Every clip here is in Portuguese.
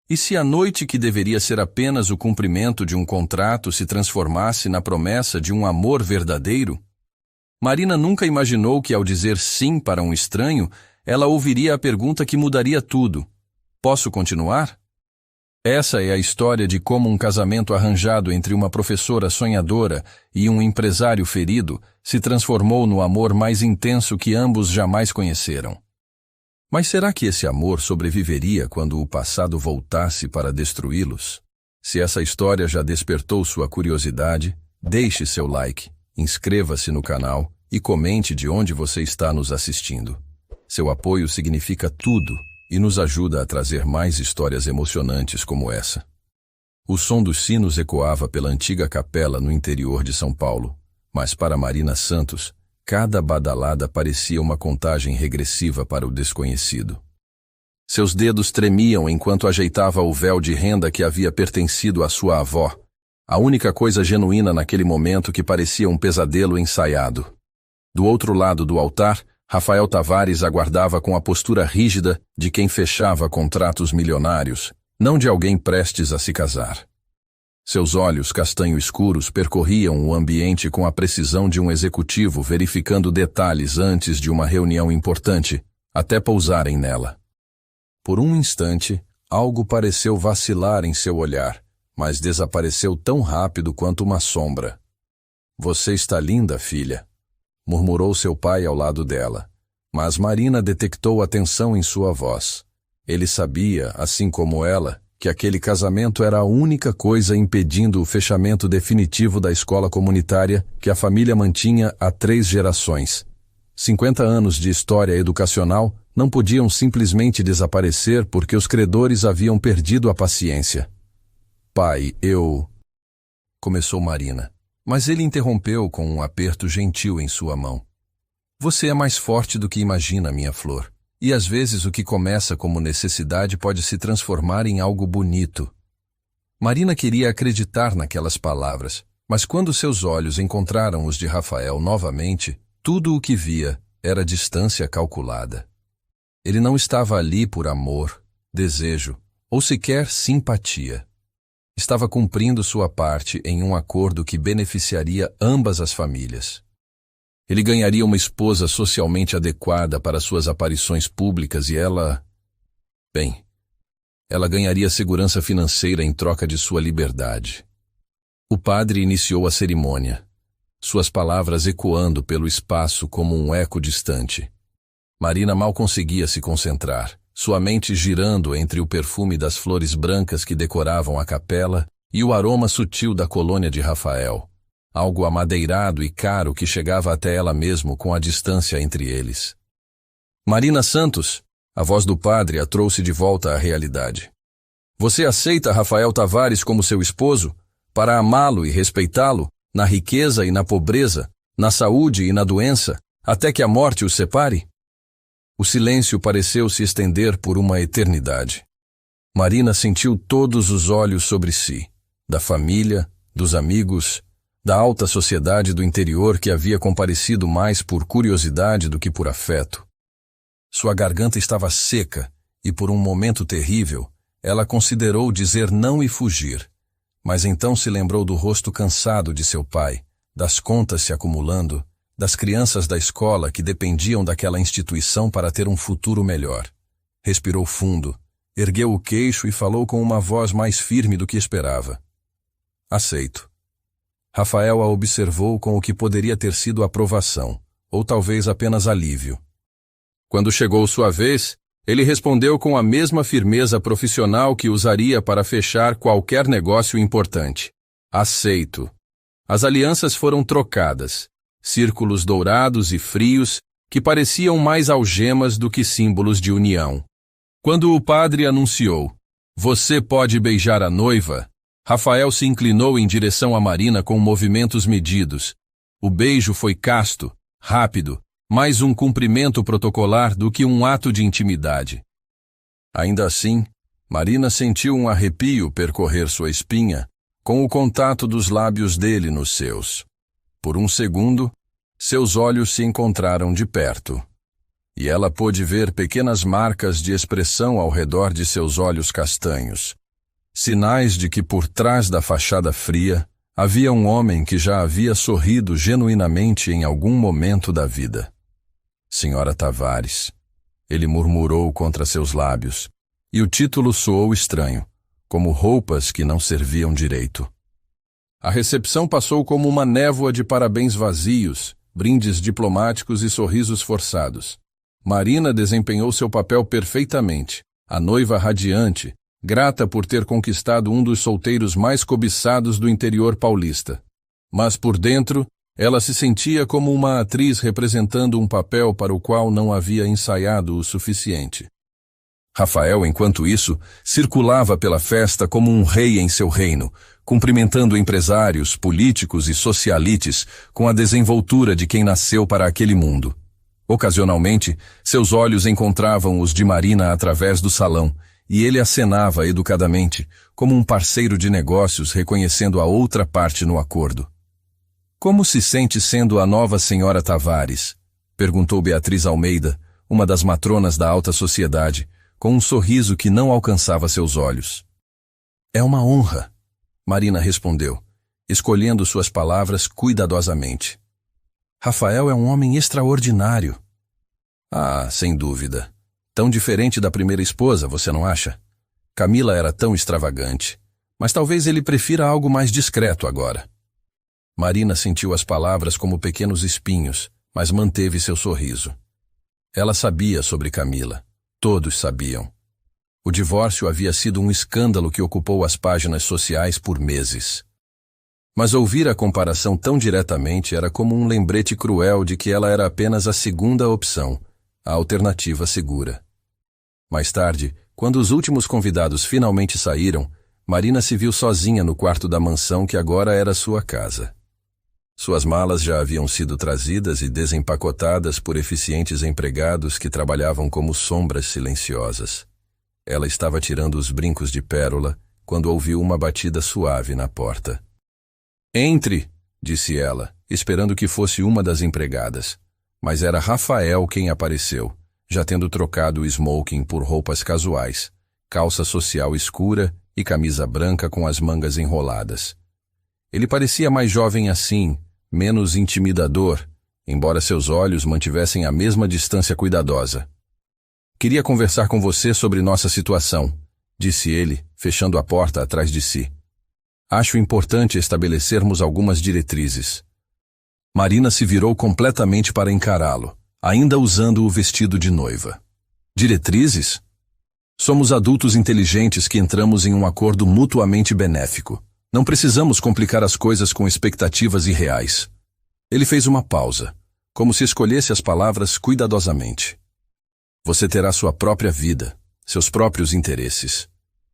E se a noite que deveria ser apenas o cumprimento de um contrato se transformasse na promessa de um amor verdadeiro? Marina nunca imaginou que, ao dizer sim para um estranho, ela ouviria a pergunta que mudaria tudo: posso continuar? Essa é a história de como um casamento arranjado entre uma professora sonhadora e um empresário ferido se transformou no amor mais intenso que ambos jamais conheceram. Mas será que esse amor sobreviveria quando o passado voltasse para destruí-los? Se essa história já despertou sua curiosidade, deixe seu like, inscreva-se no canal e comente de onde você está nos assistindo. Seu apoio significa tudo e nos ajuda a trazer mais histórias emocionantes como essa. O som dos sinos ecoava pela antiga capela no interior de São Paulo, mas para Marina Santos, cada badalada parecia uma contagem regressiva para o desconhecido. Seus dedos tremiam enquanto ajeitava o véu de renda que havia pertencido à sua avó, a única coisa genuína naquele momento que parecia um pesadelo ensaiado. Do outro lado do altar, Rafael Tavares aguardava com a postura rígida de quem fechava contratos milionários, não de alguém prestes a se casar. Seus olhos castanho escuros percorriam o ambiente com a precisão de um executivo verificando detalhes antes de uma reunião importante, até pousarem nela. Por um instante, algo pareceu vacilar em seu olhar, mas desapareceu tão rápido quanto uma sombra. "Você está linda, filha", murmurou seu pai ao lado dela, mas Marina detectou a tensão em sua voz. Ele sabia, assim como ela, que aquele casamento era a única coisa impedindo o fechamento definitivo da escola comunitária que a família mantinha há 3 gerações. 50 anos de história educacional não podiam simplesmente desaparecer porque os credores haviam perdido a paciência. "Pai, começou Marina, mas ele interrompeu com um aperto gentil em sua mão. "Você é mais forte do que imagina, minha flor. E às vezes o que começa como necessidade pode se transformar em algo bonito." Marina queria acreditar naquelas palavras, mas quando seus olhos encontraram os de Rafael novamente, tudo o que via era distância calculada. Ele não estava ali por amor, desejo ou sequer simpatia. Estava cumprindo sua parte em um acordo que beneficiaria ambas as famílias. Ele ganharia uma esposa socialmente adequada para suas aparições públicas e ela ganharia segurança financeira em troca de sua liberdade. O padre iniciou a cerimônia, suas palavras ecoando pelo espaço como um eco distante. Marina mal conseguia se concentrar, sua mente girando entre o perfume das flores brancas que decoravam a capela e o aroma sutil da colônia de Rafael, algo amadeirado e caro que chegava até ela mesmo com a distância entre eles. "Marina Santos", a voz do padre a trouxe de volta à realidade. "Você aceita Rafael Tavares como seu esposo, para amá-lo e respeitá-lo, na riqueza e na pobreza, na saúde e na doença, até que a morte os separe?" O silêncio pareceu se estender por uma eternidade. Marina sentiu todos os olhos sobre si, da família, dos amigos, da alta sociedade do interior que havia comparecido mais por curiosidade do que por afeto. Sua garganta estava seca e, por um momento terrível, ela considerou dizer não e fugir, mas então se lembrou do rosto cansado de seu pai, das contas se acumulando, das crianças da escola que dependiam daquela instituição para ter um futuro melhor. Respirou fundo, ergueu o queixo e falou com uma voz mais firme do que esperava. "Aceito." Rafael a observou com o que poderia ter sido aprovação, ou talvez apenas alívio. Quando chegou sua vez, ele respondeu com a mesma firmeza profissional que usaria para fechar qualquer negócio importante. "Aceito." As alianças foram trocadas, círculos dourados e frios que pareciam mais algemas do que símbolos de união. Quando o padre anunciou, "Você pode beijar a noiva", Rafael se inclinou em direção a Marina com movimentos medidos. O beijo foi casto, rápido, mais um cumprimento protocolar do que um ato de intimidade. Ainda assim, Marina sentiu um arrepio percorrer sua espinha, com o contato dos lábios dele nos seus. Por um segundo, seus olhos se encontraram de perto. e ela pôde ver pequenas marcas de expressão ao redor de seus olhos castanhos. Sinais de que por trás da fachada fria havia um homem que já havia sorrido genuinamente em algum momento da vida. Senhora Tavares, ele murmurou contra seus lábios, e o título soou estranho, como roupas que não serviam direito. A recepção passou como uma névoa de parabéns vazios, brindes diplomáticos e sorrisos forçados. Marina desempenhou seu papel perfeitamente, a noiva radiante, grata por ter conquistado um dos solteiros mais cobiçados do interior paulista. Mas por dentro, ela se sentia como uma atriz representando um papel para o qual não havia ensaiado o suficiente. Rafael, enquanto isso, circulava pela festa como um rei em seu reino, cumprimentando empresários, políticos e socialites com a desenvoltura de quem nasceu para aquele mundo. Ocasionalmente, seus olhos encontravam os de Marina através do salão, e ele acenava educadamente, como um parceiro de negócios reconhecendo a outra parte no acordo. Como se sente sendo a nova senhora Tavares? Perguntou Beatriz Almeida, uma das matronas da alta sociedade, com um sorriso que não alcançava seus olhos. É uma honra, Marina respondeu, escolhendo suas palavras cuidadosamente. Rafael é um homem extraordinário. Ah, sem dúvida. Tão diferente da primeira esposa, você não acha? Camila era tão extravagante, mas talvez ele prefira algo mais discreto agora. Marina sentiu as palavras como pequenos espinhos, mas manteve seu sorriso. Ela sabia sobre Camila. Todos sabiam. O divórcio havia sido um escândalo que ocupou as páginas sociais por meses. Mas ouvir a comparação tão diretamente era como um lembrete cruel de que ela era apenas a segunda opção, a alternativa segura. Mais tarde, quando os últimos convidados finalmente saíram, Marina se viu sozinha no quarto da mansão que agora era sua casa. Suas malas já haviam sido trazidas e desempacotadas por eficientes empregados que trabalhavam como sombras silenciosas. Ela estava tirando os brincos de pérola quando ouviu uma batida suave na porta. Entre, disse ela, esperando que fosse uma das empregadas. Mas era Rafael quem apareceu, já tendo trocado o smoking por roupas casuais, calça social escura e camisa branca com as mangas enroladas. Ele parecia mais jovem assim, menos intimidador, embora seus olhos mantivessem a mesma distância cuidadosa. Queria conversar com você sobre nossa situação, disse ele, fechando a porta atrás de si. Acho importante estabelecermos algumas diretrizes. Marina se virou completamente para encará-lo, ainda usando o vestido de noiva. Diretrizes? Somos adultos inteligentes que entramos em um acordo mutuamente benéfico. Não precisamos complicar as coisas com expectativas irreais. Ele fez uma pausa, como se escolhesse as palavras cuidadosamente. Você terá sua própria vida, seus próprios interesses.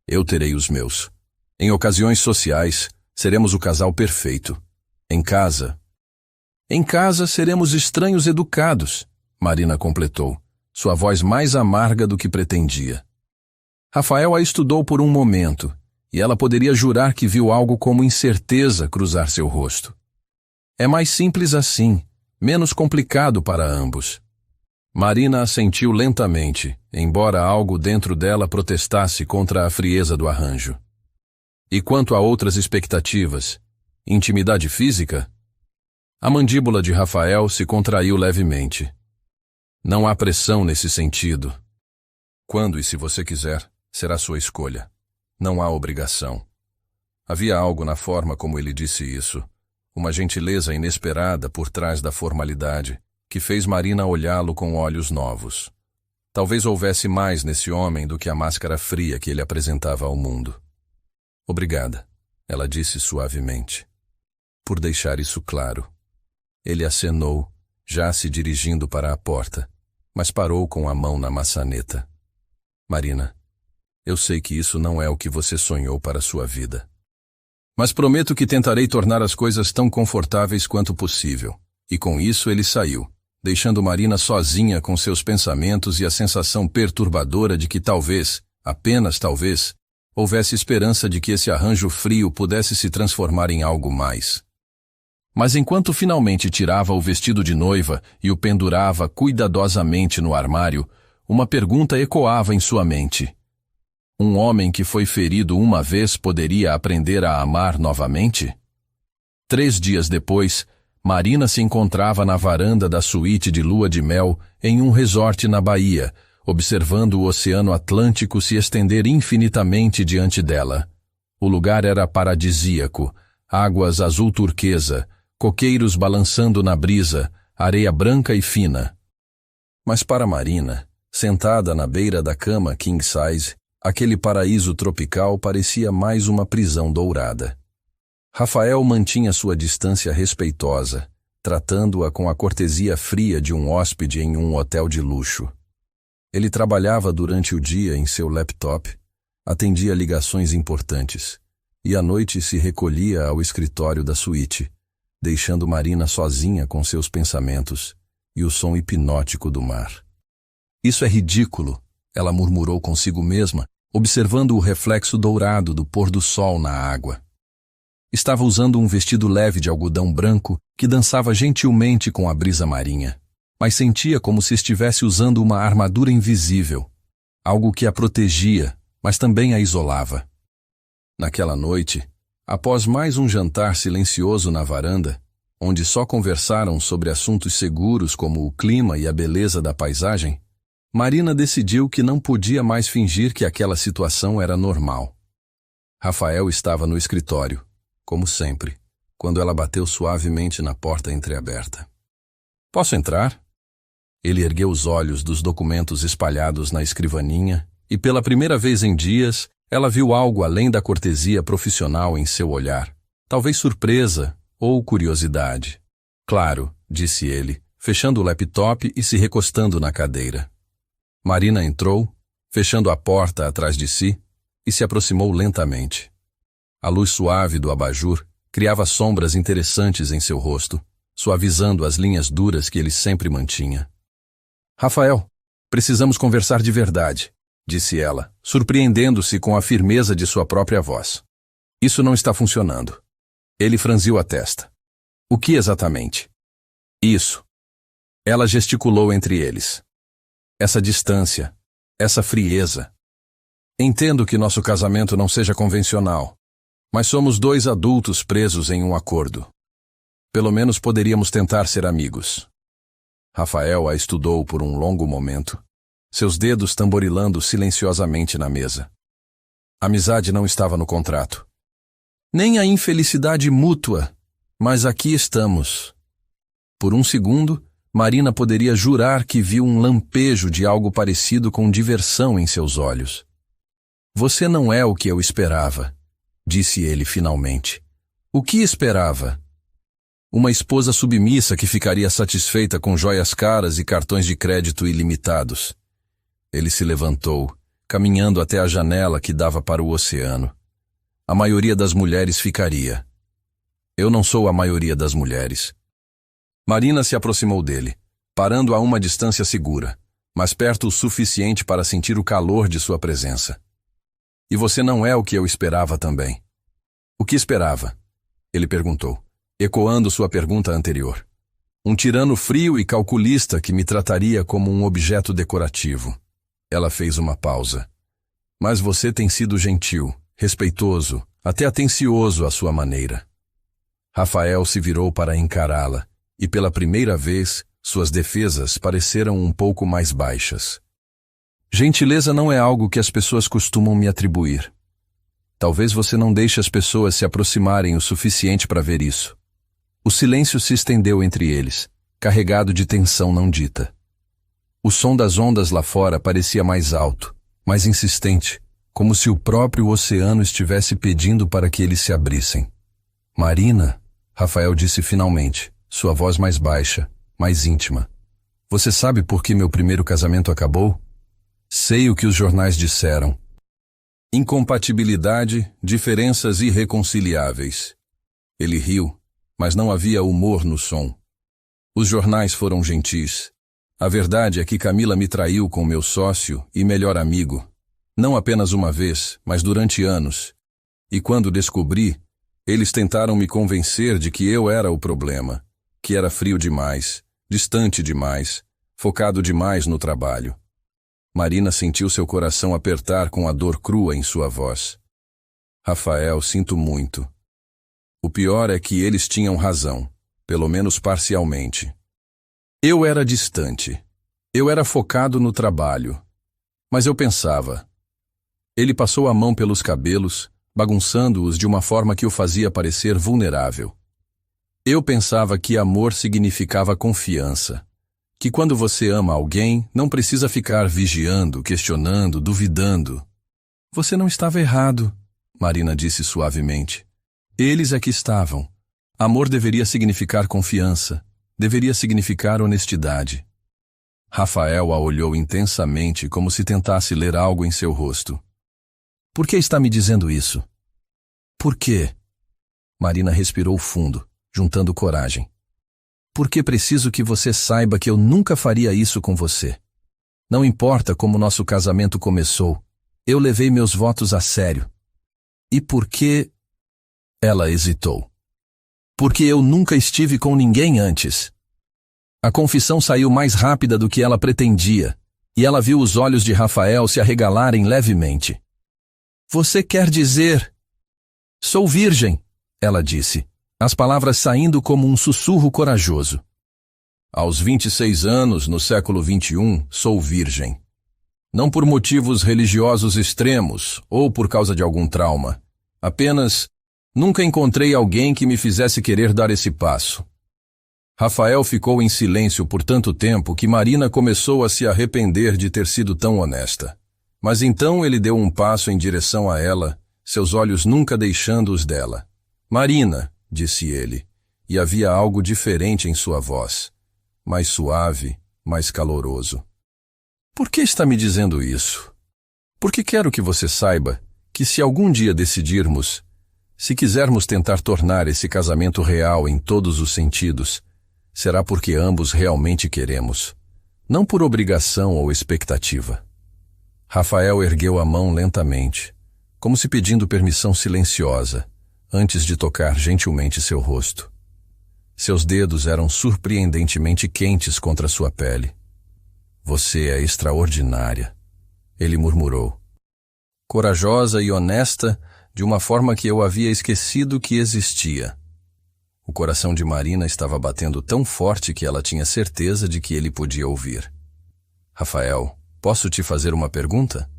Eu terei os meus. Em ocasiões sociais, seremos o casal perfeito. Em casa seremos estranhos educados, Marina completou, sua voz mais amarga do que pretendia. Rafael a estudou por um momento, e ela poderia jurar que viu algo como incerteza cruzar seu rosto. É mais simples assim, menos complicado para ambos. Marina assentiu lentamente, embora algo dentro dela protestasse contra a frieza do arranjo. E quanto a outras expectativas? Intimidade física? A mandíbula de Rafael se contraiu levemente. Não há pressão nesse sentido. Quando e se você quiser, será sua escolha. Não há obrigação. Havia algo na forma como ele disse isso, uma gentileza inesperada por trás da formalidade, que fez Marina olhá-lo com olhos novos. Talvez houvesse mais nesse homem do que a máscara fria que ele apresentava ao mundo. Obrigada, ela disse suavemente. Por deixar isso claro. Ele acenou, já se dirigindo para a porta, mas parou com a mão na maçaneta. Marina, eu sei que isso não é o que você sonhou para sua vida. Mas prometo que tentarei tornar as coisas tão confortáveis quanto possível. E com isso ele saiu, deixando Marina sozinha com seus pensamentos e a sensação perturbadora de que talvez, apenas talvez, houvesse esperança de que esse arranjo frio pudesse se transformar em algo mais. Mas enquanto finalmente tirava o vestido de noiva e o pendurava cuidadosamente no armário, uma pergunta ecoava em sua mente. Um homem que foi ferido uma vez poderia aprender a amar novamente? 3 dias depois, Marina se encontrava na varanda da suíte de lua de mel em um resort na Bahia, observando o Oceano Atlântico se estender infinitamente diante dela. O lugar era paradisíaco, águas azul turquesa, coqueiros balançando na brisa, areia branca e fina. Mas para Marina, sentada na beira da cama king size, aquele paraíso tropical parecia mais uma prisão dourada. Rafael mantinha sua distância respeitosa, tratando-a com a cortesia fria de um hóspede em um hotel de luxo. Ele trabalhava durante o dia em seu laptop, atendia ligações importantes, e à noite se recolhia ao escritório da suíte, deixando Marina sozinha com seus pensamentos e o som hipnótico do mar. Isso é ridículo, ela murmurou consigo mesma, observando o reflexo dourado do pôr do sol na água. Estava usando um vestido leve de algodão branco que dançava gentilmente com a brisa marinha, mas sentia como se estivesse usando uma armadura invisível, algo que a protegia, mas também a isolava. Naquela noite, após mais um jantar silencioso na varanda, onde só conversaram sobre assuntos seguros como o clima e a beleza da paisagem, Marina decidiu que não podia mais fingir que aquela situação era normal. Rafael estava no escritório, como sempre, quando ela bateu suavemente na porta entreaberta. "Posso entrar?" Ele ergueu os olhos dos documentos espalhados na escrivaninha e, pela primeira vez em dias, ela viu algo além da cortesia profissional em seu olhar. Talvez surpresa ou curiosidade. "Claro", disse ele, fechando o laptop e se recostando na cadeira. Marina entrou, fechando a porta atrás de si, e se aproximou lentamente. A luz suave do abajur criava sombras interessantes em seu rosto, suavizando as linhas duras que ele sempre mantinha. "Rafael, precisamos conversar de verdade", disse ela, surpreendendo-se com a firmeza de sua própria voz. "Isso não está funcionando." Ele franziu a testa. "O que exatamente?" "Isso." Ela gesticulou entre eles. "Essa distância, essa frieza. Entendo que nosso casamento não seja convencional, mas somos 2 adultos presos em um acordo. Pelo menos poderíamos tentar ser amigos." Rafael a estudou por um longo momento, seus dedos tamborilando silenciosamente na mesa. Amizade não estava no contrato. Nem a infelicidade mútua, mas aqui estamos. Por um segundo, Marina poderia jurar que viu um lampejo de algo parecido com diversão em seus olhos. "Você não é o que eu esperava", disse ele finalmente. "O que esperava?" Uma esposa submissa que ficaria satisfeita com joias caras e cartões de crédito ilimitados. Ele se levantou, caminhando até a janela que dava para o oceano. A maioria das mulheres ficaria. "Eu não sou a maioria das mulheres." Marina se aproximou dele, parando a uma distância segura, mas perto o suficiente para sentir o calor de sua presença. "E você não é o que eu esperava também." "O que esperava?" ele perguntou, ecoando sua pergunta anterior. "Um tirano frio e calculista que me trataria como um objeto decorativo." Ela fez uma pausa. "Mas você tem sido gentil, respeitoso, até atencioso à sua maneira." Rafael se virou para encará-la, e pela primeira vez, suas defesas pareceram um pouco mais baixas. "Gentileza não é algo que as pessoas costumam me atribuir. Talvez você não deixe as pessoas se aproximarem o suficiente para ver isso." O silêncio se estendeu entre eles, carregado de tensão não dita. O som das ondas lá fora parecia mais alto, mais insistente, como se o próprio oceano estivesse pedindo para que eles se abrissem. "Marina", Rafael disse finalmente, sua voz mais baixa, mais íntima. "Você sabe por que meu primeiro casamento acabou?" "Sei o que os jornais disseram." Incompatibilidade, diferenças irreconciliáveis. Ele riu, mas não havia humor no som. "Os jornais foram gentis. A verdade é que Camila me traiu com meu sócio e melhor amigo. Não apenas uma vez, mas durante anos. E quando descobri, Eles tentaram me convencer de que eu era o problema, que era frio demais, distante demais, focado demais no trabalho. Marina sentiu seu coração apertar com a dor crua em sua voz. Rafael, sinto muito. O pior é que eles tinham razão, pelo menos parcialmente. Eu era distante. Eu era focado no trabalho. Mas eu pensava. Ele passou a mão pelos cabelos, bagunçando-os de uma forma que o fazia parecer vulnerável. Eu pensava que amor significava confiança. Que quando você ama alguém, não precisa ficar vigiando, questionando, duvidando. Você não estava errado, Marina disse suavemente. Eles é que estavam. Amor deveria significar confiança, deveria significar honestidade. Rafael a olhou intensamente, como se tentasse ler algo em seu rosto. Por que está me dizendo isso? Por quê? Marina respirou fundo, juntando coragem. Porque preciso que você saiba que eu nunca faria isso com você. Não importa como nosso casamento começou, eu levei meus votos a sério. E por que... Ela hesitou. Porque eu nunca estive com ninguém antes. A confissão saiu mais rápida do que ela pretendia, e ela viu os olhos de Rafael se arregalarem levemente. Você quer dizer... Sou virgem, ela disse, as palavras saindo como um sussurro corajoso. Aos 26 anos, no século XXI, sou virgem. Não por motivos religiosos extremos, ou por causa de algum trauma. Apenas... Nunca encontrei alguém que me fizesse querer dar esse passo. Rafael ficou em silêncio por tanto tempo que Marina começou a se arrepender de ter sido tão honesta. Mas então ele deu um passo em direção a ela, seus olhos nunca deixando os dela. Marina, disse ele, e havia algo diferente em sua voz, mais suave, mais caloroso. Por que está me dizendo isso? Porque quero que você saiba que se algum dia decidirmos, se quisermos tentar tornar esse casamento real em todos os sentidos, será porque ambos realmente queremos, não por obrigação ou expectativa. Rafael ergueu a mão lentamente, como se pedindo permissão silenciosa, antes de tocar gentilmente seu rosto. Seus dedos eram surpreendentemente quentes contra sua pele. Você é extraordinária, ele murmurou. Corajosa e honesta, de uma forma que eu havia esquecido que existia. O coração de Marina estava batendo tão forte que ela tinha certeza de que ele podia ouvir. Rafael, posso te fazer uma pergunta?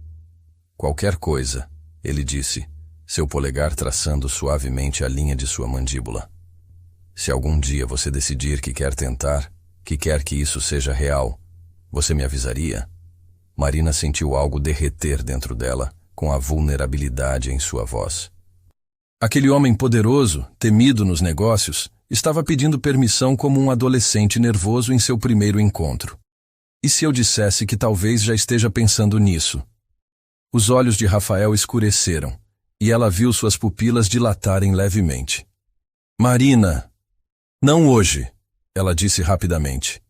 Qualquer coisa, ele disse, seu polegar traçando suavemente a linha de sua mandíbula. Se algum dia você decidir que quer tentar, que quer que isso seja real, você me avisaria? Marina sentiu algo derreter dentro dela, com a vulnerabilidade em sua voz. Aquele homem poderoso, temido nos negócios, estava pedindo permissão como um adolescente nervoso em seu primeiro encontro. E se eu dissesse que talvez já esteja pensando nisso? Os olhos de Rafael escureceram, e ela viu suas pupilas dilatarem levemente. Marina! Não hoje, ela disse rapidamente.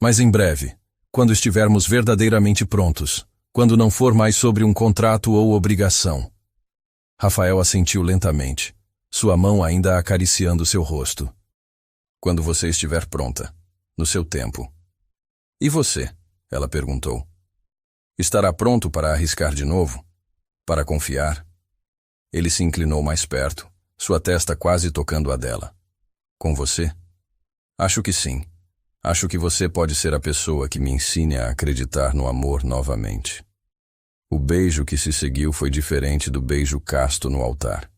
Mas em breve, quando estivermos verdadeiramente prontos, quando não for mais sobre um contrato ou obrigação. Rafael assentiu lentamente, sua mão ainda acariciando seu rosto. Quando você estiver pronta, no seu tempo. E você? Ela perguntou. Estará pronto para arriscar de novo? Para confiar? Ele se inclinou mais perto, sua testa quase tocando a dela. Com você? Acho que sim. Acho que você pode ser a pessoa que me ensine a acreditar no amor novamente. O beijo que se seguiu foi diferente do beijo casto no altar.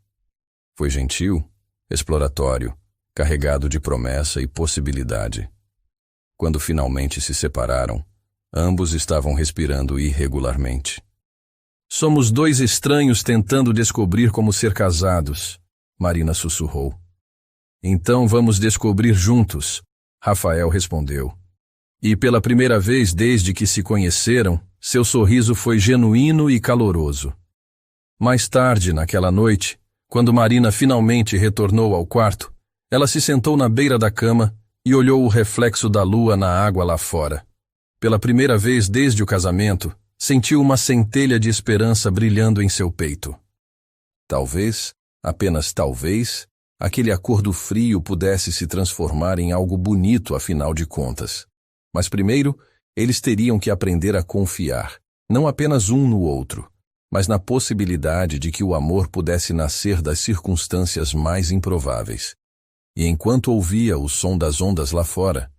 Foi gentil, exploratório, carregado de promessa e possibilidade. Quando finalmente se separaram, ambos estavam respirando irregularmente. Somos dois estranhos tentando descobrir como ser casados, Marina sussurrou. Então vamos descobrir juntos, Rafael respondeu. E pela primeira vez desde que se conheceram, seu sorriso foi genuíno e caloroso. Mais tarde, naquela noite, quando Marina finalmente retornou ao quarto, ela se sentou na beira da cama e olhou o reflexo da lua na água lá fora. Pela primeira vez desde o casamento, sentiu uma centelha de esperança brilhando em seu peito. Talvez, apenas talvez, aquele acordo frio pudesse se transformar em algo bonito, afinal de contas. Mas primeiro, eles teriam que aprender a confiar, não apenas um no outro, mas na possibilidade de que o amor pudesse nascer das circunstâncias mais improváveis. E enquanto ouvia o som das ondas lá fora,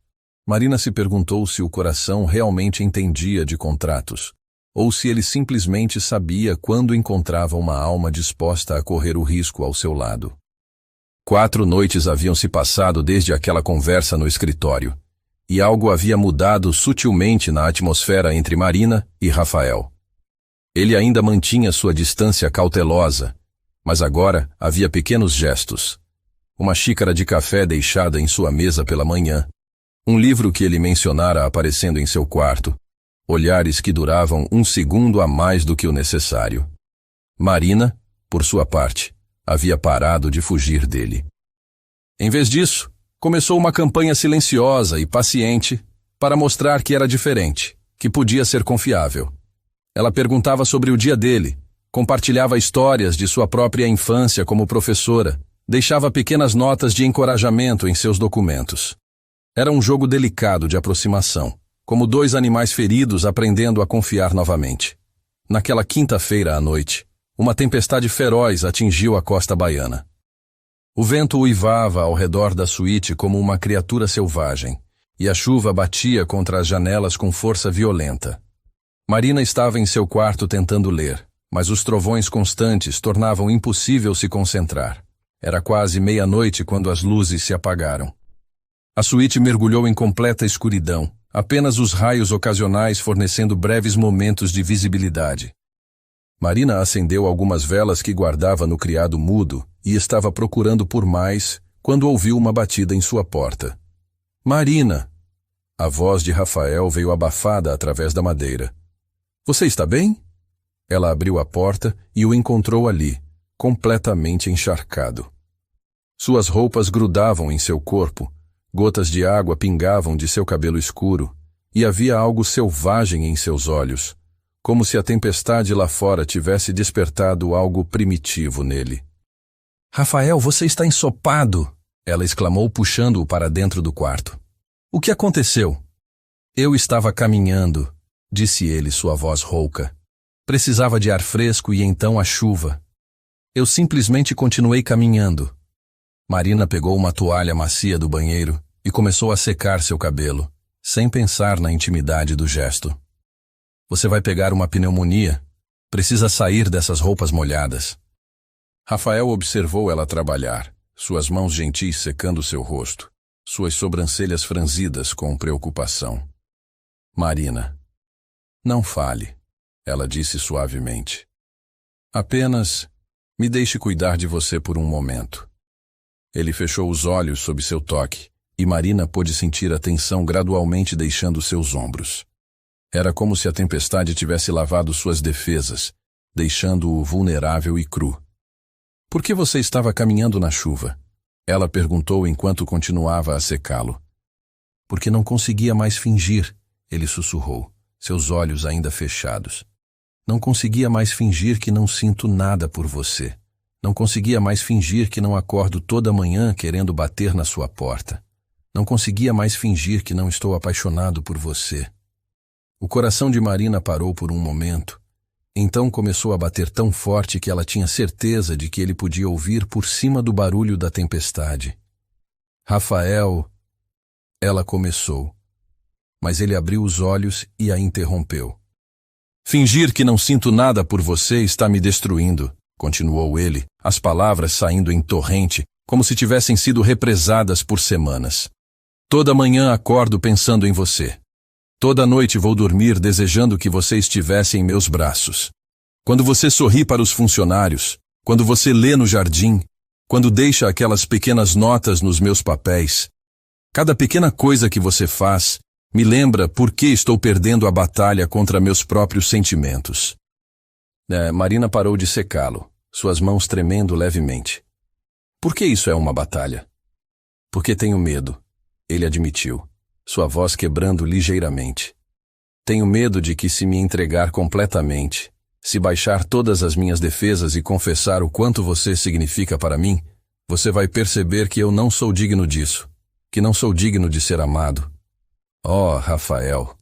Marina se perguntou se o coração realmente entendia de contratos, ou se ele simplesmente sabia quando encontrava uma alma disposta a correr o risco ao seu lado. 4 noites haviam se passado desde aquela conversa no escritório, e algo havia mudado sutilmente na atmosfera entre Marina e Rafael. Ele ainda mantinha sua distância cautelosa, mas agora havia pequenos gestos. Uma xícara de café deixada em sua mesa pela manhã, um livro que ele mencionara aparecendo em seu quarto, olhares que duravam 1 segundo a mais do que o necessário. Marina, por sua parte, havia parado de fugir dele. Em vez disso, começou uma campanha silenciosa e paciente para mostrar que era diferente, que podia ser confiável. Ela perguntava sobre o dia dele, compartilhava histórias de sua própria infância como professora, deixava pequenas notas de encorajamento em seus documentos. Era um jogo delicado de aproximação, como 2 animais feridos aprendendo a confiar novamente. Naquela quinta-feira à noite, uma tempestade feroz atingiu a costa baiana. O vento uivava ao redor da suíte como uma criatura selvagem, e a chuva batia contra as janelas com força violenta. Marina estava em seu quarto tentando ler, mas os trovões constantes tornavam impossível se concentrar. Era quase meia-noite quando as luzes se apagaram. A suíte mergulhou em completa escuridão, apenas os raios ocasionais fornecendo breves momentos de visibilidade. Marina acendeu algumas velas que guardava no criado mudo e estava procurando por mais quando ouviu uma batida em sua porta. Marina! A voz de Rafael veio abafada através da madeira. Você está bem? Ela abriu a porta e o encontrou ali, completamente encharcado. Suas roupas grudavam em seu corpo, gotas de água pingavam de seu cabelo escuro, e havia algo selvagem em seus olhos, como se a tempestade lá fora tivesse despertado algo primitivo nele. Rafael, você está ensopado! Ela exclamou, puxando-o para dentro do quarto. O que aconteceu? Eu estava caminhando, disse ele, sua voz rouca. Precisava de ar fresco e então a chuva. Eu simplesmente continuei caminhando. Marina pegou uma toalha macia do banheiro e começou a secar seu cabelo, sem pensar na intimidade do gesto. Você vai pegar uma pneumonia. Precisa sair dessas roupas molhadas. Rafael observou ela trabalhar, suas mãos gentis secando seu rosto, suas sobrancelhas franzidas com preocupação. Marina. Não fale, ela disse suavemente. Apenas me deixe cuidar de você por um momento. Ele fechou os olhos sob seu toque, e Marina pôde sentir a tensão gradualmente deixando seus ombros. Era como se a tempestade tivesse lavado suas defesas, deixando-o vulnerável e cru. Por que você estava caminhando na chuva? Ela perguntou enquanto continuava a secá-lo. Porque não conseguia mais fingir, ele sussurrou, seus olhos ainda fechados. Não conseguia mais fingir que não sinto nada por você. Não conseguia mais fingir que não acordo toda manhã querendo bater na sua porta. Não conseguia mais fingir que não estou apaixonado por você. O coração de Marina parou por um momento. Então começou a bater tão forte que ela tinha certeza de que ele podia ouvir por cima do barulho da tempestade. Rafael, ela começou. Mas ele abriu os olhos e a interrompeu. Fingir que não sinto nada por você está me destruindo, continuou ele, as palavras saindo em torrente, como se tivessem sido represadas por semanas. Toda manhã acordo pensando em você. Toda noite vou dormir desejando que você estivesse em meus braços. Quando você sorri para os funcionários, quando você lê no jardim, quando deixa aquelas pequenas notas nos meus papéis, cada pequena coisa que você faz me lembra por que estou perdendo a batalha contra meus próprios sentimentos. Marina parou de secá-lo, suas mãos tremendo levemente. Por que isso é uma batalha? Porque tenho medo, ele admitiu, sua voz quebrando ligeiramente. Tenho medo de que, se me entregar completamente, se baixar todas as minhas defesas e confessar o quanto você significa para mim, Você vai perceber que eu não sou digno disso, que não sou digno de ser amado. Oh, Rafael!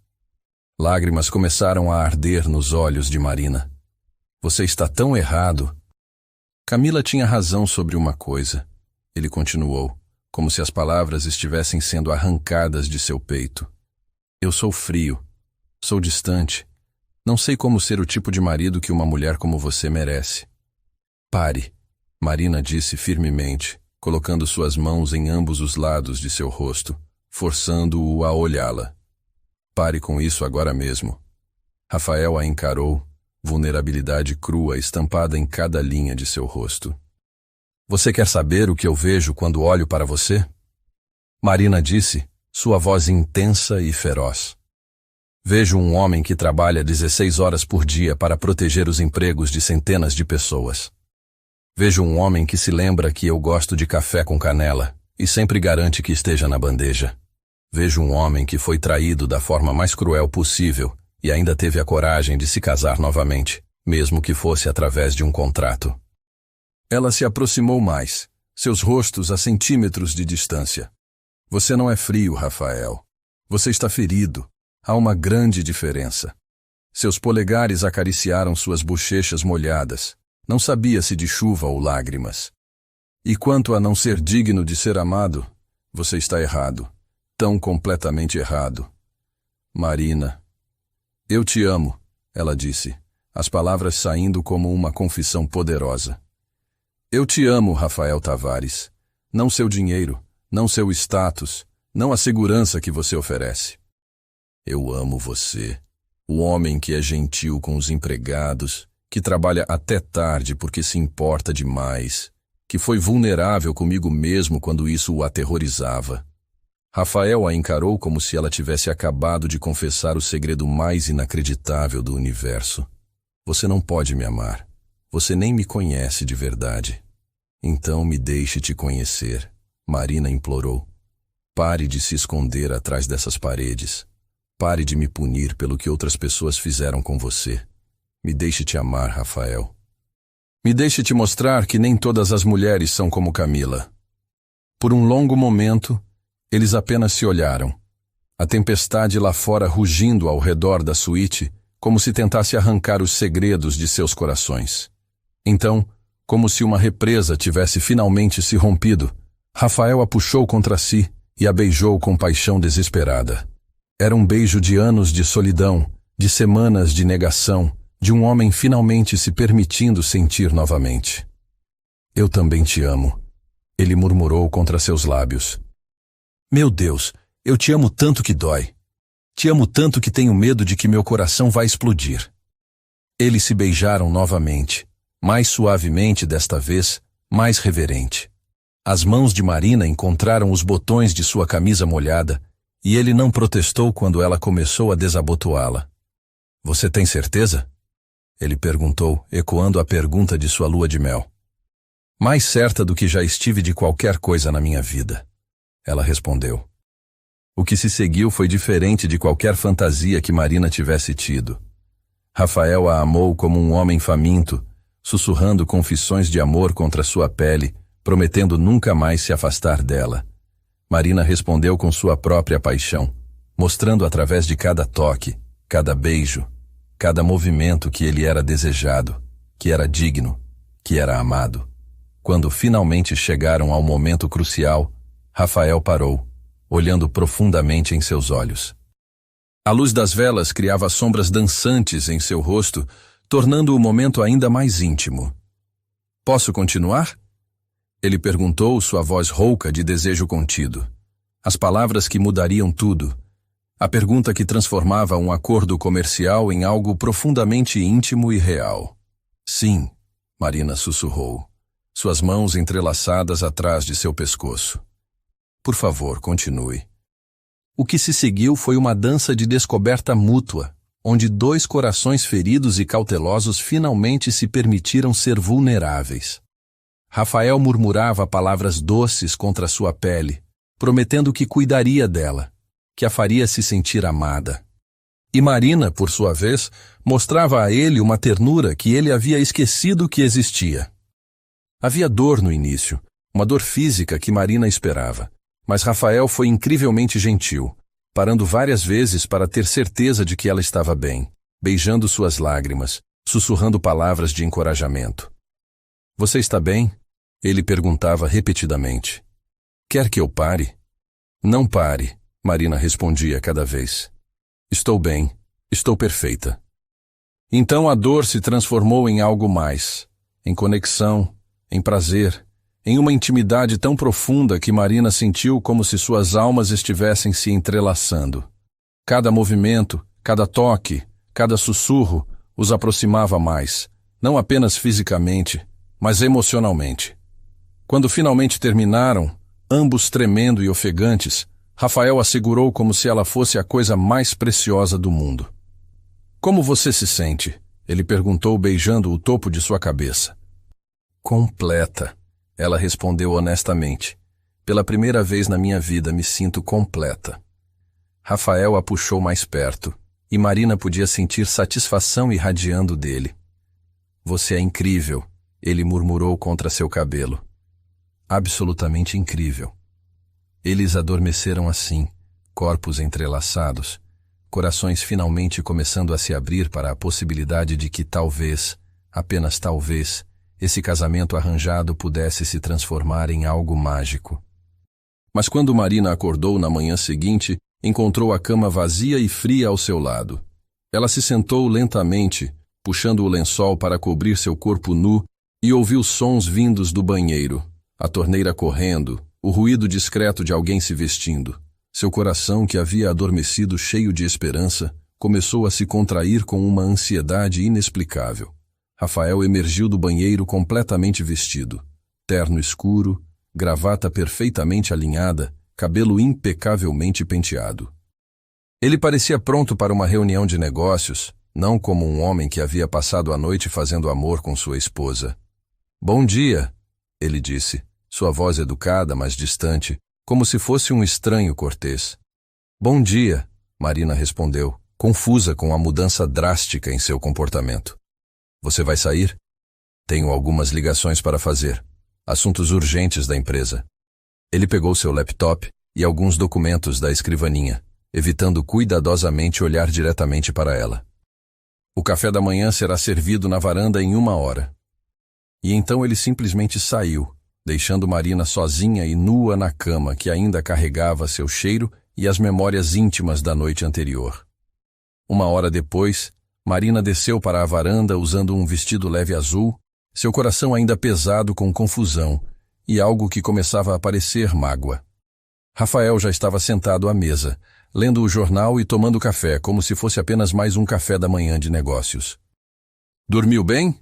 Lágrimas começaram a arder nos olhos de Marina. Você está tão errado. Camila tinha razão sobre uma coisa. Ele continuou, como se as palavras estivessem sendo arrancadas de seu peito. Eu sou frio, sou distante. Não sei como ser o tipo de marido que uma mulher como você merece. Pare, Marina disse firmemente, colocando suas mãos em ambos os lados de seu rosto, forçando-o a olhá-la. Pare com isso agora mesmo. Rafael a encarou, vulnerabilidade crua estampada em cada linha de seu rosto. Você quer saber o que eu vejo quando olho para você? Marina disse, sua voz intensa e feroz. Vejo um homem que trabalha 16 horas por dia para proteger os empregos de centenas de pessoas. Vejo um homem que se lembra que eu gosto de café com canela e sempre garante que esteja na bandeja. Vejo um homem que foi traído da forma mais cruel possível e ainda teve a coragem de se casar novamente, mesmo que fosse através de um contrato. Ela se aproximou mais, seus rostos a centímetros de distância. Você não é frio, Rafael. Você está ferido. Há uma grande diferença. Seus polegares acariciaram suas bochechas molhadas. Não sabia se de chuva ou lágrimas. E quanto a não ser digno de ser amado, você está errado. Tão completamente errado. Marina. Eu te amo, ela disse, as palavras saindo como uma confissão poderosa. Eu te amo, Rafael Tavares. Não seu dinheiro, não seu status, não a segurança que você oferece. Eu amo você, o homem que é gentil com os empregados, que trabalha até tarde porque se importa demais, que foi vulnerável comigo mesmo quando isso o aterrorizava. Rafael a encarou como se ela tivesse acabado de confessar o segredo mais inacreditável do universo. Você não pode me amar. Você nem me conhece de verdade. Então me deixe te conhecer, Marina implorou. Pare de se esconder atrás dessas paredes. Pare de me punir pelo que outras pessoas fizeram com você. Me deixe te amar, Rafael. Me deixe te mostrar que nem todas as mulheres são como Camila. Por um longo momento, eles apenas se olharam. A tempestade lá fora rugindo ao redor da suíte, como se tentasse arrancar os segredos de seus corações. Então, como se uma represa tivesse finalmente se rompido, Rafael a puxou contra si e a beijou com paixão desesperada. Era um beijo de anos de solidão, de semanas de negação, de um homem finalmente se permitindo sentir novamente. Eu também te amo, ele murmurou contra seus lábios. Meu Deus, eu te amo tanto que dói. Te amo tanto que tenho medo de que meu coração vai explodir. Eles se beijaram novamente, mais suavemente desta vez, mais reverente. As mãos de Marina encontraram os botões de sua camisa molhada, e ele não protestou quando ela começou a desabotoá-la. Você tem certeza? Ele perguntou, ecoando a pergunta de sua lua de mel. Mais certa do que já estive de qualquer coisa na minha vida. Ela respondeu. O que se seguiu foi diferente de qualquer fantasia que Marina tivesse tido. Rafael a amou como um homem faminto, sussurrando confissões de amor contra sua pele, prometendo nunca mais se afastar dela. Marina respondeu com sua própria paixão, mostrando através de cada toque, cada beijo, cada movimento que ele era desejado, que era digno, que era amado. Quando finalmente chegaram ao momento crucial, Rafael parou, olhando profundamente em seus olhos. A luz das velas criava sombras dançantes em seu rosto, tornando o momento ainda mais íntimo. Posso continuar? Ele perguntou, sua voz rouca de desejo contido. As palavras que mudariam tudo. A pergunta que transformava um acordo comercial em algo profundamente íntimo e real. Sim, Marina sussurrou, suas mãos entrelaçadas atrás de seu pescoço. Por favor, continue. O que se seguiu foi uma dança de descoberta mútua, onde dois corações feridos e cautelosos finalmente se permitiram ser vulneráveis. Rafael murmurava palavras doces contra sua pele, prometendo que cuidaria dela, que a faria se sentir amada. E Marina, por sua vez, mostrava a ele uma ternura que ele havia esquecido que existia. Havia dor no início, Uma dor física que Marina esperava. Mas Rafael foi incrivelmente gentil, parando várias vezes para ter certeza de que ela estava bem, beijando suas lágrimas, sussurrando palavras de encorajamento. Você está bem? Ele perguntava repetidamente. Quer que eu pare? Não pare, Marina respondia cada vez. Estou bem, estou perfeita. Então a dor se transformou em algo mais, em conexão, em prazer, em uma intimidade tão profunda que Marina sentiu como se suas almas estivessem se entrelaçando. Cada movimento, cada toque, cada sussurro os aproximava mais, não apenas fisicamente, mas emocionalmente. Quando finalmente terminaram, ambos tremendo e ofegantes, Rafael a segurou como se ela fosse a coisa mais preciosa do mundo. Como você se sente? Ele perguntou beijando o topo de sua cabeça. Completa. Ela respondeu honestamente. Pela primeira vez na minha vida me sinto completa. Rafael a puxou mais perto, e Marina podia sentir satisfação irradiando dele. Você é incrível, ele murmurou contra seu cabelo. Absolutamente incrível. Eles adormeceram assim, corpos entrelaçados, corações finalmente começando a se abrir para a possibilidade de que talvez, apenas talvez, esse casamento arranjado pudesse se transformar em algo mágico. Mas quando Marina acordou na manhã seguinte, encontrou a cama vazia e fria ao seu lado. Ela se sentou lentamente, puxando o lençol para cobrir seu corpo nu, e ouviu sons vindos do banheiro, a torneira correndo, o ruído discreto de alguém se vestindo. Seu coração, que havia adormecido cheio de esperança, começou a se contrair com uma ansiedade inexplicável. Rafael emergiu do banheiro completamente vestido. Terno escuro, gravata perfeitamente alinhada, cabelo impecavelmente penteado. Ele parecia pronto para uma reunião de negócios, não como um homem que havia passado a noite fazendo amor com sua esposa. Bom dia, ele disse, sua voz educada, mas distante, como se fosse um estranho cortês. Bom dia, Marina respondeu, confusa com a mudança drástica em seu comportamento. Você vai sair? Tenho algumas ligações para fazer. Assuntos urgentes da empresa. Ele pegou seu laptop e alguns documentos da escrivaninha, evitando cuidadosamente olhar diretamente para ela. O café da manhã será servido na varanda em 1 hora. E então ele simplesmente saiu, deixando Marina sozinha e nua na cama que ainda carregava seu cheiro e as memórias íntimas da noite anterior. 1 hora depois, Marina desceu para a varanda usando um vestido leve azul, seu coração ainda pesado com confusão e algo que começava a parecer mágoa. Rafael já estava sentado à mesa, lendo o jornal e tomando café como se fosse apenas mais um café da manhã de negócios. Dormiu bem?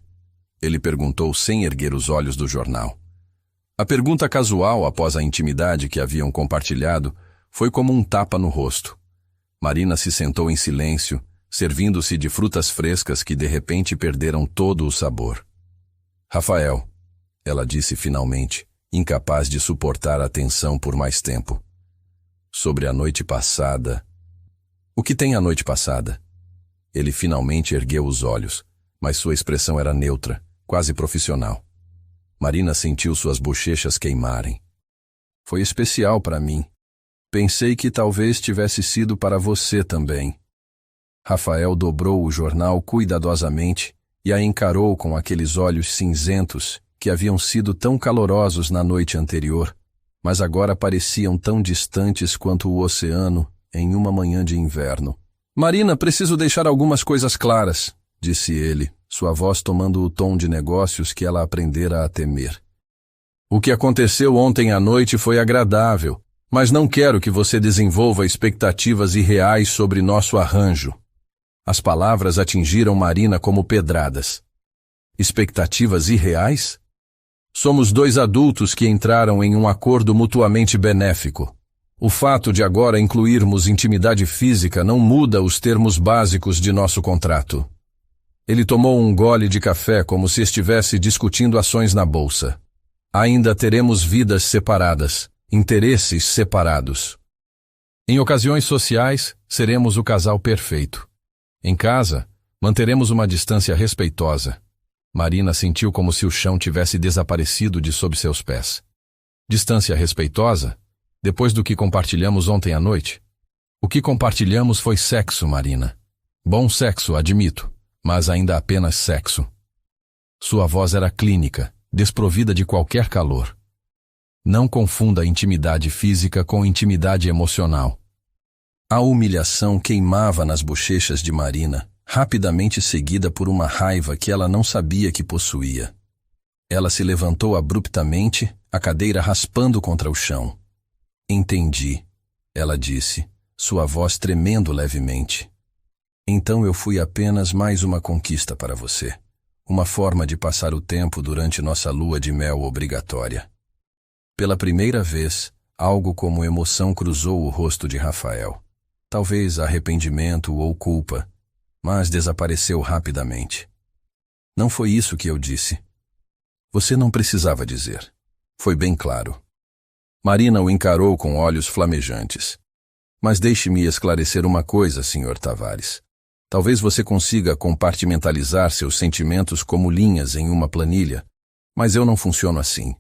Ele perguntou sem erguer os olhos do jornal. A pergunta casual após a intimidade que haviam compartilhado foi como um tapa no rosto. Marina se sentou em silêncio, servindo-se de frutas frescas que de repente perderam todo o sabor. Rafael, ela disse finalmente, incapaz de suportar a tensão por mais tempo. Sobre a noite passada. O que tem a noite passada? Ele finalmente ergueu os olhos, mas sua expressão era neutra, quase profissional. Marina sentiu suas bochechas queimarem. Foi especial para mim. Pensei que talvez tivesse sido para você também. Rafael dobrou o jornal cuidadosamente e a encarou com aqueles olhos cinzentos que haviam sido tão calorosos na noite anterior, mas agora pareciam tão distantes quanto o oceano em uma manhã de inverno. Marina, preciso deixar algumas coisas claras, disse ele, sua voz tomando o tom de negócios que ela aprendera a temer. O que aconteceu ontem à noite foi agradável, mas não quero que você desenvolva expectativas irreais sobre nosso arranjo. As palavras atingiram Marina como pedradas. Expectativas irreais? Somos 2 adultos que entraram em um acordo mutuamente benéfico. O fato de agora incluirmos intimidade física não muda os termos básicos de nosso contrato. Ele tomou um gole de café como se estivesse discutindo ações na bolsa. Ainda teremos vidas separadas, interesses separados. Em ocasiões sociais, seremos o casal perfeito. Em casa, manteremos uma distância respeitosa. Marina sentiu como se o chão tivesse desaparecido de sob seus pés. Distância respeitosa? Depois do que compartilhamos ontem à noite? O que compartilhamos foi sexo, Marina. Bom sexo, admito, mas ainda apenas sexo. Sua voz era clínica, desprovida de qualquer calor. Não confunda intimidade física com intimidade emocional. A humilhação queimava nas bochechas de Marina, rapidamente seguida por uma raiva que ela não sabia que possuía. Ela se levantou abruptamente, a cadeira raspando contra o chão. Entendi, ela disse, sua voz tremendo levemente. Então eu fui apenas mais uma conquista para você. Uma forma de passar o tempo durante nossa lua de mel obrigatória. Pela primeira vez, algo como emoção cruzou o rosto de Rafael. Talvez arrependimento ou culpa, mas desapareceu rapidamente. Não foi isso que eu disse. Você não precisava dizer. Foi bem claro. Marina o encarou com olhos flamejantes. Mas deixe-me esclarecer uma coisa, Sr. Tavares. Talvez você consiga compartimentalizar seus sentimentos como linhas em uma planilha, mas eu não funciono assim.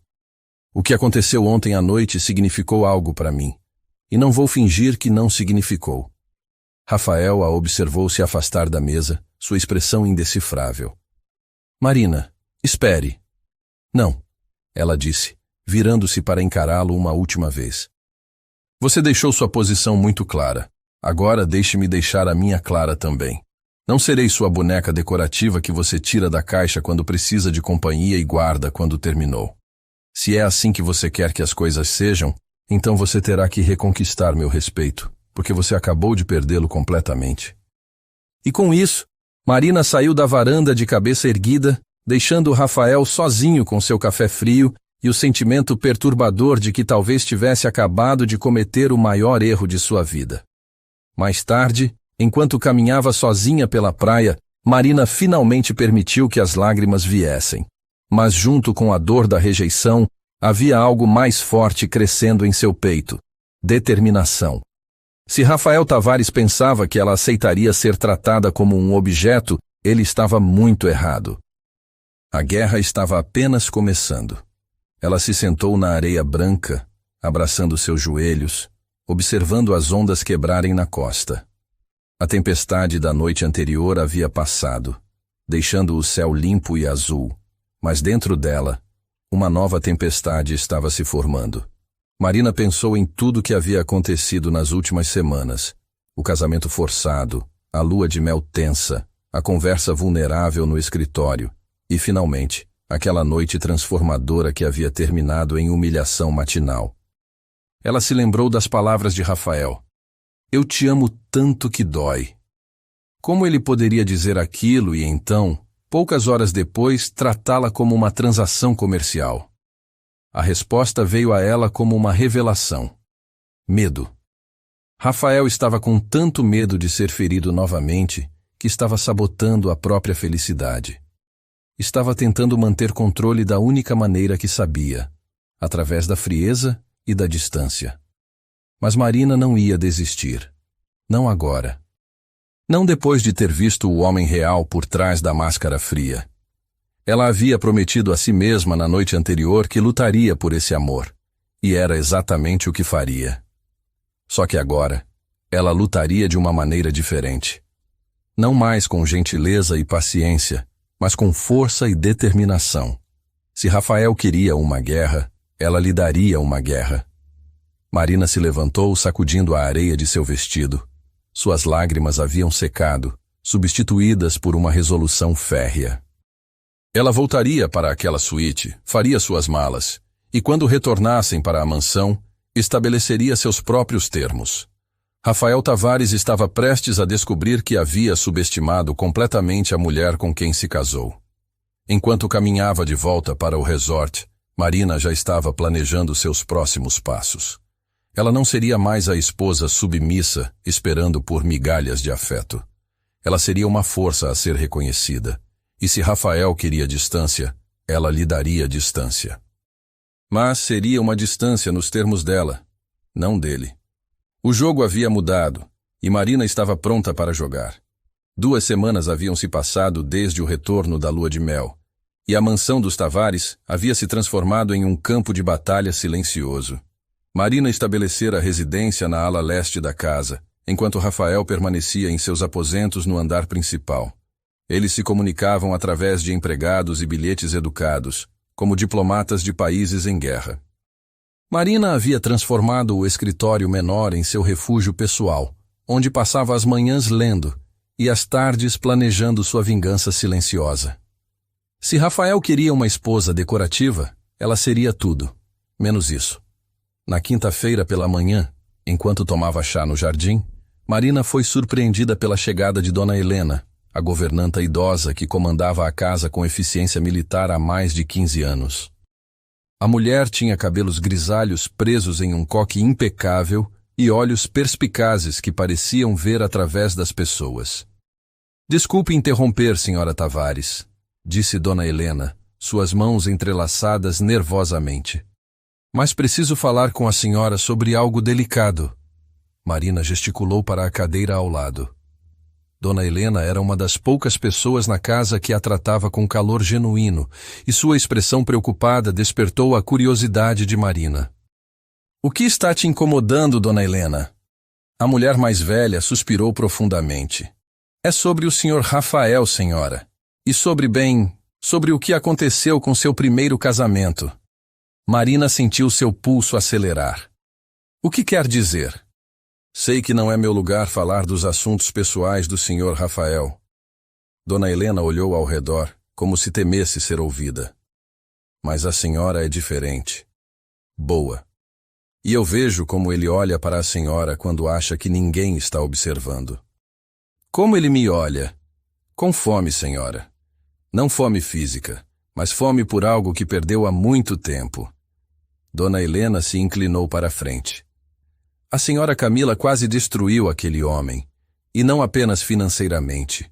O que aconteceu ontem à noite significou algo para mim, e não vou fingir que não significou. Rafael a observou se afastar da mesa, sua expressão indecifrável. Marina, espere. Não, ela disse, virando-se para encará-lo uma última vez. Você deixou sua posição muito clara. Agora deixe-me deixar a minha clara também. Não serei sua boneca decorativa que você tira da caixa quando precisa de companhia e guarda quando terminou. Se é assim que você quer que as coisas sejam, então você terá que reconquistar meu respeito, porque você acabou de perdê-lo completamente. E com isso, Marina saiu da varanda de cabeça erguida, deixando Rafael sozinho com seu café frio e o sentimento perturbador de que talvez tivesse acabado de cometer o maior erro de sua vida. Mais tarde, enquanto caminhava sozinha pela praia, Marina finalmente permitiu que as lágrimas viessem. Mas junto com a dor da rejeição, havia algo mais forte crescendo em seu peito: determinação. Se Rafael Tavares pensava que ela aceitaria ser tratada como um objeto, ele estava muito errado. A guerra estava apenas começando. Ela se sentou na areia branca, abraçando seus joelhos, observando as ondas quebrarem na costa. A tempestade da noite anterior havia passado, deixando o céu limpo e azul, mas dentro dela, uma nova tempestade estava se formando. Marina pensou em tudo que havia acontecido nas últimas semanas: o casamento forçado, a lua de mel tensa, a conversa vulnerável no escritório e, finalmente, aquela noite transformadora que havia terminado em humilhação matinal. Ela se lembrou das palavras de Rafael. Eu te amo tanto que dói. Como ele poderia dizer aquilo e então, poucas horas depois, tratá-la como uma transação comercial? A resposta veio a ela como uma revelação. Medo. Rafael estava com tanto medo de ser ferido novamente que estava sabotando a própria felicidade. Estava tentando manter controle da única maneira que sabia, através da frieza e da distância. Mas Marina não ia desistir. Não agora. Não depois de ter visto o homem real por trás da máscara fria. Ela havia prometido a si mesma na noite anterior que lutaria por esse amor, e era exatamente o que faria. Só que agora, ela lutaria de uma maneira diferente. Não mais com gentileza e paciência, mas com força e determinação. Se Rafael queria uma guerra, ela lhe daria uma guerra. Marina se levantou, sacudindo a areia de seu vestido. Suas lágrimas haviam secado, substituídas por uma resolução férrea. Ela voltaria para aquela suíte, faria suas malas, e quando retornassem para a mansão, estabeleceria seus próprios termos. Rafael Tavares estava prestes a descobrir que havia subestimado completamente a mulher com quem se casou. Enquanto caminhava de volta para o resort, Marina já estava planejando seus próximos passos. Ela não seria mais a esposa submissa, esperando por migalhas de afeto. Ela seria uma força a ser reconhecida. E se Rafael queria distância, ela lhe daria distância. Mas seria uma distância nos termos dela, não dele. O jogo havia mudado, e Marina estava pronta para jogar. 2 semanas haviam se passado desde o retorno da lua de mel, E a mansão dos Tavares havia se transformado em um campo de batalha silencioso. Marina estabelecera residência na ala leste da casa, enquanto Rafael permanecia em seus aposentos no andar principal. Eles se comunicavam através de empregados e bilhetes educados, como diplomatas de países em guerra. Marina havia transformado o escritório menor em seu refúgio pessoal, onde passava as manhãs lendo e as tardes planejando sua vingança silenciosa. Se Rafael queria uma esposa decorativa, ela seria tudo, menos isso. Na quinta-feira pela manhã, enquanto tomava chá no jardim, Marina foi surpreendida pela chegada de Dona Helena, a governanta idosa que comandava a casa com eficiência militar há mais de 15 anos. A mulher tinha cabelos grisalhos presos em um coque impecável e olhos perspicazes que pareciam ver através das pessoas. Desculpe interromper, senhora Tavares, disse Dona Helena, suas mãos entrelaçadas nervosamente. Mas preciso falar com a senhora sobre algo delicado. Marina gesticulou para a cadeira ao lado. Dona Helena era uma das poucas pessoas na casa que a tratava com calor genuíno, e sua expressão preocupada despertou a curiosidade de Marina. O que está te incomodando, Dona Helena? A mulher mais velha suspirou profundamente. É sobre o senhor Rafael, senhora. E sobre o que aconteceu com seu primeiro casamento. Marina sentiu seu pulso acelerar. O que quer dizer? Sei que não é meu lugar falar dos assuntos pessoais do senhor Rafael. Dona Helena olhou ao redor, como se temesse ser ouvida. Mas a senhora é diferente. Boa. E eu vejo como ele olha para a senhora quando acha que ninguém está observando. Como ele me olha? Com fome, senhora. Não fome física, mas fome por algo que perdeu há muito tempo. Dona Helena se inclinou para a frente. A senhora Camila quase destruiu aquele homem, e não apenas financeiramente.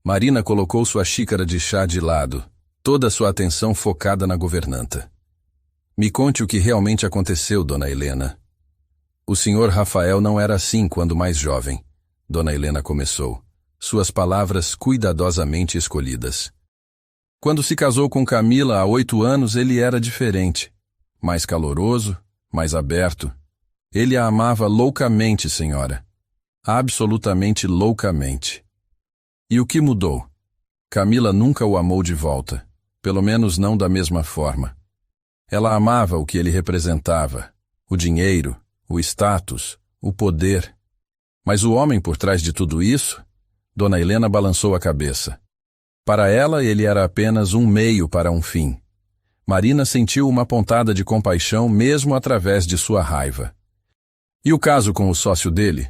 Marina colocou sua xícara de chá de lado, toda sua atenção focada na governanta. Me conte o que realmente aconteceu, Dona Helena. O senhor Rafael não era assim quando mais jovem, Dona Helena começou, suas palavras cuidadosamente escolhidas. Quando se casou com Camila há 8 anos, ele era diferente. Mais caloroso, mais aberto. Ele a amava loucamente, senhora. Absolutamente loucamente. E o que mudou? Camila nunca o amou de volta, pelo menos não da mesma forma. Ela amava o que ele representava, o dinheiro, o status, o poder. Mas o homem por trás de tudo isso? Dona Helena balançou a cabeça. Para ela, ele era apenas um meio para um fim. Marina sentiu uma pontada de compaixão mesmo através de sua raiva. E o caso com o sócio dele?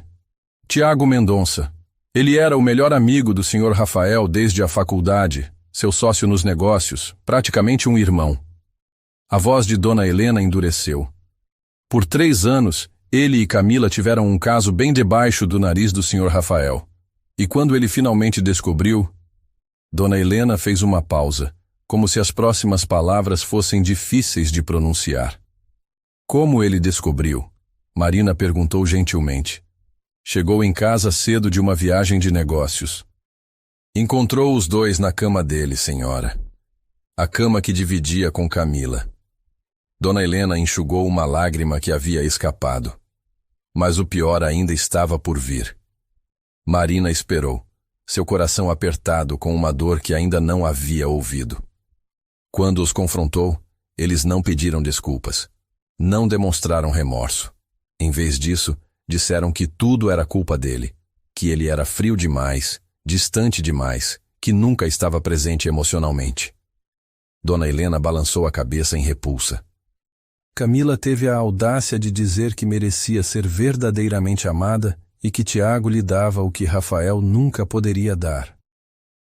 Tiago Mendonça. Ele era o melhor amigo do Sr. Rafael desde a faculdade, seu sócio nos negócios, praticamente um irmão. A voz de Dona Helena endureceu. Por 3 anos, ele e Camila tiveram um caso bem debaixo do nariz do Sr. Rafael. E quando ele finalmente descobriu... Dona Helena fez uma pausa, como se as próximas palavras fossem difíceis de pronunciar. Como ele descobriu? Marina perguntou gentilmente. Chegou em casa cedo de uma viagem de negócios. Encontrou os dois na cama dele, senhora. A cama que dividia com Camila. Dona Helena enxugou uma lágrima que havia escapado. Mas o pior ainda estava por vir. Marina esperou, seu coração apertado com uma dor que ainda não havia ouvido. Quando os confrontou, eles não pediram desculpas. Não demonstraram remorso. Em vez disso, disseram que tudo era culpa dele, que ele era frio demais, distante demais, que nunca estava presente emocionalmente. Dona Helena balançou a cabeça em repulsa. Camila teve a audácia de dizer que merecia ser verdadeiramente amada e que Tiago lhe dava o que Rafael nunca poderia dar.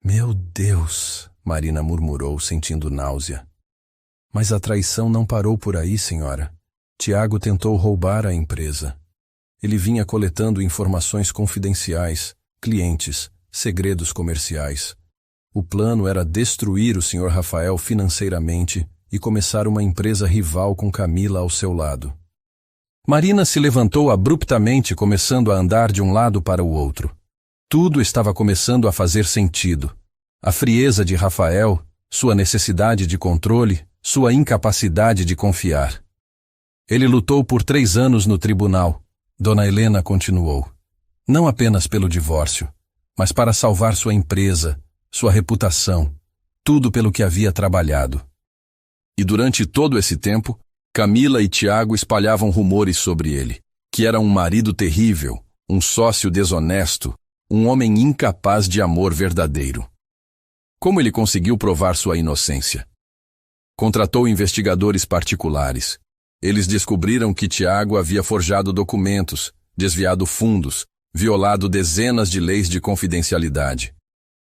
Meu Deus, Marina murmurou, sentindo náusea. Mas a traição não parou por aí, senhora. Tiago tentou roubar a empresa. Ele vinha coletando informações confidenciais, clientes, segredos comerciais. O plano era destruir o Sr. Rafael financeiramente e começar uma empresa rival com Camila ao seu lado. Marina se levantou abruptamente, começando a andar de um lado para o outro. Tudo estava começando a fazer sentido. A frieza de Rafael, sua necessidade de controle, sua incapacidade de confiar. Ele lutou por 3 anos no tribunal, Dona Helena continuou. Não apenas pelo divórcio, mas para salvar sua empresa, sua reputação, tudo pelo que havia trabalhado. E durante todo esse tempo, Camila e Tiago espalhavam rumores sobre ele, que era um marido terrível, um sócio desonesto, um homem incapaz de amor verdadeiro. Como ele conseguiu provar sua inocência? Contratou investigadores particulares. Eles descobriram que Tiago havia forjado documentos, desviado fundos, violado dezenas de leis de confidencialidade.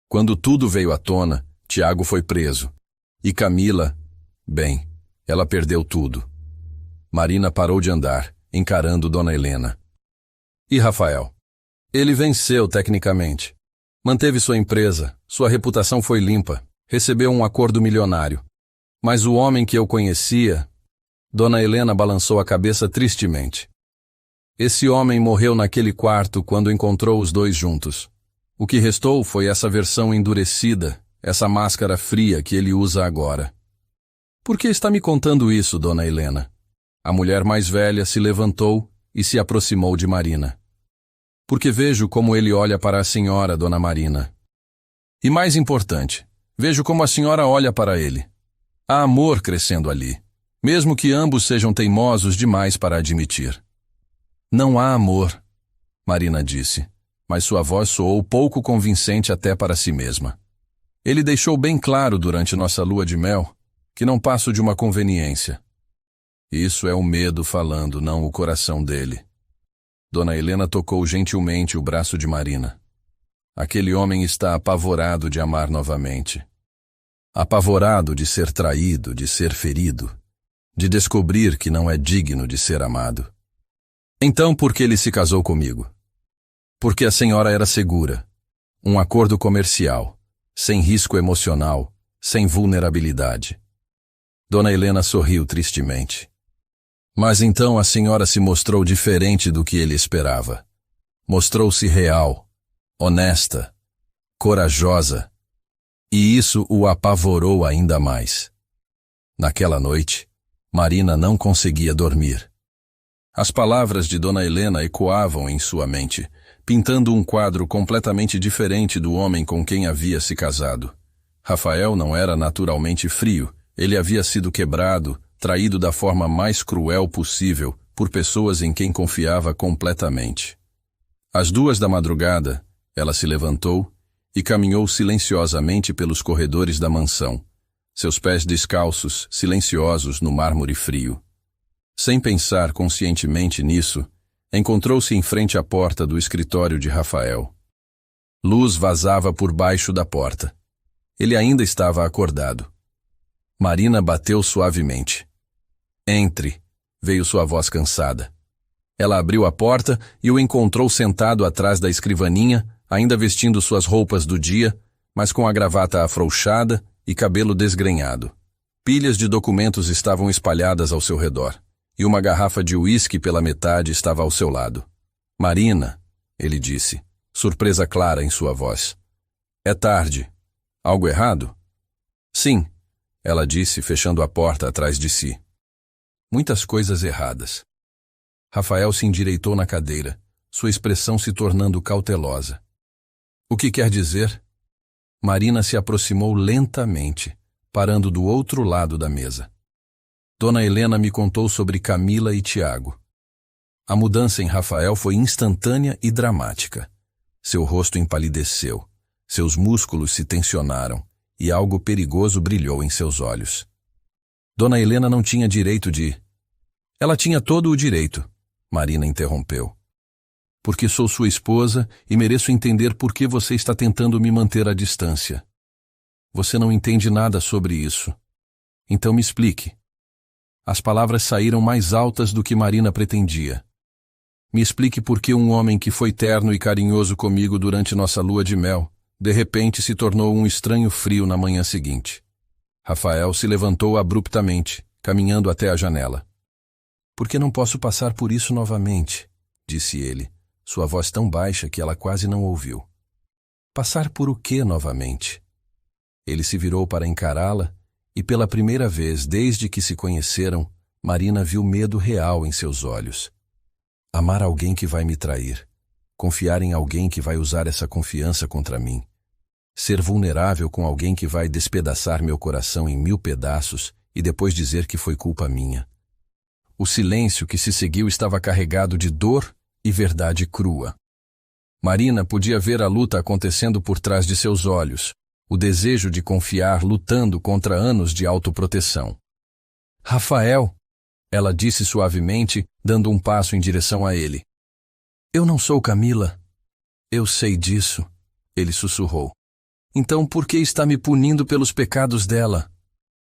Quando tudo veio à tona, Tiago foi preso. E Camila, bem, ela perdeu tudo. Marina parou de andar, encarando Dona Helena. E Rafael? Ele venceu tecnicamente. Manteve sua empresa, sua reputação foi limpa, recebeu um acordo milionário. Mas o homem que eu conhecia... Dona Helena balançou a cabeça tristemente. Esse homem morreu naquele quarto quando encontrou os dois juntos. O que restou foi essa versão endurecida, essa máscara fria que ele usa agora. Por que está me contando isso, Dona Helena? A mulher mais velha se levantou e se aproximou de Marina. Porque vejo como ele olha para a senhora, Dona Marina. E mais importante, vejo como a senhora olha para ele. Há amor crescendo ali, mesmo que ambos sejam teimosos demais para admitir. Não há amor, Marina disse, mas sua voz soou pouco convincente até para si mesma. Ele deixou bem claro durante nossa lua de mel que não passo de uma conveniência. Isso é o medo falando, não o coração dele. Dona Helena tocou gentilmente o braço de Marina. Aquele homem está apavorado de amar novamente. Apavorado de ser traído, de ser ferido, de descobrir que não é digno de ser amado. Então, por que ele se casou comigo? Porque a senhora era segura. Um acordo comercial, sem risco emocional, sem vulnerabilidade. Dona Helena sorriu tristemente. Mas então a senhora se mostrou diferente do que ele esperava. Mostrou-se real, honesta, corajosa, e isso o apavorou ainda mais. Naquela noite, Marina não conseguia dormir. As palavras de Dona Helena ecoavam em sua mente, pintando um quadro completamente diferente do homem com quem havia se casado. Rafael não era naturalmente frio, ele havia sido quebrado, traído da forma mais cruel possível por pessoas em quem confiava completamente. Às 2 da madrugada, ela se levantou e caminhou silenciosamente pelos corredores da mansão, seus pés descalços, silenciosos no mármore frio. Sem pensar conscientemente nisso, encontrou-se em frente à porta do escritório de Rafael. Luz vazava por baixo da porta. Ele ainda estava acordado. Marina bateu suavemente. Entre, veio sua voz cansada. Ela abriu a porta e o encontrou sentado atrás da escrivaninha, ainda vestindo suas roupas do dia, mas com a gravata afrouxada e cabelo desgrenhado. Pilhas de documentos estavam espalhadas ao seu redor, e uma garrafa de uísque pela metade estava ao seu lado. Marina, ele disse, surpresa clara em sua voz. É tarde. Algo errado? Sim, ela disse, fechando a porta atrás de si. Muitas coisas erradas. Rafael se endireitou na cadeira, sua expressão se tornando cautelosa. O que quer dizer? Marina se aproximou lentamente, parando do outro lado da mesa. Dona Helena me contou sobre Camila e Tiago. A mudança em Rafael foi instantânea e dramática. Seu rosto empalideceu, seus músculos se tensionaram e algo perigoso brilhou em seus olhos. Dona Helena não tinha direito de... Ela tinha todo o direito, Marina interrompeu. Porque sou sua esposa e mereço entender por que você está tentando me manter à distância. Você não entende nada sobre isso. Então me explique. As palavras saíram mais altas do que Marina pretendia. Me explique por que um homem que foi terno e carinhoso comigo durante nossa lua de mel, de repente se tornou um estranho frio na manhã seguinte. Rafael se levantou abruptamente, caminhando até a janela. Porque não posso passar por isso novamente, disse ele, sua voz tão baixa que ela quase não ouviu. Passar por o que novamente? Ele se virou para encará-la, e pela primeira vez desde que se conheceram, Marina viu medo real em seus olhos. Amar alguém que vai me trair. Confiar em alguém que vai usar essa confiança contra mim. Ser vulnerável com alguém que vai despedaçar meu coração em 1000 pedaços e depois dizer que foi culpa minha. O silêncio que se seguiu estava carregado de dor e verdade crua. Marina podia ver a luta acontecendo por trás de seus olhos, o desejo de confiar lutando contra anos de autoproteção. Rafael, ela disse suavemente, dando um passo em direção a ele. Eu não sou Camila. Eu sei disso, ele sussurrou. Então por que está me punindo pelos pecados dela?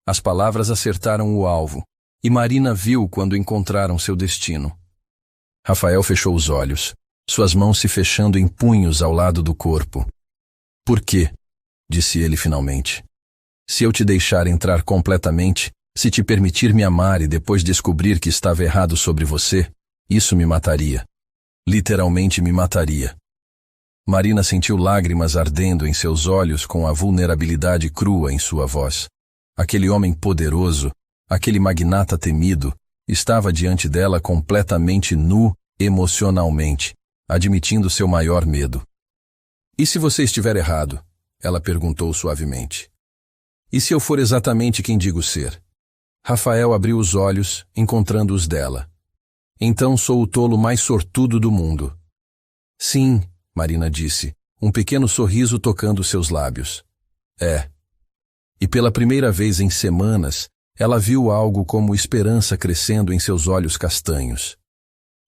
As palavras acertaram o alvo, e Marina viu quando encontraram seu destino. Rafael fechou os olhos, suas mãos se fechando em punhos ao lado do corpo. Por quê? Disse ele finalmente. Se eu te deixar entrar completamente, se te permitir me amar e depois descobrir que estava errado sobre você, isso me mataria. Literalmente me mataria. Marina sentiu lágrimas ardendo em seus olhos com a vulnerabilidade crua em sua voz. Aquele homem poderoso, aquele magnata temido, estava diante dela completamente nu emocionalmente, admitindo seu maior medo. E se você estiver errado? Ela perguntou suavemente. E se eu for exatamente quem digo ser? Rafael abriu os olhos, encontrando os dela. Então sou o tolo mais sortudo do mundo. Sim, Marina disse, um pequeno sorriso tocando seus lábios. É. E pela primeira vez em semanas, ela viu algo como esperança crescendo em seus olhos castanhos.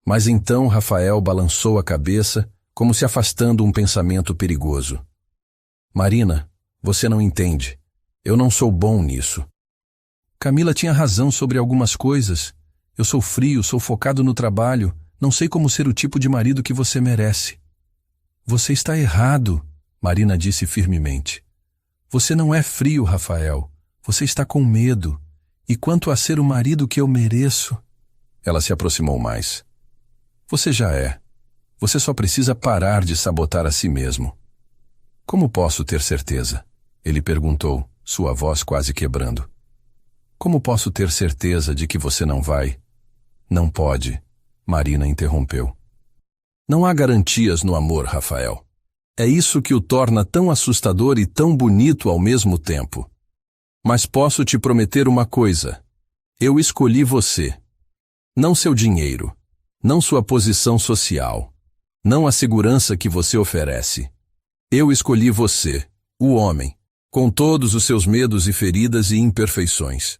Mas então Rafael balançou a cabeça, como se afastando um pensamento perigoso. Marina, você não entende. Eu não sou bom nisso. Camila tinha razão sobre algumas coisas. Eu sou frio, sou focado no trabalho, não sei como ser o tipo de marido que você merece. Você está errado, Marina disse firmemente. Você não é frio, Rafael. Você está com medo. E quanto a ser o marido que eu mereço... Ela se aproximou mais. Você já é. Você só precisa parar de sabotar a si mesmo. Como posso ter certeza? Ele perguntou, sua voz quase quebrando. Como posso ter certeza de que você não vai? Não pode, Marina interrompeu. Não há garantias no amor, Rafael. É isso que o torna tão assustador e tão bonito ao mesmo tempo. Mas posso te prometer uma coisa. Eu escolhi você. Não seu dinheiro. Não sua posição social. Não a segurança que você oferece. Eu escolhi você, o homem, com todos os seus medos e feridas e imperfeições.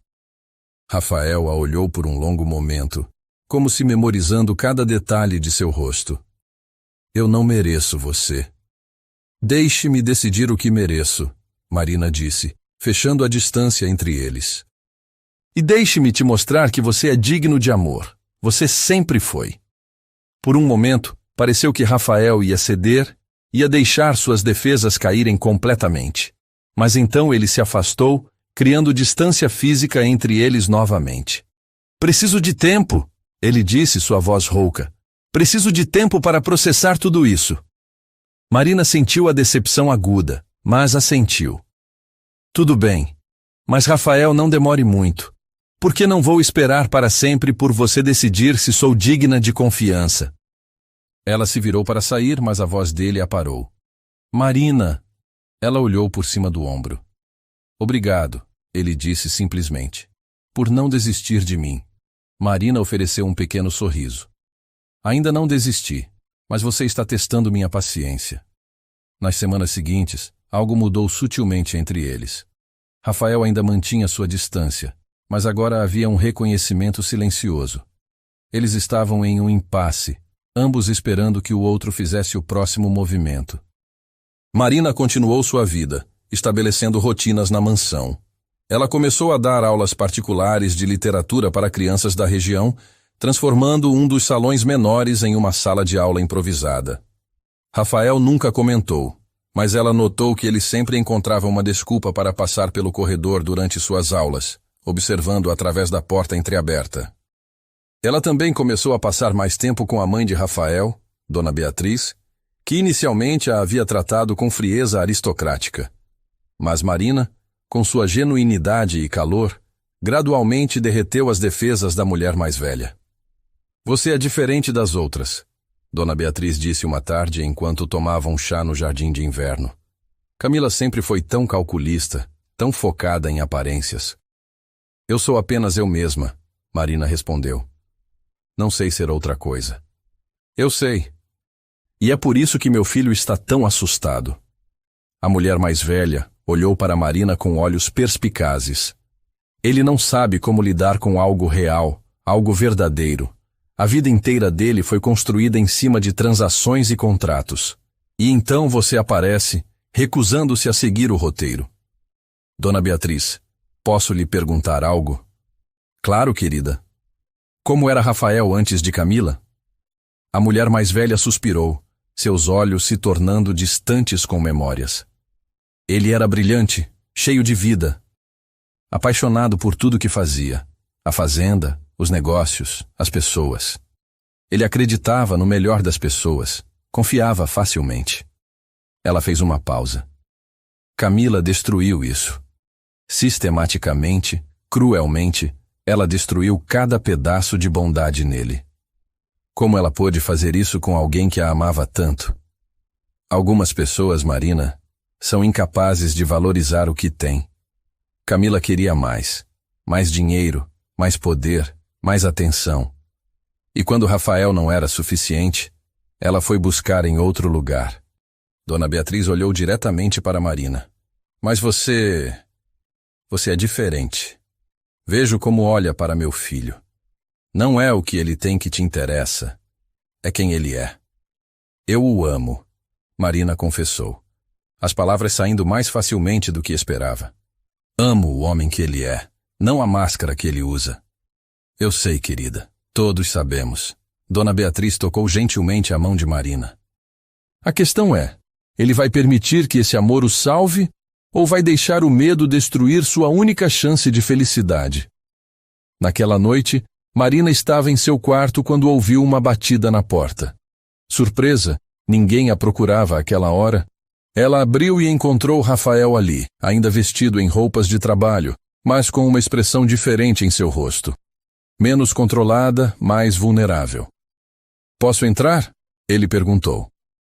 Rafael a olhou por um longo momento, como se memorizando cada detalhe de seu rosto. Eu não mereço você. Deixe-me decidir o que mereço, Marina disse, fechando a distância entre eles. E deixe-me te mostrar que você é digno de amor. Você sempre foi. Por um momento, pareceu que Rafael ia ceder, ia deixar suas defesas caírem completamente. Mas então ele se afastou, criando distância física entre eles novamente. Preciso de tempo, ele disse, sua voz rouca. Preciso de tempo para processar tudo isso. Marina sentiu a decepção aguda, mas assentiu. Tudo bem, mas Rafael, não demore muito. Por que não vou esperar para sempre por você decidir se sou digna de confiança? Ela se virou para sair, mas a voz dele a parou. Marina! Ela olhou por cima do ombro. Obrigado, ele disse simplesmente, por não desistir de mim. Marina ofereceu um pequeno sorriso. Ainda não desisti, mas você está testando minha paciência. Nas semanas seguintes, algo mudou sutilmente entre eles. Rafael ainda mantinha sua distância, mas agora havia um reconhecimento silencioso. Eles estavam em um impasse, ambos esperando que o outro fizesse o próximo movimento. Marina continuou sua vida, estabelecendo rotinas na mansão. Ela começou a dar aulas particulares de literatura para crianças da região, transformando um dos salões menores em uma sala de aula improvisada. Rafael nunca comentou, mas ela notou que ele sempre encontrava uma desculpa para passar pelo corredor durante suas aulas, observando através da porta entreaberta. Ela também começou a passar mais tempo com a mãe de Rafael, Dona Beatriz, que inicialmente a havia tratado com frieza aristocrática. Mas Marina, com sua genuinidade e calor, gradualmente derreteu as defesas da mulher mais velha. Você é diferente das outras, Dona Beatriz disse uma tarde enquanto tomavam um chá no jardim de inverno. Camila sempre foi tão calculista, tão focada em aparências. Eu sou apenas eu mesma, Marina respondeu. Não sei ser outra coisa. Eu sei. E é por isso que meu filho está tão assustado. A mulher mais velha olhou para Marina com olhos perspicazes. Ele não sabe como lidar com algo real, algo verdadeiro. A vida inteira dele foi construída em cima de transações e contratos. E então você aparece, recusando-se a seguir o roteiro. Dona Beatriz, posso lhe perguntar algo? Claro, querida. Como era Rafael antes de Camila? A mulher mais velha suspirou, seus olhos se tornando distantes com memórias. Ele era brilhante, cheio de vida, apaixonado por tudo que fazia, a fazenda, os negócios, as pessoas. Ele acreditava no melhor das pessoas, confiava facilmente. Ela fez uma pausa. Camila destruiu isso. Sistematicamente, cruelmente, ela destruiu cada pedaço de bondade nele. Como ela pôde fazer isso com alguém que a amava tanto? Algumas pessoas, Marina, são incapazes de valorizar o que têm. Camila queria mais dinheiro, mais poder, mais atenção. E quando Rafael não era suficiente, ela foi buscar em outro lugar. Dona Beatriz olhou diretamente para Marina. Mas você é diferente. Vejo como olha para meu filho. Não é o que ele tem que te interessa, é quem ele é. Eu o amo, Marina confessou, as palavras saindo mais facilmente do que esperava. Amo o homem que ele é, não a máscara que ele usa. Eu sei, querida, todos sabemos. Dona Beatriz tocou gentilmente a mão de Marina. A questão é, ele vai permitir que esse amor o salve ou vai deixar o medo destruir sua única chance de felicidade? Naquela noite, Marina estava em seu quarto quando ouviu uma batida na porta. Surpresa, ninguém a procurava àquela hora. Ela abriu e encontrou Rafael ali, ainda vestido em roupas de trabalho, mas com uma expressão diferente em seu rosto. Menos controlada, mais vulnerável. Posso entrar? Ele perguntou.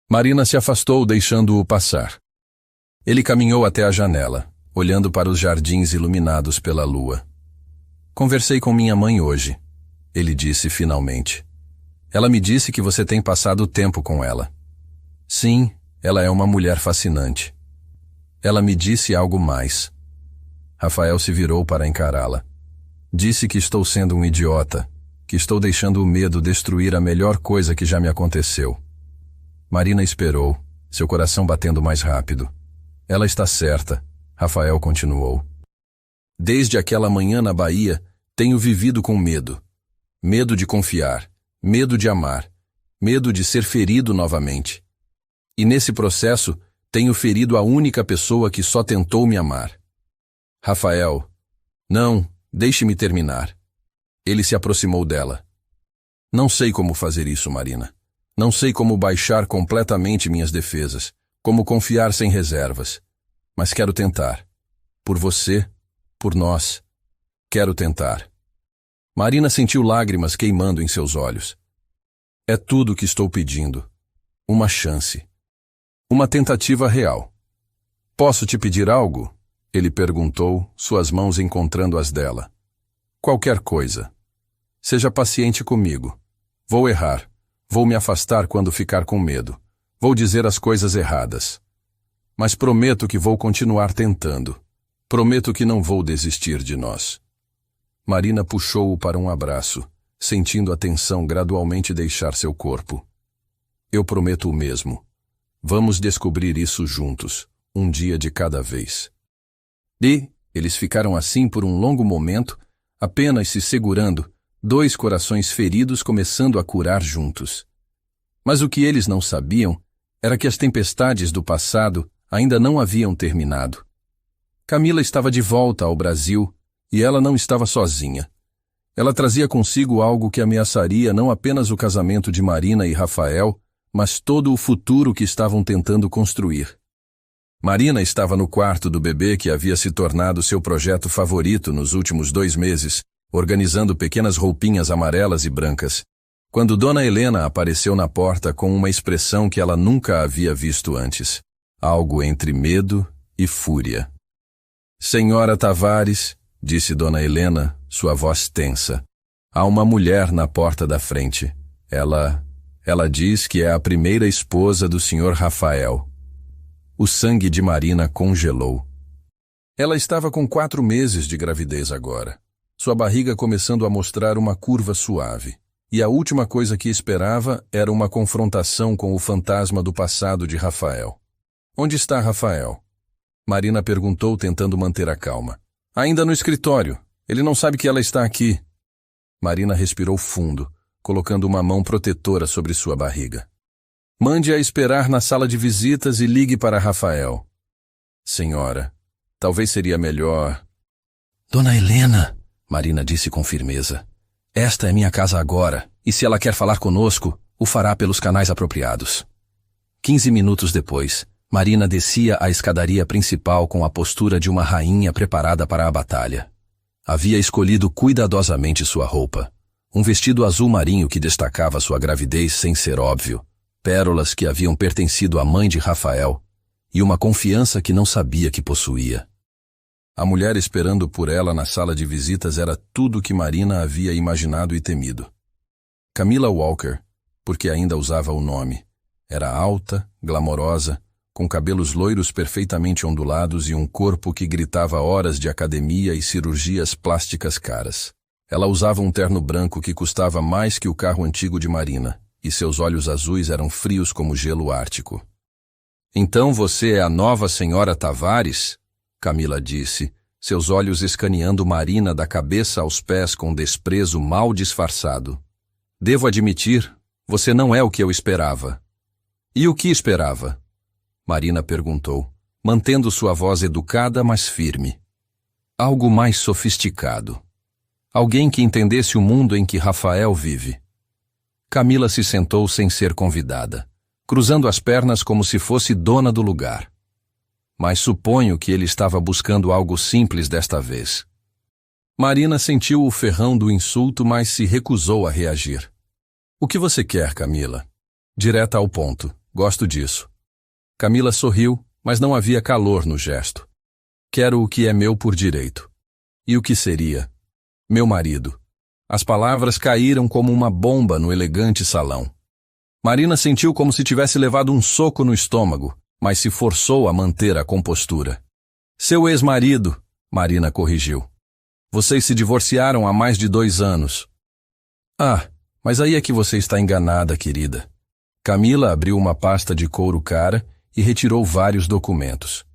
Marina se afastou, deixando-o passar. Ele caminhou até a janela, olhando para os jardins iluminados pela lua. Conversei com minha mãe hoje, ele disse finalmente. Ela me disse que você tem passado tempo com ela. Sim, ela é uma mulher fascinante. Ela me disse algo mais. Rafael se virou para encará-la. Disse que estou sendo um idiota, que estou deixando o medo destruir a melhor coisa que já me aconteceu. Marina esperou, seu coração batendo mais rápido. Ela está certa, Rafael continuou. Desde aquela manhã na Bahia, tenho vivido com medo. Medo de confiar, medo de amar, medo de ser ferido novamente. E nesse processo, tenho ferido a única pessoa que só tentou me amar. Rafael, não, deixe-me terminar. Ele se aproximou dela. Não sei como fazer isso, Marina. Não sei como baixar completamente minhas defesas, como confiar sem reservas. Mas quero tentar. Por você, por nós. Quero tentar. Marina sentiu lágrimas queimando em seus olhos. É tudo o que estou pedindo. Uma chance. Uma tentativa real. Posso te pedir algo? Ele perguntou, suas mãos encontrando as dela. Qualquer coisa. Seja paciente comigo. Vou errar. Vou me afastar quando ficar com medo. Vou dizer as coisas erradas. Mas prometo que vou continuar tentando. Prometo que não vou desistir de nós. Marina puxou-o para um abraço, sentindo a tensão gradualmente deixar seu corpo. Eu prometo o mesmo. Vamos descobrir isso juntos, um dia de cada vez. E eles ficaram assim por um longo momento, apenas se segurando, dois corações feridos começando a curar juntos. Mas o que eles não sabiam era que as tempestades do passado ainda não haviam terminado. Camila estava de volta ao Brasil e ela não estava sozinha. Ela trazia consigo algo que ameaçaria não apenas o casamento de Marina e Rafael, mas todo o futuro que estavam tentando construir. Marina estava no quarto do bebê que havia se tornado seu projeto favorito nos últimos 2 meses, organizando pequenas roupinhas amarelas e brancas, quando Dona Helena apareceu na porta com uma expressão que ela nunca havia visto antes, algo entre medo e fúria. Senhora Tavares, disse Dona Helena, sua voz tensa. Há uma mulher na porta da frente. Ela diz que é a primeira esposa do Sr. Rafael. O sangue de Marina congelou. Ela estava com 4 meses de gravidez agora, sua barriga começando a mostrar uma curva suave. E a última coisa que esperava era uma confrontação com o fantasma do passado de Rafael. Onde está Rafael? Marina perguntou, tentando manter a calma. Ainda no escritório. Ele não sabe que ela está aqui. Marina respirou fundo, colocando uma mão protetora sobre sua barriga. Mande-a esperar na sala de visitas e ligue para Rafael. Senhora, talvez seria melhor... Dona Helena, Marina disse com firmeza. Esta é minha casa agora, e se ela quer falar conosco, o fará pelos canais apropriados. 15 minutos depois, Marina descia a escadaria principal com a postura de uma rainha preparada para a batalha. Havia escolhido cuidadosamente sua roupa. Um vestido azul marinho que destacava sua gravidez sem ser óbvio, pérolas que haviam pertencido à mãe de Rafael, e uma confiança que não sabia que possuía. A mulher esperando por ela na sala de visitas era tudo o que Marina havia imaginado e temido. Camila Walker, porque ainda usava o nome, era alta, glamorosa, com cabelos loiros perfeitamente ondulados e um corpo que gritava horas de academia e cirurgias plásticas caras. Ela usava um terno branco que custava mais que o carro antigo de Marina, e seus olhos azuis eram frios como gelo ártico. Então você é a nova senhora Tavares? Camila disse, seus olhos escaneando Marina da cabeça aos pés com desprezo mal disfarçado. Devo admitir, você não é o que eu esperava. E o que esperava? Marina perguntou, mantendo sua voz educada, mas firme. Algo mais sofisticado. Alguém que entendesse o mundo em que Rafael vive. Camila se sentou sem ser convidada, cruzando as pernas como se fosse dona do lugar. Mas suponho que ele estava buscando algo simples desta vez. Marina sentiu o ferrão do insulto, mas se recusou a reagir. O que você quer, Camila? Direta ao ponto. Gosto disso. Camila sorriu, mas não havia calor no gesto. Quero o que é meu por direito. E o que seria? Meu marido. As palavras caíram como uma bomba no elegante salão. Marina sentiu como se tivesse levado um soco no estômago, mas se forçou a manter a compostura. Seu ex-marido, Marina corrigiu. Vocês se divorciaram há mais de 2 anos. Ah, mas aí é que você está enganada, querida. Camila abriu uma pasta de couro cara e retirou vários documentos.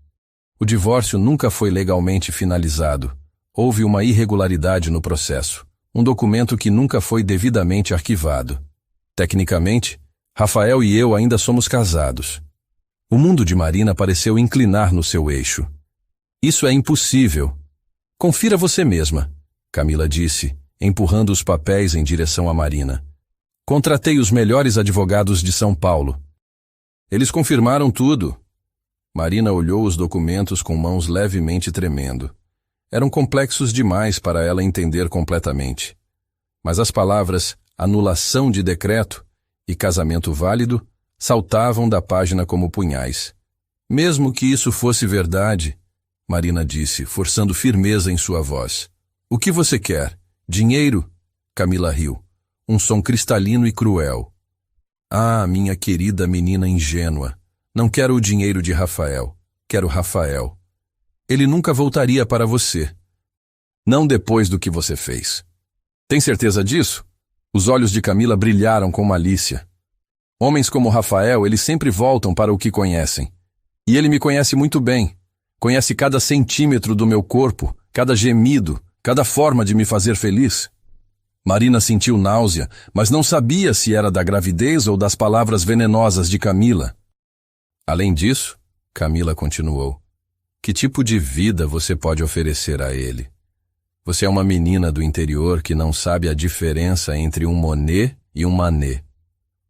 O divórcio nunca foi legalmente finalizado. Houve uma irregularidade no processo. Um documento que nunca foi devidamente arquivado. Tecnicamente, Rafael e eu ainda somos casados. O mundo de Marina pareceu inclinar no seu eixo. Isso é impossível. Confira você mesma, Camila disse, empurrando os papéis em direção a Marina. Contratei os melhores advogados de São Paulo. Eles confirmaram tudo. Marina olhou os documentos com mãos levemente tremendo. Eram complexos demais para ela entender completamente. Mas as palavras anulação de decreto e casamento válido saltavam da página como punhais. Mesmo que isso fosse verdade, Marina disse, forçando firmeza em sua voz. O que você quer? Dinheiro? Camila riu. Um som cristalino e cruel. Ah, minha querida menina ingênua. Não quero o dinheiro de Rafael. Quero Rafael. Ele nunca voltaria para você. Não depois do que você fez. Tem certeza disso? Os olhos de Camila brilharam com malícia. Homens como Rafael, eles sempre voltam para o que conhecem. E ele me conhece muito bem. Conhece cada centímetro do meu corpo, cada gemido, cada forma de me fazer feliz. Marina sentiu náusea, mas não sabia se era da gravidez ou das palavras venenosas de Camila. Além disso, Camila continuou, que tipo de vida você pode oferecer a ele? Você é uma menina do interior que não sabe a diferença entre um Monet e um Manet.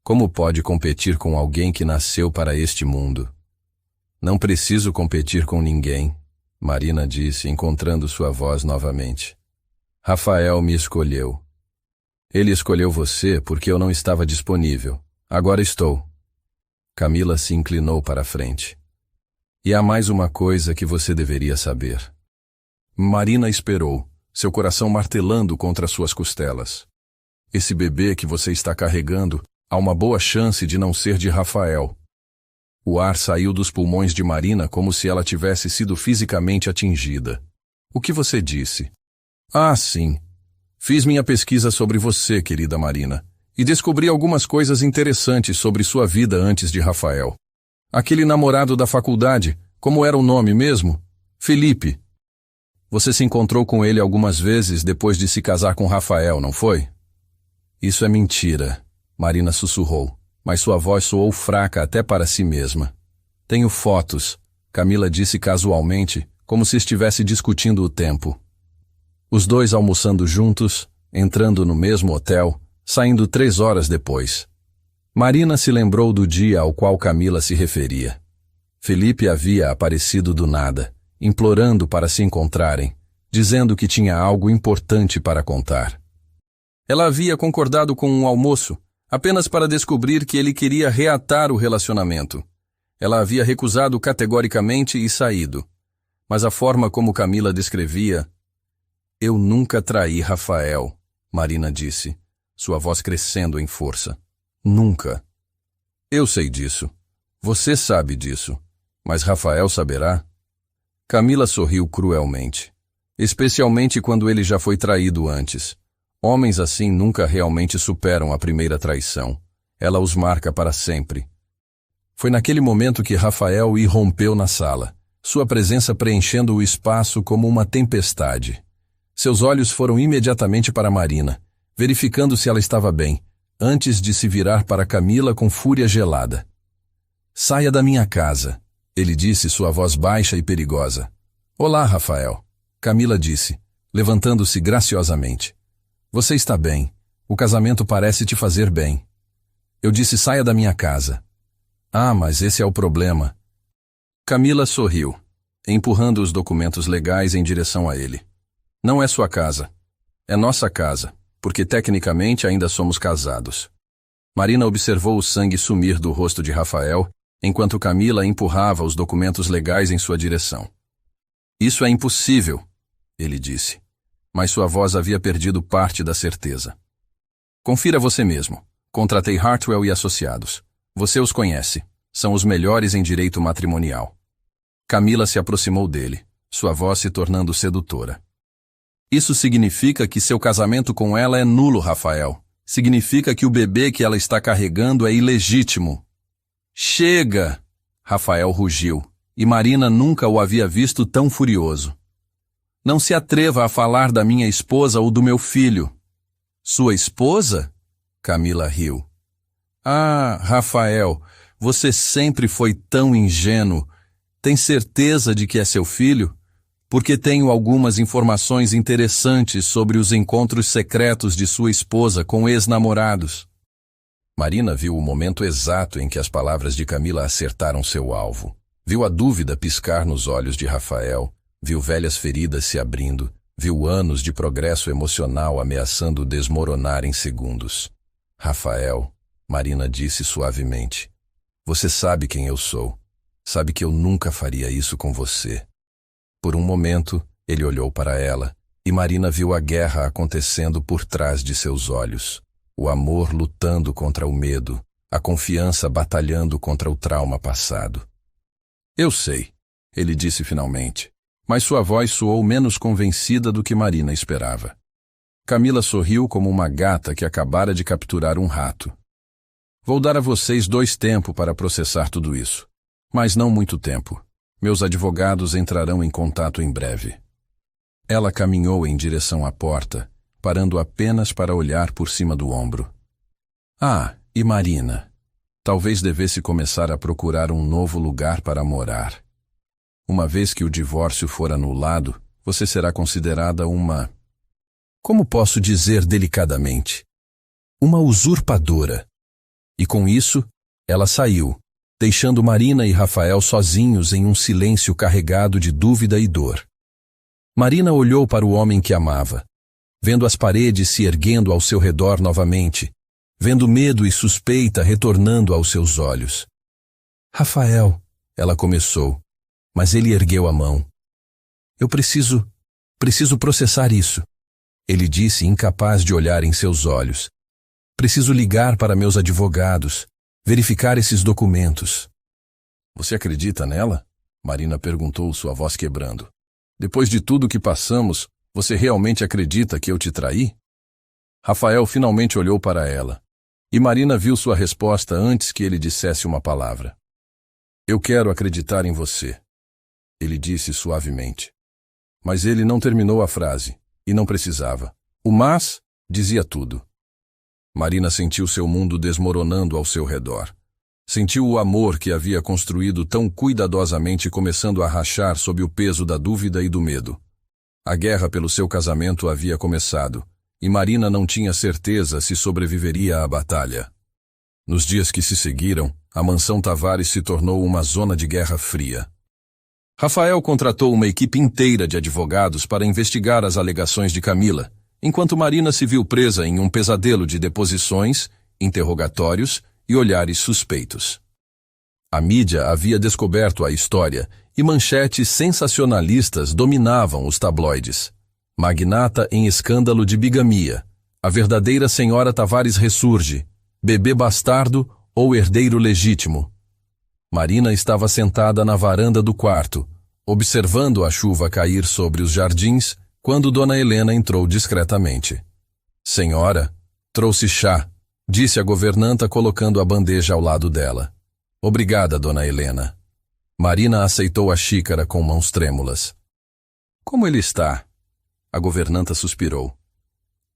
Como pode competir com alguém que nasceu para este mundo? Não preciso competir com ninguém, Marina disse, encontrando sua voz novamente. Rafael me escolheu. Ele escolheu você porque eu não estava disponível. Agora estou. Camila se inclinou para a frente. E há mais uma coisa que você deveria saber. Marina esperou, seu coração martelando contra suas costelas. Esse bebê que você está carregando, há uma boa chance de não ser de Rafael. O ar saiu dos pulmões de Marina como se ela tivesse sido fisicamente atingida. O que você disse? Ah, sim. Fiz minha pesquisa sobre você, querida Marina, e descobri algumas coisas interessantes sobre sua vida antes de Rafael. Aquele namorado da faculdade, como era o nome mesmo? Felipe. Você se encontrou com ele algumas vezes depois de se casar com Rafael, não foi? Isso é mentira, Marina sussurrou, mas sua voz soou fraca até para si mesma. Tenho fotos, Camila disse casualmente, como se estivesse discutindo o tempo. Os dois almoçando juntos, entrando no mesmo hotel, saindo 3 horas depois. Marina se lembrou do dia ao qual Camila se referia. Felipe havia aparecido do nada, implorando para se encontrarem, dizendo que tinha algo importante para contar. Ela havia concordado com um almoço, apenas para descobrir que ele queria reatar o relacionamento. Ela havia recusado categoricamente e saído. Mas a forma como Camila descrevia... Eu nunca traí Rafael, Marina disse, sua voz crescendo em força. Nunca. Eu sei disso. Você sabe disso. Mas Rafael saberá? Camila sorriu cruelmente. Especialmente quando ele já foi traído antes. Homens assim nunca realmente superam a primeira traição. Ela os marca para sempre. Foi naquele momento que Rafael irrompeu na sala, sua presença preenchendo o espaço como uma tempestade. Seus olhos foram imediatamente para Marina, verificando se ela estava bem, antes de se virar para Camila com fúria gelada. Saia da minha casa, ele disse, sua voz baixa e perigosa. Olá, Rafael, Camila disse, levantando-se graciosamente. Você está bem. O casamento parece te fazer bem. Eu disse saia da minha casa. Ah, mas esse é o problema. Camila sorriu, empurrando os documentos legais em direção a ele. Não é sua casa. É nossa casa, porque tecnicamente ainda somos casados. Marina observou o sangue sumir do rosto de Rafael, enquanto Camila empurrava os documentos legais em sua direção. Isso é impossível, ele disse, mas sua voz havia perdido parte da certeza. Confira você mesmo. Contratei Hartwell e Associados. Você os conhece. São os melhores em direito matrimonial. Camila se aproximou dele, sua voz se tornando sedutora. Isso significa que seu casamento com ela é nulo, Rafael. Significa que o bebê que ela está carregando é ilegítimo. Chega! Rafael rugiu, e Marina nunca o havia visto tão furioso. Não se atreva a falar da minha esposa ou do meu filho. Sua esposa? Camila riu. Ah, Rafael, você sempre foi tão ingênuo. Tem certeza de que é seu filho? Porque tenho algumas informações interessantes sobre os encontros secretos de sua esposa com ex-namorados. Marina viu o momento exato em que as palavras de Camila acertaram seu alvo. Viu a dúvida piscar nos olhos de Rafael, viu velhas feridas se abrindo, viu anos de progresso emocional ameaçando desmoronar em segundos. Rafael, Marina disse suavemente, você sabe quem eu sou. Sabe que eu nunca faria isso com você. Por um momento, ele olhou para ela, e Marina viu a guerra acontecendo por trás de seus olhos. O amor lutando contra o medo, a confiança batalhando contra o trauma passado. Eu sei, ele disse finalmente, mas sua voz soou menos convencida do que Marina esperava. Camila sorriu como uma gata que acabara de capturar um rato. Vou dar a vocês 2 tempos para processar tudo isso, mas não muito tempo. Meus advogados entrarão em contato em breve. Ela caminhou em direção à porta, parando apenas para olhar por cima do ombro. Ah, e Marina? Talvez devesse começar a procurar um novo lugar para morar. Uma vez que o divórcio for anulado, você será considerada uma... Como posso dizer delicadamente? Uma usurpadora. E com isso, ela saiu, deixando Marina e Rafael sozinhos em um silêncio carregado de dúvida e dor. Marina olhou para o homem que amava, vendo as paredes se erguendo ao seu redor novamente, vendo medo e suspeita retornando aos seus olhos. Rafael, ela começou, mas ele ergueu a mão. Eu preciso processar isso, ele disse, incapaz de olhar em seus olhos. Preciso ligar para meus advogados, verificar esses documentos. Você acredita nela? Marina perguntou, sua voz quebrando. Depois de tudo que passamos, você realmente acredita que eu te traí? Rafael finalmente olhou para ela, e Marina viu sua resposta antes que ele dissesse uma palavra. Eu quero acreditar em você, ele disse suavemente. Mas ele não terminou a frase, e não precisava. O mas dizia tudo. Marina sentiu seu mundo desmoronando ao seu redor. Sentiu o amor que havia construído tão cuidadosamente começando a rachar sob o peso da dúvida e do medo. A guerra pelo seu casamento havia começado, e Marina não tinha certeza se sobreviveria à batalha. Nos dias que se seguiram, a mansão Tavares se tornou uma zona de guerra fria. Rafael contratou uma equipe inteira de advogados para investigar as alegações de Camila, enquanto Marina se viu presa em um pesadelo de deposições, interrogatórios e olhares suspeitos. A mídia havia descoberto a história e manchetes sensacionalistas dominavam os tabloides. Magnata em escândalo de bigamia. A verdadeira senhora Tavares ressurge. Bebê bastardo ou herdeiro legítimo. Marina estava sentada na varanda do quarto, observando a chuva cair sobre os jardins, quando Dona Helena entrou discretamente. Senhora, trouxe chá, disse a governanta colocando a bandeja ao lado dela. Obrigada, Dona Helena. Marina aceitou a xícara com mãos trêmulas. Como ele está? A governanta suspirou.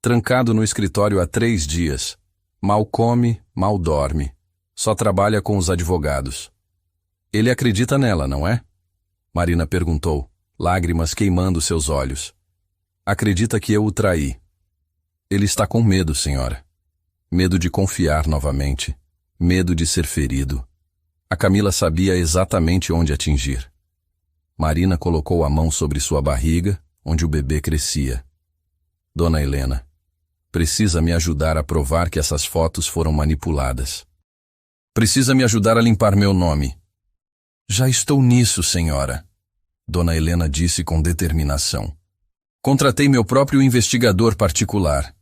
Trancado no escritório há 3 dias. Mal come, mal dorme. Só trabalha com os advogados. Ele acredita nela, não é? Marina perguntou, lágrimas queimando seus olhos. Acredita que eu o traí. Ele está com medo, senhora. Medo de confiar novamente. Medo de ser ferido. A Camila sabia exatamente onde atingir. Marina colocou a mão sobre sua barriga, onde o bebê crescia. Dona Helena, precisa me ajudar a provar que essas fotos foram manipuladas. Precisa me ajudar a limpar meu nome. Já estou nisso, senhora, Dona Helena disse com determinação. Contratei meu próprio investigador particular.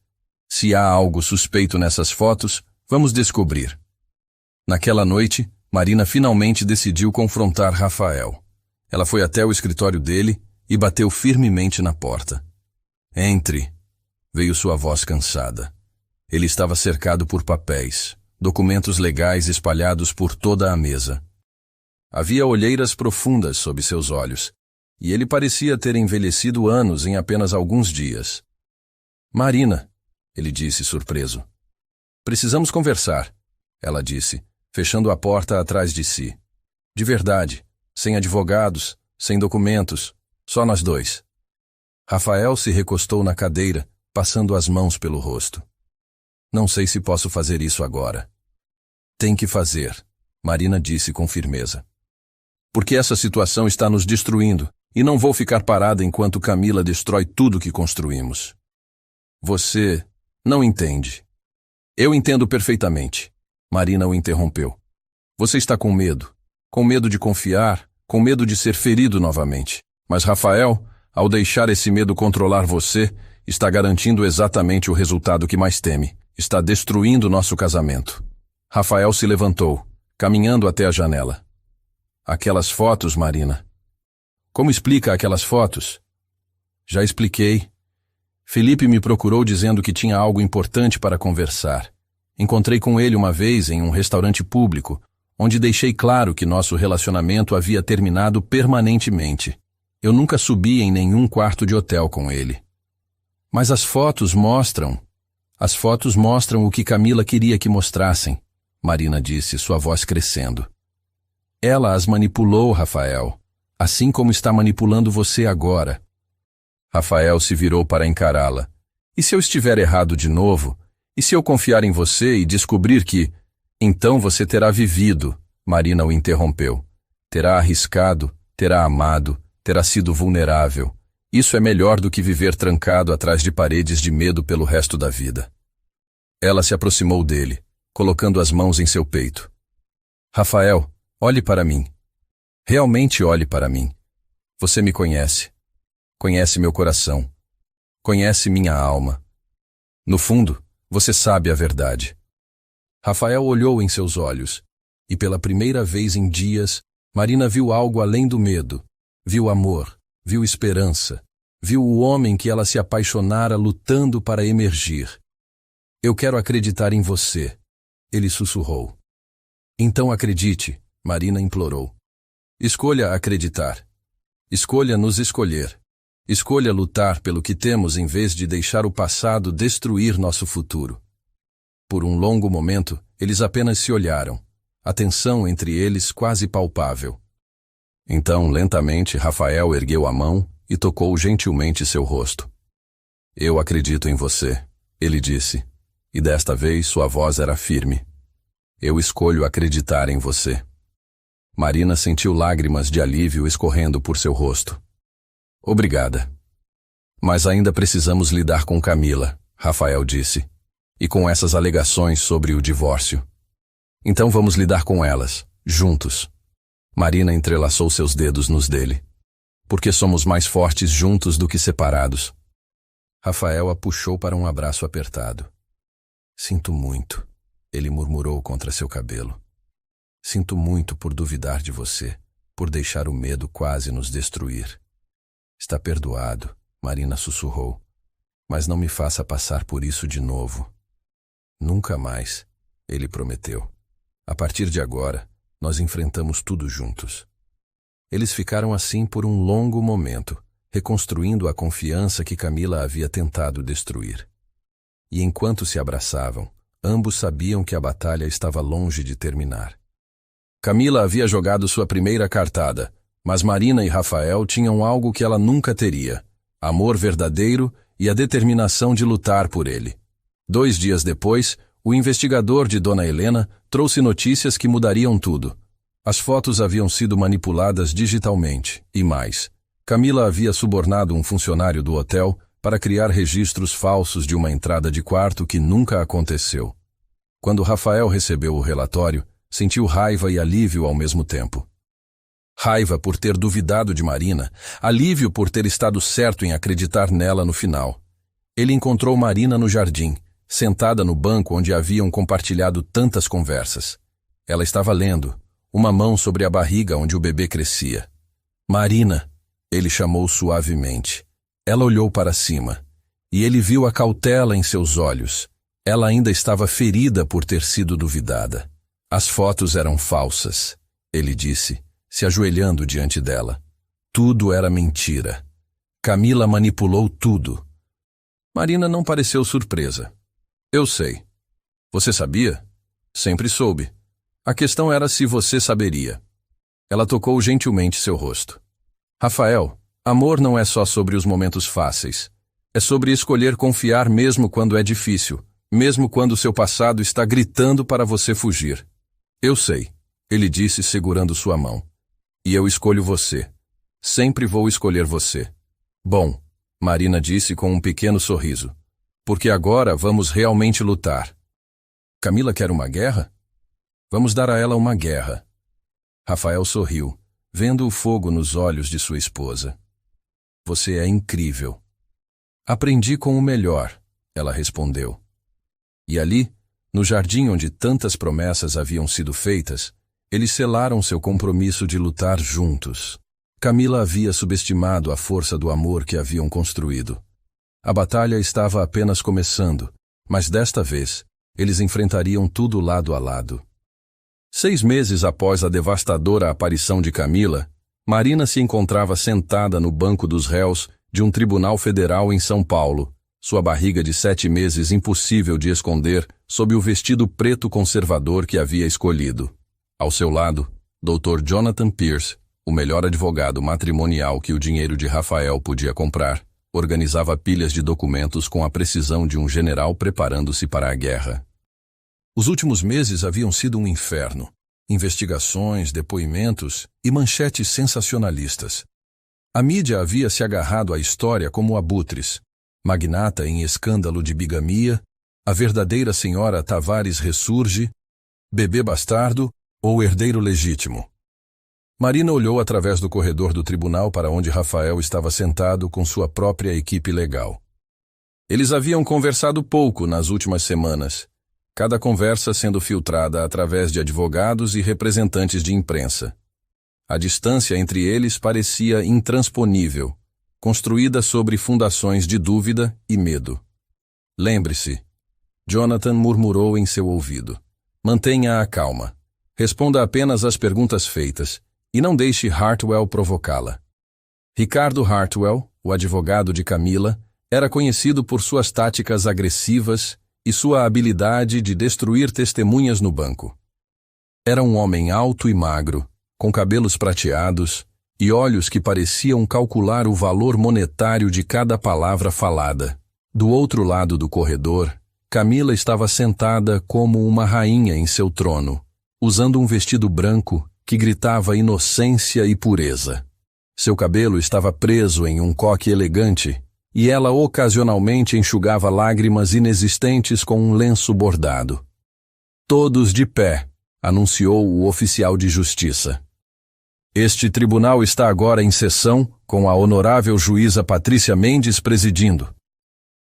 Se há algo suspeito nessas fotos, vamos descobrir. Naquela noite, Marina finalmente decidiu confrontar Rafael. Ela foi até o escritório dele e bateu firmemente na porta. Entre, veio sua voz cansada. Ele estava cercado por papéis, documentos legais espalhados por toda a mesa. Havia olheiras profundas sob seus olhos, e ele parecia ter envelhecido anos em apenas alguns dias. Marina, ele disse surpreso. Precisamos conversar, ela disse, fechando a porta atrás de si. De verdade, sem advogados, sem documentos, só nós dois. Rafael se recostou na cadeira, passando as mãos pelo rosto. Não sei se posso fazer isso agora. Tem que fazer, Marina disse com firmeza. Porque essa situação está nos destruindo, e não vou ficar parada enquanto Camila destrói tudo que construímos. Você não entende. Eu entendo perfeitamente. Marina o interrompeu. Você está com medo de confiar, com medo de ser ferido novamente. Mas Rafael, ao deixar esse medo controlar você, está garantindo exatamente o resultado que mais teme. Está destruindo nosso casamento. Rafael se levantou, caminhando até a janela. Aquelas fotos, Marina. Como explica aquelas fotos? Já expliquei. Felipe me procurou dizendo que tinha algo importante para conversar. Encontrei com ele uma vez em um restaurante público, onde deixei claro que nosso relacionamento havia terminado permanentemente. Eu nunca subi em nenhum quarto de hotel com ele. Mas as fotos mostram o que Camila queria que mostrassem, Marina disse, sua voz crescendo. Ela as manipulou, Rafael, assim como está manipulando você agora. Rafael se virou para encará-la. E se eu estiver errado de novo? E se eu confiar em você e descobrir que... Então você terá vivido, Marina o interrompeu. Terá arriscado, terá amado, terá sido vulnerável. Isso é melhor do que viver trancado atrás de paredes de medo pelo resto da vida. Ela se aproximou dele, colocando as mãos em seu peito. Rafael, olhe para mim. Realmente olhe para mim. Você me conhece. Conhece meu coração. Conhece minha alma. No fundo, você sabe a verdade. Rafael olhou em seus olhos, e pela primeira vez em dias, Marina viu algo além do medo. Viu amor, viu esperança, viu o homem que ela se apaixonara lutando para emergir. Eu quero acreditar em você, ele sussurrou. Então acredite, Marina implorou. Escolha acreditar. Escolha nos escolher. Escolha lutar pelo que temos em vez de deixar o passado destruir nosso futuro. Por um longo momento, eles apenas se olharam, a tensão entre eles quase palpável. Então, lentamente, Rafael ergueu a mão e tocou gentilmente seu rosto. Eu acredito em você, ele disse, e desta vez sua voz era firme. Eu escolho acreditar em você. Marina sentiu lágrimas de alívio escorrendo por seu rosto. Obrigada. Mas ainda precisamos lidar com Camila, Rafael disse, e com essas alegações sobre o divórcio. Então vamos lidar com elas, juntos. Marina entrelaçou seus dedos nos dele. Porque somos mais fortes juntos do que separados. Rafael a puxou para um abraço apertado. Sinto muito, ele murmurou contra seu cabelo. Sinto muito por duvidar de você, por deixar o medo quase nos destruir. Está perdoado, Marina sussurrou. Mas não me faça passar por isso de novo. Nunca mais, ele prometeu. A partir de agora, nós enfrentamos tudo juntos. Eles ficaram assim por um longo momento, reconstruindo a confiança que Camila havia tentado destruir. E enquanto se abraçavam, ambos sabiam que a batalha estava longe de terminar. Camila havia jogado sua primeira cartada, mas Marina e Rafael tinham algo que ela nunca teria: amor verdadeiro e a determinação de lutar por ele. 2 dias depois, o investigador de Dona Helena trouxe notícias que mudariam tudo. As fotos haviam sido manipuladas digitalmente, e mais. Camila havia subornado um funcionário do hotel para criar registros falsos de uma entrada de quarto que nunca aconteceu. Quando Rafael recebeu o relatório, sentiu raiva e alívio ao mesmo tempo. Raiva por ter duvidado de Marina, alívio por ter estado certo em acreditar nela no final. Ele encontrou Marina no jardim, sentada no banco onde haviam compartilhado tantas conversas. Ela estava lendo, uma mão sobre a barriga onde o bebê crescia. Marina, ele chamou suavemente. Ela olhou para cima, e ele viu a cautela em seus olhos. Ela ainda estava ferida por ter sido duvidada. As fotos eram falsas, ele disse, se ajoelhando diante dela. Tudo era mentira. Camila manipulou tudo. Marina não pareceu surpresa. Eu sei. Você sabia? Sempre soube. A questão era se você saberia. Ela tocou gentilmente seu rosto. Rafael, amor não é só sobre os momentos fáceis. É sobre escolher confiar mesmo quando é difícil, mesmo quando seu passado está gritando para você fugir. Eu sei, ele disse segurando sua mão. E eu escolho você. Sempre vou escolher você. Bom, Marina disse com um pequeno sorriso. Porque agora vamos realmente lutar. Camila quer uma guerra? Vamos dar a ela uma guerra. Rafael sorriu, vendo o fogo nos olhos de sua esposa. Você é incrível. Aprendi com o melhor, ela respondeu. E ali, no jardim onde tantas promessas haviam sido feitas, eles selaram seu compromisso de lutar juntos. Camila havia subestimado a força do amor que haviam construído. A batalha estava apenas começando, mas desta vez, eles enfrentariam tudo lado a lado. 6 meses após a devastadora aparição de Camila, Marina se encontrava sentada no banco dos réus de um tribunal federal em São Paulo, sua barriga de 7 meses impossível de esconder sob o vestido preto conservador que havia escolhido. Ao seu lado, Dr. Jonathan Pierce, o melhor advogado matrimonial que o dinheiro de Rafael podia comprar, organizava pilhas de documentos com a precisão de um general preparando-se para a guerra. Os últimos meses haviam sido um inferno. Investigações, depoimentos e manchetes sensacionalistas. A mídia havia se agarrado à história como abutres. Magnata em escândalo de bigamia, a verdadeira senhora Tavares ressurge, bebê bastardo ou herdeiro legítimo. Marina olhou através do corredor do tribunal para onde Rafael estava sentado com sua própria equipe legal. Eles haviam conversado pouco nas últimas semanas, cada conversa sendo filtrada através de advogados e representantes de imprensa. A distância entre eles parecia intransponível, construída sobre fundações de dúvida e medo. Lembre-se, Jonathan murmurou em seu ouvido. Mantenha a calma. Responda apenas às perguntas feitas e não deixe Hartwell provocá-la. Ricardo Hartwell, o advogado de Camila, era conhecido por suas táticas agressivas e sua habilidade de destruir testemunhas no banco. Era um homem alto e magro, com cabelos prateados e olhos que pareciam calcular o valor monetário de cada palavra falada. Do outro lado do corredor, Camila estava sentada como uma rainha em seu trono, usando um vestido branco que gritava inocência e pureza. Seu cabelo estava preso em um coque elegante e ela ocasionalmente enxugava lágrimas inexistentes com um lenço bordado. Todos de pé, anunciou o oficial de justiça. Este tribunal está agora em sessão, com a honorável juíza Patrícia Mendes presidindo.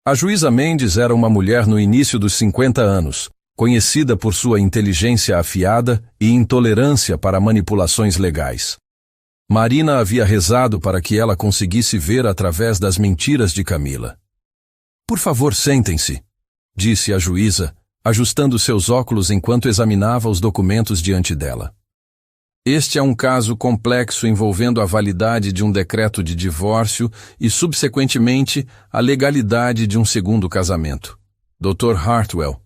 A juíza Mendes era uma mulher no início dos 50 anos, conhecida por sua inteligência afiada e intolerância para manipulações legais. Marina havia rezado para que ela conseguisse ver através das mentiras de Camila. Por favor, sentem-se, disse a juíza, ajustando seus óculos enquanto examinava os documentos diante dela. Este é um caso complexo envolvendo a validade de um decreto de divórcio e, subsequentemente, a legalidade de um segundo casamento. Dr. Hartwell,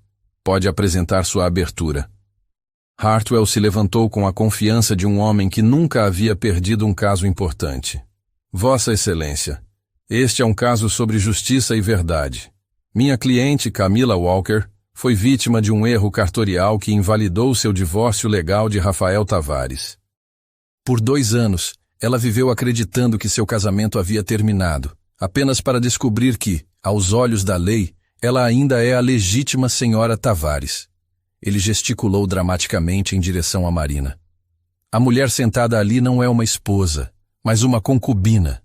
pode apresentar sua abertura. Hartwell se levantou com a confiança de um homem que nunca havia perdido um caso importante. Vossa Excelência, este é um caso sobre justiça e verdade. Minha cliente, Camila Walker, foi vítima de um erro cartorial que invalidou seu divórcio legal de Rafael Tavares. Por 2 anos, ela viveu acreditando que seu casamento havia terminado, apenas para descobrir que, aos olhos da lei, ela ainda é a legítima senhora Tavares. Ele gesticulou dramaticamente em direção a Marina. A mulher sentada ali não é uma esposa, mas uma concubina.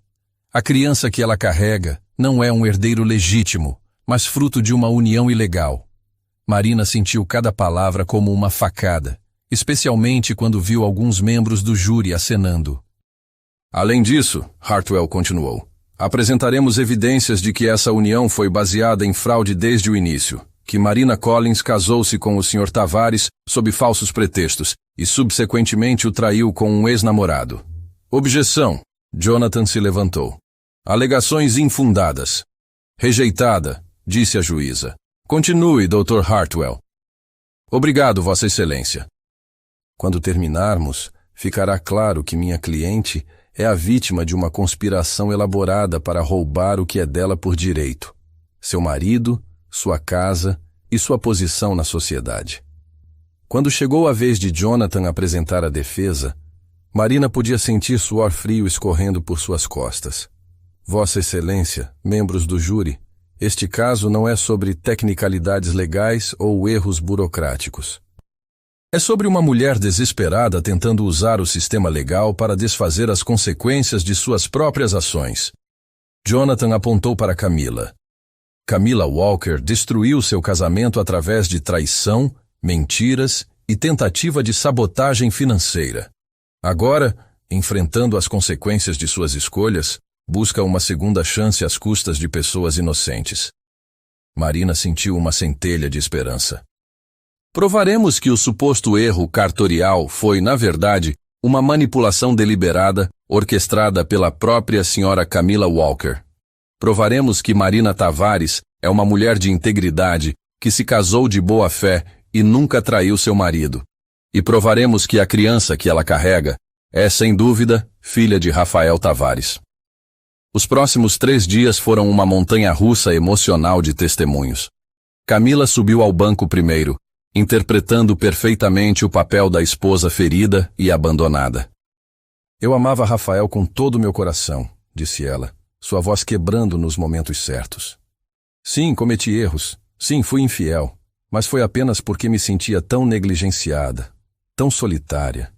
A criança que ela carrega não é um herdeiro legítimo, mas fruto de uma união ilegal. Marina sentiu cada palavra como uma facada, especialmente quando viu alguns membros do júri acenando. Além disso, Hartwell continuou, apresentaremos evidências de que essa união foi baseada em fraude desde o início, que Marina Collins casou-se com o Sr. Tavares sob falsos pretextos e subsequentemente o traiu com um ex-namorado. Objeção. Jonathan se levantou. Alegações infundadas. Rejeitada, disse a juíza. Continue, Dr. Hartwell. Obrigado, Vossa Excelência. Quando terminarmos, ficará claro que minha cliente é a vítima de uma conspiração elaborada para roubar o que é dela por direito: seu marido, sua casa e sua posição na sociedade. Quando chegou a vez de Jonathan apresentar a defesa, Marina podia sentir suor frio escorrendo por suas costas. Vossa Excelência, membros do júri, este caso não é sobre tecnicalidades legais ou erros burocráticos. É sobre uma mulher desesperada tentando usar o sistema legal para desfazer as consequências de suas próprias ações. Jonathan apontou para Camila. Camila Walker destruiu seu casamento através de traição, mentiras e tentativa de sabotagem financeira. Agora, enfrentando as consequências de suas escolhas, busca uma segunda chance às custas de pessoas inocentes. Marina sentiu uma centelha de esperança. Provaremos que o suposto erro cartorial foi, na verdade, uma manipulação deliberada, orquestrada pela própria senhora Camila Walker. Provaremos que Marina Tavares é uma mulher de integridade que se casou de boa fé e nunca traiu seu marido. E provaremos que a criança que ela carrega é, sem dúvida, filha de Rafael Tavares. Os próximos 3 dias foram uma montanha-russa emocional de testemunhos. Camila subiu ao banco primeiro, interpretando perfeitamente o papel da esposa ferida e abandonada. Eu amava Rafael com todo o meu coração, disse ela, sua voz quebrando nos momentos certos. Sim, cometi erros. Sim, fui infiel. Mas foi apenas porque me sentia tão negligenciada, tão solitária.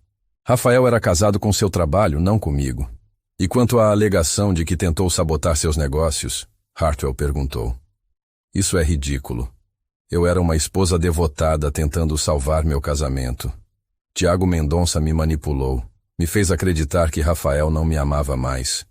Rafael era casado com seu trabalho, não comigo. E quanto à alegação de que tentou sabotar seus negócios, Hartwell perguntou. Isso é ridículo. Eu era uma esposa devotada tentando salvar meu casamento. Tiago Mendonça me manipulou, me fez acreditar que Rafael não me amava mais.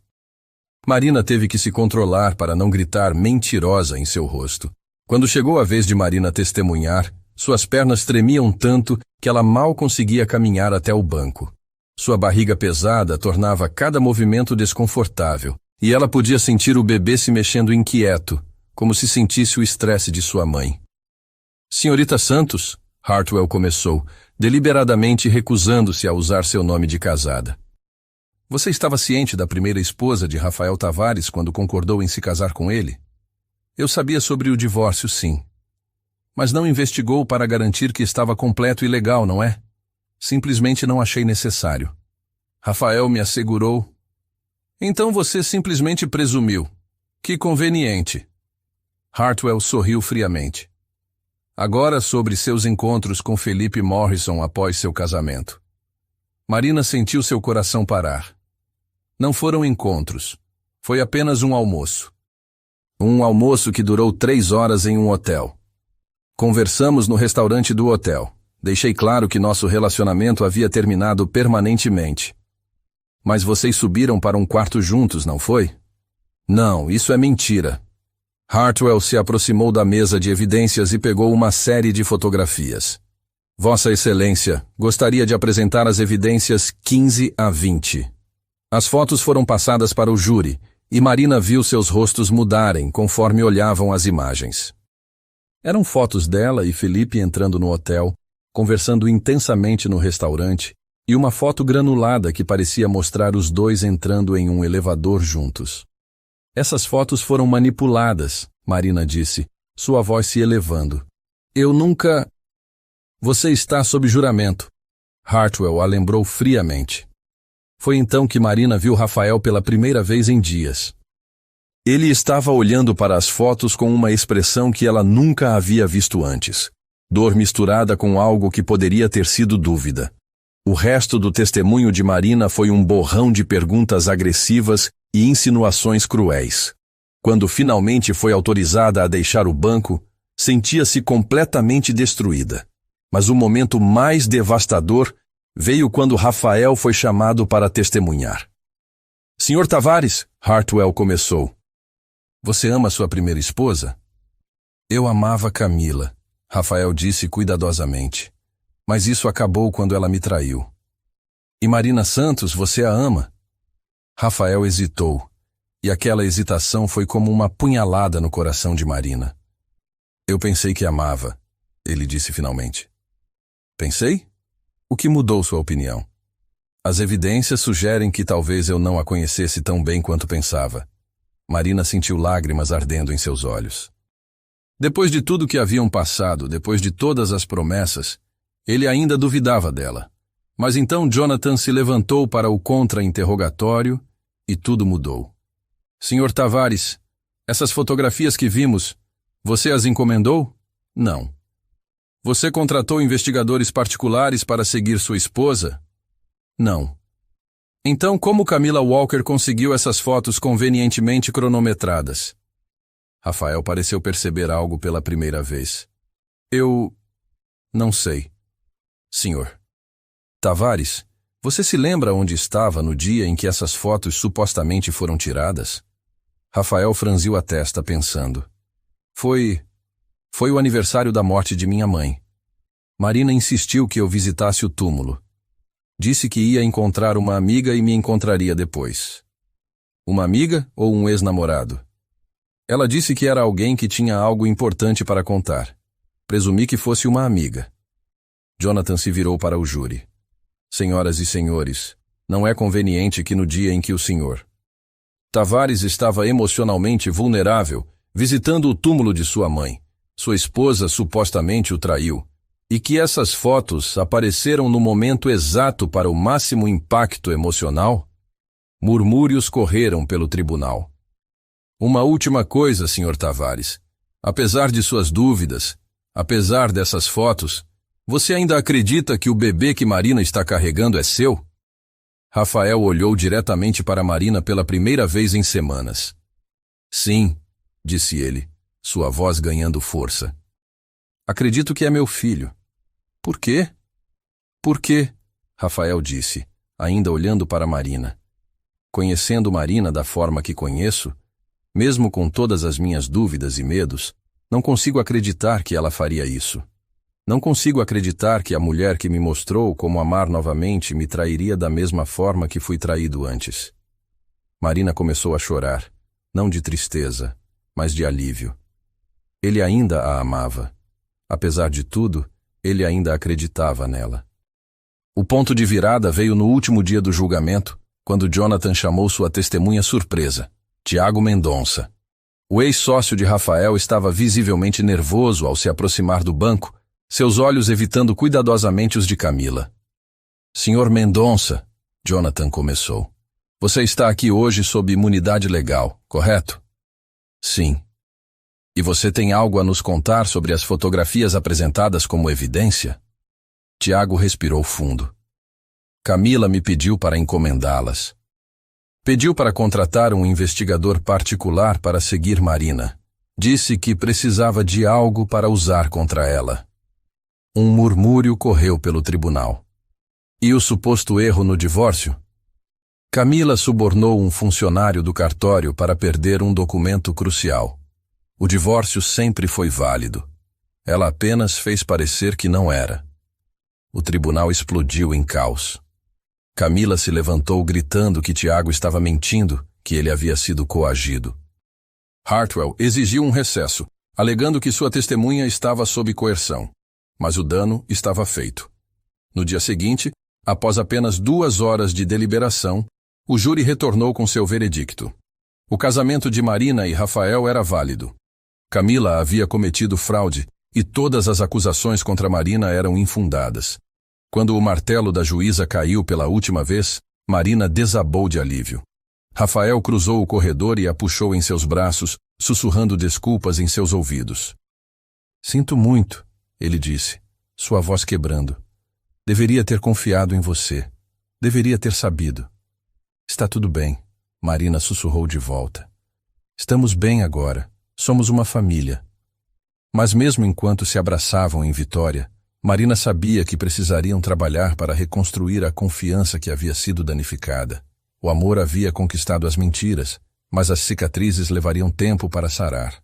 Marina teve que se controlar para não gritar mentirosa em seu rosto. Quando chegou a vez de Marina testemunhar, suas pernas tremiam tanto que ela mal conseguia caminhar até o banco. Sua barriga pesada tornava cada movimento desconfortável, e ela podia sentir o bebê se mexendo inquieto, como se sentisse o estresse de sua mãe. Senhorita Santos, Hartwell começou, deliberadamente recusando-se a usar seu nome de casada. Você estava ciente da primeira esposa de Rafael Tavares quando concordou em se casar com ele? Eu sabia sobre o divórcio, sim. Mas não investigou para garantir que estava completo e legal, não é? Simplesmente não achei necessário. Rafael me assegurou. Então você simplesmente presumiu. Que conveniente. Hartwell sorriu friamente. Agora sobre seus encontros com Felipe Morrison após seu casamento. Marina sentiu seu coração parar. Não foram encontros. Foi apenas um almoço. Um almoço que durou 3 horas em um hotel. Conversamos no restaurante do hotel. Deixei claro que nosso relacionamento havia terminado permanentemente. Mas vocês subiram para um quarto juntos, não foi? Não, isso é mentira. Hartwell se aproximou da mesa de evidências e pegou uma série de fotografias. Vossa Excelência, gostaria de apresentar as evidências 15 a 20. As fotos foram passadas para o júri, e Marina viu seus rostos mudarem conforme olhavam as imagens. Eram fotos dela e Felipe entrando no hotel, conversando intensamente no restaurante, e uma foto granulada que parecia mostrar os dois entrando em um elevador juntos. Essas fotos foram manipuladas, Marina disse, sua voz se elevando. Eu nunca... Você está sob juramento. Hartwell a lembrou friamente. Foi então que Marina viu Rafael pela primeira vez em dias. Ele estava olhando para as fotos com uma expressão que ela nunca havia visto antes. Dor misturada com algo que poderia ter sido dúvida. O resto do testemunho de Marina foi um borrão de perguntas agressivas e insinuações cruéis. Quando finalmente foi autorizada a deixar o banco, sentia-se completamente destruída. Mas o momento mais devastador veio quando Rafael foi chamado para testemunhar. Senhor Tavares, Hartwell começou. Você ama sua primeira esposa? Eu amava Camila, Rafael disse cuidadosamente. Mas isso acabou quando ela me traiu. E Marina Santos, você a ama? Rafael hesitou, e aquela hesitação foi como uma punhalada no coração de Marina. Eu pensei que amava, ele disse finalmente. Pensei? O que mudou sua opinião? As evidências sugerem que talvez eu não a conhecesse tão bem quanto pensava. Marina sentiu lágrimas ardendo em seus olhos. Depois de tudo que haviam passado, depois de todas as promessas, ele ainda duvidava dela. Mas então Jonathan se levantou para o contra-interrogatório e tudo mudou. Senhor Tavares, essas fotografias que vimos, você as encomendou? Não. Você contratou investigadores particulares para seguir sua esposa? Não. Então, como Camila Walker conseguiu essas fotos convenientemente cronometradas? Rafael pareceu perceber algo pela primeira vez. Eu... não sei. Senhor. Tavares, você se lembra onde estava no dia em que essas fotos supostamente foram tiradas? Rafael franziu a testa pensando. Foi o aniversário da morte de minha mãe. Marina insistiu que eu visitasse o túmulo. Disse que ia encontrar uma amiga e me encontraria depois. Uma amiga ou um ex-namorado? Ela disse que era alguém que tinha algo importante para contar. Presumi que fosse uma amiga. Jonathan se virou para o júri. Senhoras e senhores, não é conveniente que no dia em que o senhor Tavares estava emocionalmente vulnerável, visitando o túmulo de sua mãe, sua esposa supostamente o traiu, E que essas fotos apareceram no momento exato para o máximo impacto emocional? Murmúrios correram pelo tribunal. Uma última coisa, Sr. Tavares. Apesar de suas dúvidas, apesar dessas fotos, você ainda acredita que o bebê que Marina está carregando é seu? Rafael olhou diretamente para Marina pela primeira vez em semanas. Sim, disse ele, sua voz ganhando força. Acredito que é meu filho. Por quê? Por quê? Rafael disse, ainda olhando para Marina. Conhecendo Marina da forma que conheço, mesmo com todas as minhas dúvidas e medos, não consigo acreditar que ela faria isso. Não consigo acreditar que a mulher que me mostrou como amar novamente me trairia da mesma forma que fui traído antes. Marina começou a chorar, não de tristeza, mas de alívio. Ele ainda a amava. Apesar de tudo, ele ainda acreditava nela. O ponto de virada veio no último dia do julgamento, quando Jonathan chamou sua testemunha surpresa, Tiago Mendonça. O ex-sócio de Rafael estava visivelmente nervoso ao se aproximar do banco, seus olhos evitando cuidadosamente os de Camila. Senhor Mendonça, Jonathan começou. Você está aqui hoje sob imunidade legal, correto? Sim. E você tem algo a nos contar sobre as fotografias apresentadas como evidência? Tiago respirou fundo. Camila me pediu para encomendá-las. Pediu para contratar um investigador particular para seguir Marina. Disse que precisava de algo para usar contra ela. Um murmúrio correu pelo tribunal. E o suposto erro no divórcio? Camila subornou um funcionário do cartório para perder um documento crucial. O divórcio sempre foi válido. Ela apenas fez parecer que não era. O tribunal explodiu em caos. Camila se levantou gritando que Tiago estava mentindo, que ele havia sido coagido. Hartwell exigiu um recesso, alegando que sua testemunha estava sob coerção. Mas o dano estava feito. No dia seguinte, após apenas 2 horas de deliberação, o júri retornou com seu veredicto. O casamento de Marina e Rafael era válido. Camila havia cometido fraude e todas as acusações contra Marina eram infundadas. Quando o martelo da juíza caiu pela última vez, Marina desabou de alívio. Rafael cruzou o corredor e a puxou em seus braços, sussurrando desculpas em seus ouvidos. Sinto muito, ele disse, sua voz quebrando. Deveria ter confiado em você. Deveria ter sabido. Está tudo bem, Marina sussurrou de volta. Estamos bem agora. Somos uma família. Mas mesmo enquanto se abraçavam em vitória, Marina sabia que precisariam trabalhar para reconstruir a confiança que havia sido danificada. O amor havia conquistado as mentiras, mas as cicatrizes levariam tempo para sarar.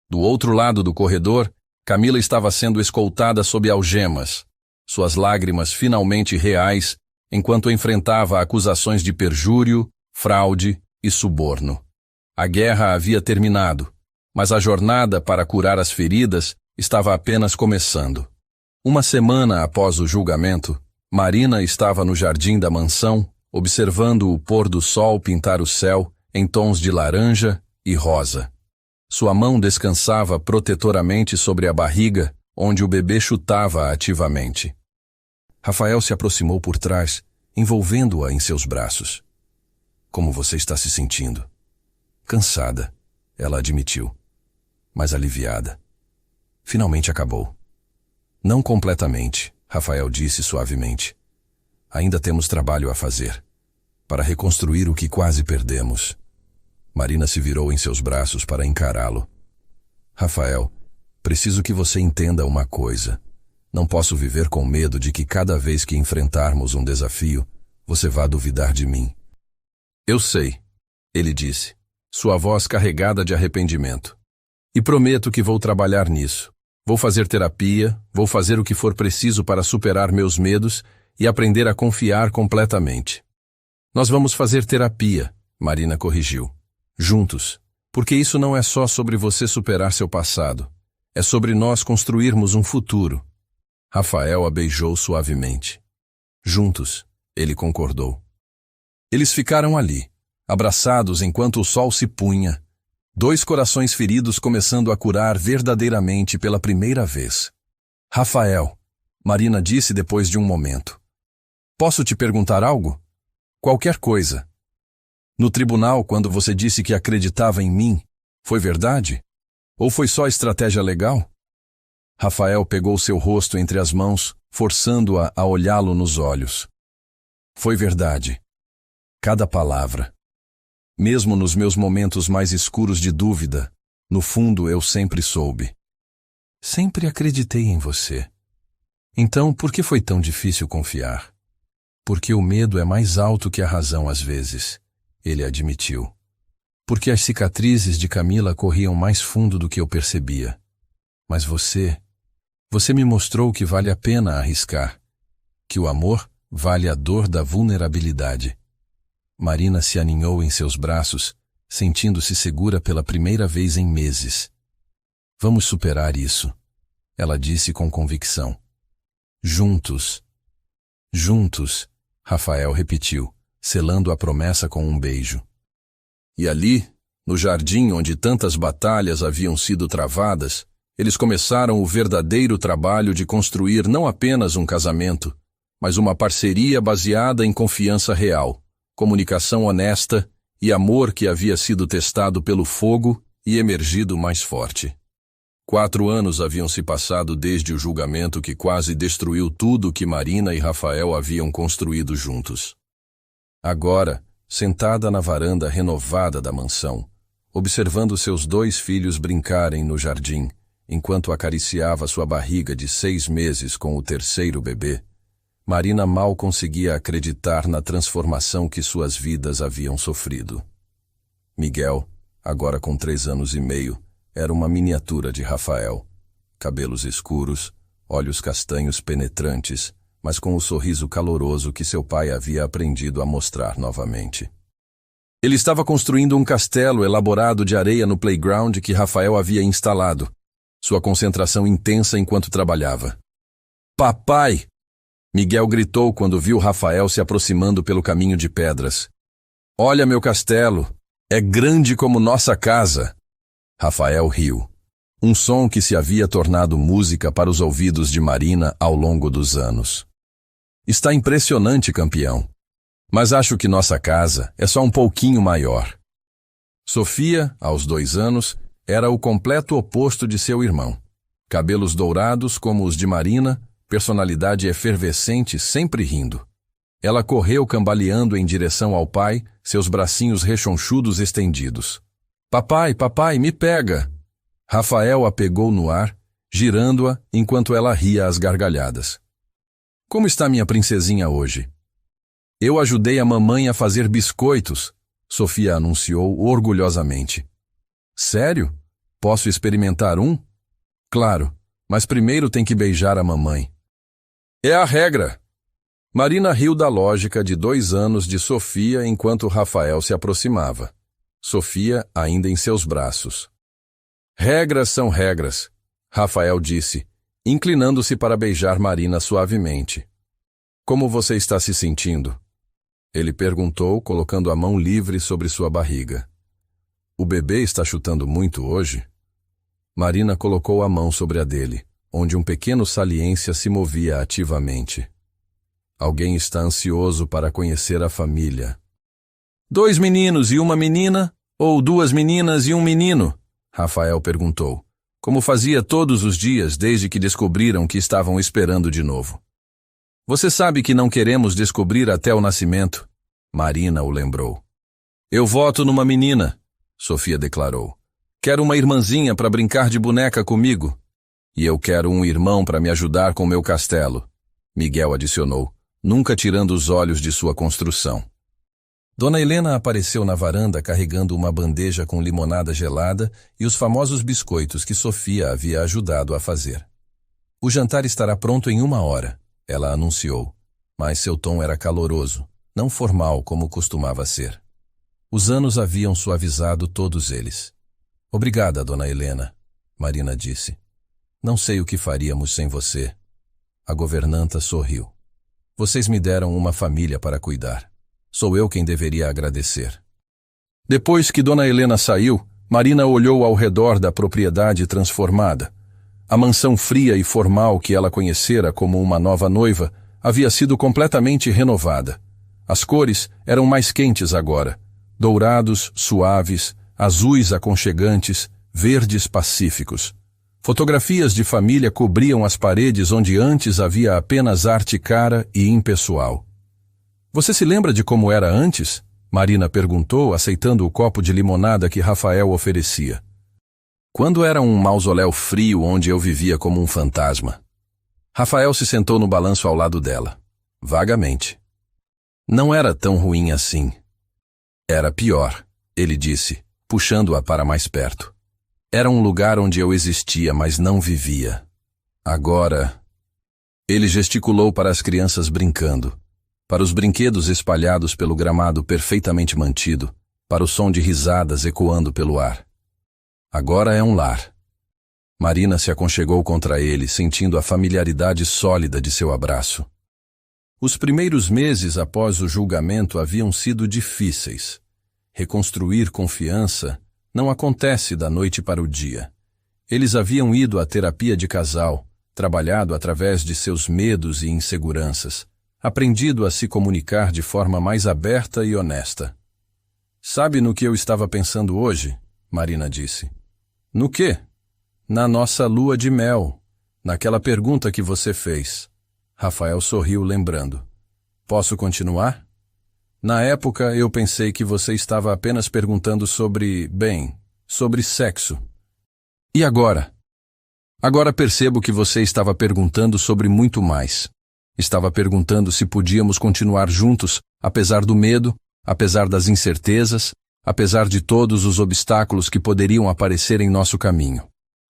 Do outro lado do corredor, Camila estava sendo escoltada sob algemas, suas lágrimas finalmente reais, enquanto enfrentava acusações de perjúrio, fraude e suborno. A guerra havia terminado, mas a jornada para curar as feridas estava apenas começando. Uma semana após o julgamento, Marina estava no jardim da mansão, observando o pôr do sol pintar o céu em tons de laranja e rosa. Sua mão descansava protetoramente sobre a barriga, onde o bebê chutava ativamente. Rafael se aproximou por trás, envolvendo-a em seus braços. Como você está se sentindo? Cansada, ela admitiu, mas aliviada. Finalmente acabou. Não completamente, Rafael disse suavemente. Ainda temos trabalho a fazer, para reconstruir o que quase perdemos. Marina se virou em seus braços para encará-lo. Rafael, preciso que você entenda uma coisa. Não posso viver com medo de que cada vez que enfrentarmos um desafio, você vá duvidar de mim. Eu sei, ele disse, sua voz carregada de arrependimento. E prometo que vou trabalhar nisso. Vou fazer terapia, vou fazer o que for preciso para superar meus medos e aprender a confiar completamente. Nós vamos fazer terapia, Marina corrigiu. Juntos, porque isso não é só sobre você superar seu passado. É sobre nós construirmos um futuro. Rafael a beijou suavemente. Juntos, ele concordou. Eles ficaram ali, abraçados enquanto o sol se punha, 2 corações feridos começando a curar verdadeiramente pela primeira vez. Rafael, Marina disse depois de um momento. Posso te perguntar algo? Qualquer coisa. No tribunal, quando você disse que acreditava em mim, foi verdade? Ou foi só estratégia legal? Rafael pegou seu rosto entre as mãos, forçando-a a olhá-lo nos olhos. Foi verdade. Cada palavra. Mesmo nos meus momentos mais escuros de dúvida, no fundo eu sempre soube. Sempre acreditei em você. Então, por que foi tão difícil confiar? Porque o medo é mais alto que a razão às vezes, ele admitiu. Porque as cicatrizes de Camila corriam mais fundo do que eu percebia. Mas você me mostrou que vale a pena arriscar, que o amor vale a dor da vulnerabilidade. Marina se aninhou em seus braços, sentindo-se segura pela primeira vez em meses. Vamos superar isso, ela disse com convicção. Juntos. Juntos, Rafael repetiu, selando a promessa com um beijo. E ali, no jardim onde tantas batalhas haviam sido travadas, eles começaram o verdadeiro trabalho de construir não apenas um casamento, mas uma parceria baseada em confiança real, comunicação honesta e amor que havia sido testado pelo fogo e emergido mais forte. 4 anos haviam se passado desde o julgamento que quase destruiu tudo que Marina e Rafael haviam construído juntos. Agora, sentada na varanda renovada da mansão, observando seus 2 filhos brincarem no jardim, enquanto acariciava sua barriga de 6 meses com o terceiro bebê, Marina mal conseguia acreditar na transformação que suas vidas haviam sofrido. Miguel, agora com 3 anos e meio, era uma miniatura de Rafael. Cabelos escuros, olhos castanhos penetrantes, mas com o sorriso caloroso que seu pai havia aprendido a mostrar novamente. Ele estava construindo um castelo elaborado de areia no playground que Rafael havia instalado, sua concentração intensa enquanto trabalhava. Papai! Miguel gritou quando viu Rafael se aproximando pelo caminho de pedras. Olha meu castelo! É grande como nossa casa! Rafael riu. Um som que se havia tornado música para os ouvidos de Marina ao longo dos anos. Está impressionante, campeão. Mas acho que nossa casa é só um pouquinho maior. Sofia, aos 2 anos, era o completo oposto de seu irmão. Cabelos dourados como os de Marina, personalidade efervescente, sempre rindo. Ela correu cambaleando em direção ao pai, seus bracinhos rechonchudos estendidos. Papai, papai, me pega! Rafael a pegou no ar, girando-a enquanto ela ria às gargalhadas. Como está minha princesinha hoje? Eu ajudei a mamãe a fazer biscoitos, Sofia anunciou orgulhosamente. Sério? Posso experimentar um? Claro, mas primeiro tem que beijar a mamãe. É a regra. Marina riu da lógica de 2 anos de Sofia enquanto Rafael se aproximava. Sofia ainda em seus braços. Regras são regras, Rafael disse, inclinando-se para beijar Marina suavemente. Como você está se sentindo? Ele perguntou, colocando a mão livre sobre sua barriga. O bebê está chutando muito hoje? Marina colocou a mão sobre a dele, onde um pequeno saliência se movia ativamente. Alguém está ansioso para conhecer a família. 2 meninos e uma menina? Ou 2 meninas e um menino? Rafael perguntou, como fazia todos os dias desde que descobriram que estavam esperando de novo. Você sabe que não queremos descobrir até o nascimento, Marina o lembrou. Eu voto numa menina, Sofia declarou. Quero uma irmãzinha para brincar de boneca comigo. E eu quero um irmão para me ajudar com meu castelo, Miguel adicionou, nunca tirando os olhos de sua construção. Dona Helena apareceu na varanda carregando uma bandeja com limonada gelada e os famosos biscoitos que Sofia havia ajudado a fazer. O jantar estará pronto em 1 hora, ela anunciou, mas seu tom era caloroso, não formal como costumava ser. Os anos haviam suavizado todos eles. Obrigada, Dona Helena, Marina disse. Não sei o que faríamos sem você. A governanta sorriu. Vocês me deram uma família para cuidar. Sou eu quem deveria agradecer. Depois que Dona Helena saiu, Marina olhou ao redor da propriedade transformada. A mansão fria e formal que ela conhecera como uma nova noiva havia sido completamente renovada. As cores eram mais quentes agora, dourados, suaves, azuis aconchegantes, verdes pacíficos. Fotografias de família cobriam as paredes onde antes havia apenas arte cara e impessoal. Você se lembra de como era antes? Marina perguntou, aceitando o copo de limonada que Rafael oferecia. Quando era um mausoléu frio onde eu vivia como um fantasma. Rafael se sentou no balanço ao lado dela. Vagamente. Não era tão ruim assim. Era pior, ele disse, puxando-a para mais perto. Era um lugar onde eu existia, mas não vivia. Agora... Ele gesticulou para as crianças brincando, para os brinquedos espalhados pelo gramado perfeitamente mantido, para o som de risadas ecoando pelo ar. Agora é um lar. Marina se aconchegou contra ele, sentindo a familiaridade sólida de seu abraço. Os primeiros meses após o julgamento haviam sido difíceis. Reconstruir confiança não acontece da noite para o dia. Eles haviam ido à terapia de casal, trabalhado através de seus medos e inseguranças, aprendido a se comunicar de forma mais aberta e honesta. Sabe no que eu estava pensando hoje? Marina disse. No quê? Na nossa lua de mel, naquela pergunta que você fez. Rafael sorriu lembrando. Posso continuar? Na época eu pensei que você estava apenas perguntando sobre sexo. E agora? Agora percebo que você estava perguntando sobre muito mais. Estava perguntando se podíamos continuar juntos, apesar do medo, apesar das incertezas, apesar de todos os obstáculos que poderiam aparecer em nosso caminho.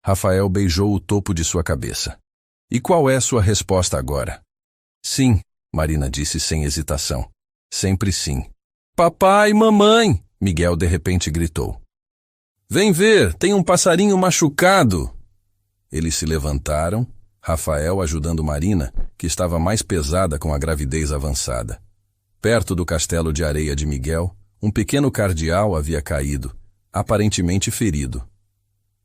Rafael beijou o topo de sua cabeça. E qual é sua resposta agora? Sim, Marina disse sem hesitação. Sempre sim. Papai e mamãe! Miguel de repente gritou. Vem ver, tem um passarinho machucado! Eles se levantaram, Rafael ajudando Marina, que estava mais pesada com a gravidez avançada. Perto do castelo de areia de Miguel, um pequeno cardeal havia caído, aparentemente ferido.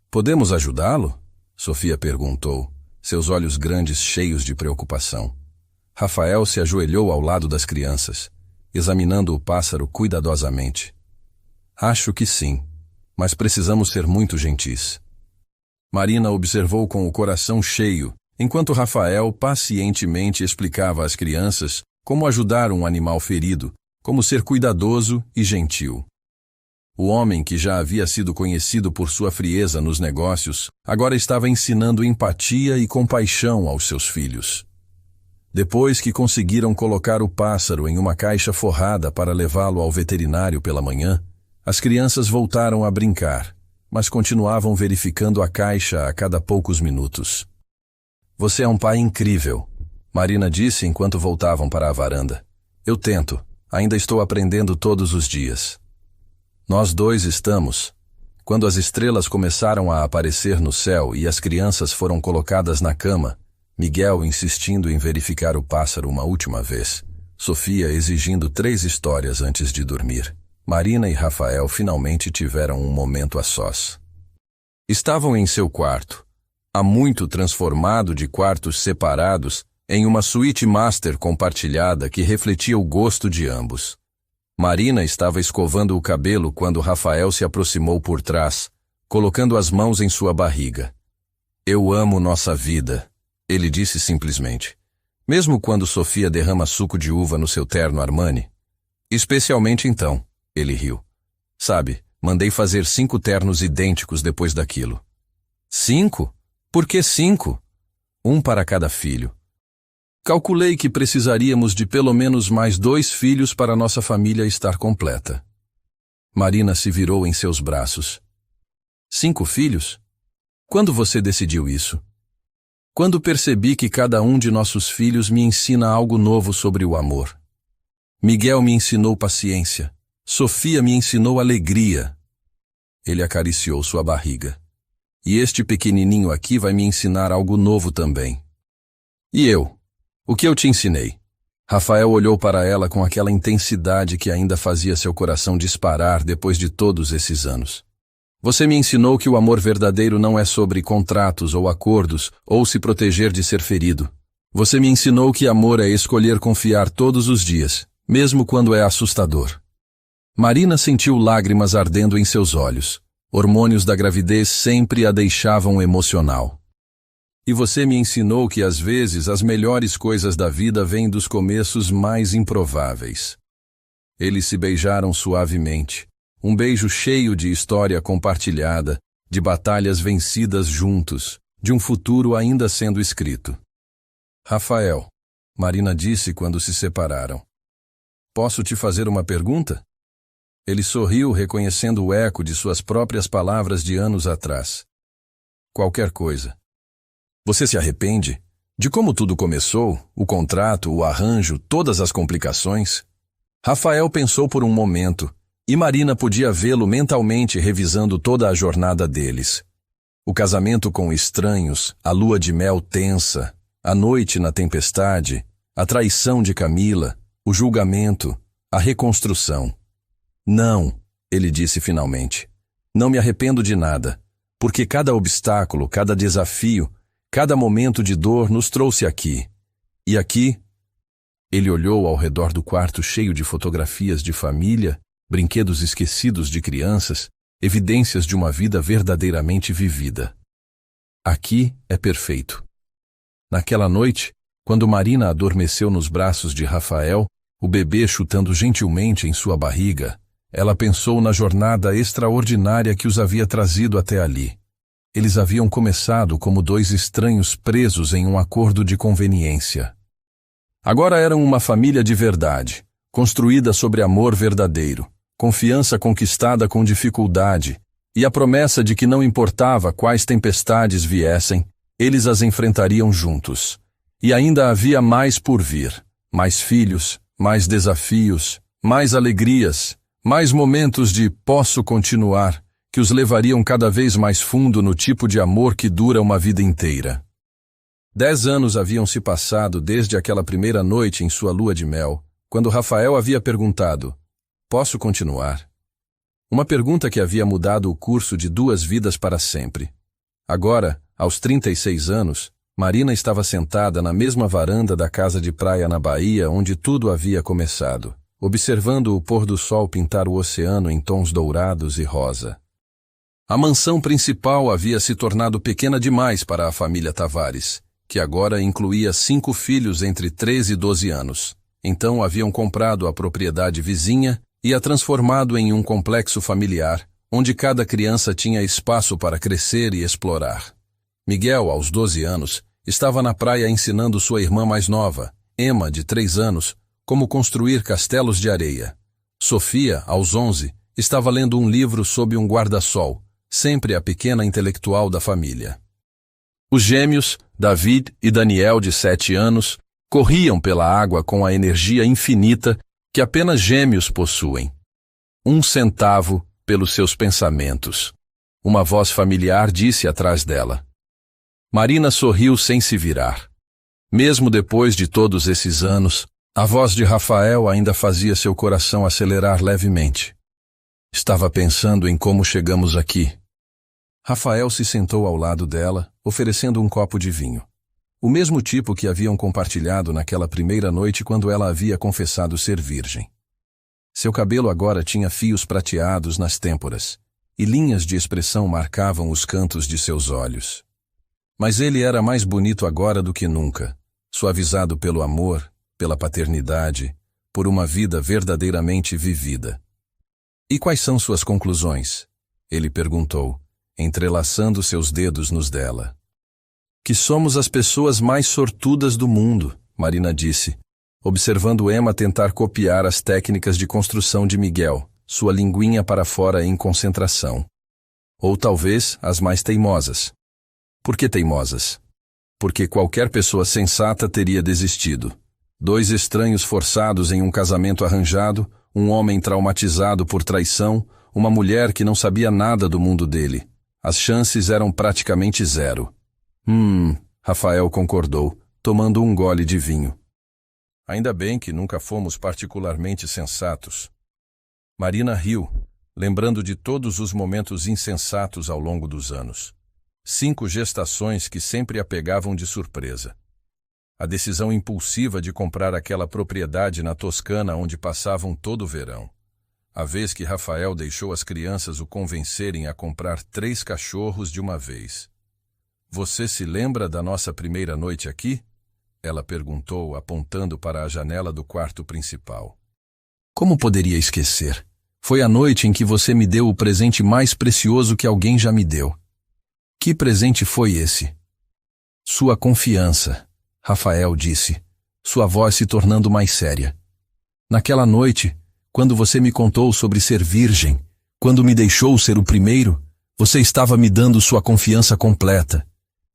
Podemos ajudá-lo? Sofia perguntou, seus olhos grandes cheios de preocupação. Rafael se ajoelhou ao lado das crianças, examinando o pássaro cuidadosamente. Acho que sim, mas precisamos ser muito gentis. Marina observou com o coração cheio, enquanto Rafael pacientemente explicava às crianças como ajudar um animal ferido, como ser cuidadoso e gentil. O homem, que já havia sido conhecido por sua frieza nos negócios, agora estava ensinando empatia e compaixão aos seus filhos. Depois que conseguiram colocar o pássaro em uma caixa forrada para levá-lo ao veterinário pela manhã, as crianças voltaram a brincar, mas continuavam verificando a caixa a cada poucos minutos. Você é um pai incrível, Marina disse enquanto voltavam para a varanda. Eu tento, ainda estou aprendendo todos os dias. Nós dois estamos. Quando as estrelas começaram a aparecer no céu e as crianças foram colocadas na cama, Miguel insistindo em verificar o pássaro uma última vez, Sofia exigindo 3 histórias antes de dormir, Marina e Rafael finalmente tiveram um momento a sós. Estavam em seu quarto, há muito transformado de quartos separados em uma suíte master compartilhada que refletia o gosto de ambos. Marina estava escovando o cabelo quando Rafael se aproximou por trás, colocando as mãos em sua barriga. Eu amo nossa vida, ele disse simplesmente. Mesmo quando Sofia derrama suco de uva no seu terno Armani? Especialmente então, ele riu. Sabe, mandei fazer 5 ternos idênticos depois daquilo. 5? Por que 5? 1 para cada filho. Calculei que precisaríamos de pelo menos mais 2 filhos para nossa família estar completa. Marina se virou em seus braços. 5 filhos? Quando você decidiu isso? Quando percebi que cada um de nossos filhos me ensina algo novo sobre o amor. Miguel me ensinou paciência. Sofia me ensinou alegria. Ele acariciou sua barriga. E este pequenininho aqui vai me ensinar algo novo também. E eu? O que eu te ensinei? Rafael olhou para ela com aquela intensidade que ainda fazia seu coração disparar depois de todos esses anos. Você me ensinou que o amor verdadeiro não é sobre contratos ou acordos, ou se proteger de ser ferido. Você me ensinou que amor é escolher confiar todos os dias, mesmo quando é assustador. Marina sentiu lágrimas ardendo em seus olhos. Hormônios da gravidez sempre a deixavam emocional. E você me ensinou que às vezes as melhores coisas da vida vêm dos começos mais improváveis. Eles se beijaram suavemente. Um beijo cheio de história compartilhada, de batalhas vencidas juntos, de um futuro ainda sendo escrito. Rafael, Marina disse quando se separaram. Posso te fazer uma pergunta? Ele sorriu, reconhecendo o eco de suas próprias palavras de anos atrás. Qualquer coisa. Você se arrepende? De como tudo começou, o contrato, o arranjo, todas as complicações? Rafael pensou por um momento, e Marina podia vê-lo mentalmente revisando toda a jornada deles. O casamento com estranhos, a lua de mel tensa, a noite na tempestade, a traição de Camila, o julgamento, a reconstrução. Não, ele disse finalmente. Não me arrependo de nada, porque cada obstáculo, cada desafio, cada momento de dor nos trouxe aqui. E aqui, ele olhou ao redor do quarto cheio de fotografias de família, brinquedos esquecidos de crianças, evidências de uma vida verdadeiramente vivida. Aqui é perfeito. Naquela noite, quando Marina adormeceu nos braços de Rafael, o bebê chutando gentilmente em sua barriga, ela pensou na jornada extraordinária que os havia trazido até ali. Eles haviam começado como dois estranhos presos em um acordo de conveniência. Agora eram uma família de verdade, construída sobre amor verdadeiro, confiança conquistada com dificuldade, e a promessa de que não importava quais tempestades viessem, eles as enfrentariam juntos. E ainda havia mais por vir, mais filhos, mais desafios, mais alegrias, mais momentos de posso continuar, que os levariam cada vez mais fundo no tipo de amor que dura uma vida inteira. 10 anos haviam se passado desde aquela primeira noite em sua lua de mel, quando Rafael havia perguntado, posso continuar? Uma pergunta que havia mudado o curso de 2 vidas para sempre. Agora, aos 36 anos, Marina estava sentada na mesma varanda da casa de praia na Bahia onde tudo havia começado, observando o pôr do sol pintar o oceano em tons dourados e rosa. A mansão principal havia se tornado pequena demais para a família Tavares, que agora incluía 5 filhos entre 13 e 12 anos. Então haviam comprado a propriedade vizinha e a transformado em um complexo familiar, onde cada criança tinha espaço para crescer e explorar. Miguel, aos 12 anos, estava na praia ensinando sua irmã mais nova, Emma, de 3 anos, como construir castelos de areia. Sofia, aos 11, estava lendo um livro sob um guarda-sol, sempre a pequena intelectual da família. Os gêmeos, David e Daniel, de 7 anos, corriam pela água com a energia infinita que apenas gêmeos possuem. 1 centavo pelos seus pensamentos. Uma voz familiar disse atrás dela. Marina sorriu sem se virar. Mesmo depois de todos esses anos, a voz de Rafael ainda fazia seu coração acelerar levemente. Estava pensando em como chegamos aqui. Rafael se sentou ao lado dela, oferecendo um copo de vinho. O mesmo tipo que haviam compartilhado naquela primeira noite quando ela havia confessado ser virgem. Seu cabelo agora tinha fios prateados nas têmporas, e linhas de expressão marcavam os cantos de seus olhos. Mas ele era mais bonito agora do que nunca, suavizado pelo amor, pela paternidade, por uma vida verdadeiramente vivida. E quais são suas conclusões? Ele perguntou, entrelaçando seus dedos nos dela. Que somos as pessoas mais sortudas do mundo, Marina disse, observando Emma tentar copiar as técnicas de construção de Miguel, sua linguinha para fora em concentração. Ou talvez as mais teimosas. Por que teimosas? Porque qualquer pessoa sensata teria desistido. 2 estranhos forçados em um casamento arranjado, um homem traumatizado por traição, uma mulher que não sabia nada do mundo dele. As chances eram praticamente 0. Rafael concordou, tomando um gole de vinho. Ainda bem que nunca fomos particularmente sensatos. Marina riu, lembrando de todos os momentos insensatos ao longo dos anos. 5 gestações que sempre a pegavam de surpresa. A decisão impulsiva de comprar aquela propriedade na Toscana onde passavam todo o verão. A vez que Rafael deixou as crianças o convencerem a comprar 3 cachorros de uma vez. Você se lembra da nossa primeira noite aqui? Ela perguntou, apontando para a janela do quarto principal. Como poderia esquecer? Foi a noite em que você me deu o presente mais precioso que alguém já me deu. Que presente foi esse? Sua confiança, Rafael disse, sua voz se tornando mais séria. Naquela noite, quando você me contou sobre ser virgem, quando me deixou ser o primeiro, você estava me dando sua confiança completa.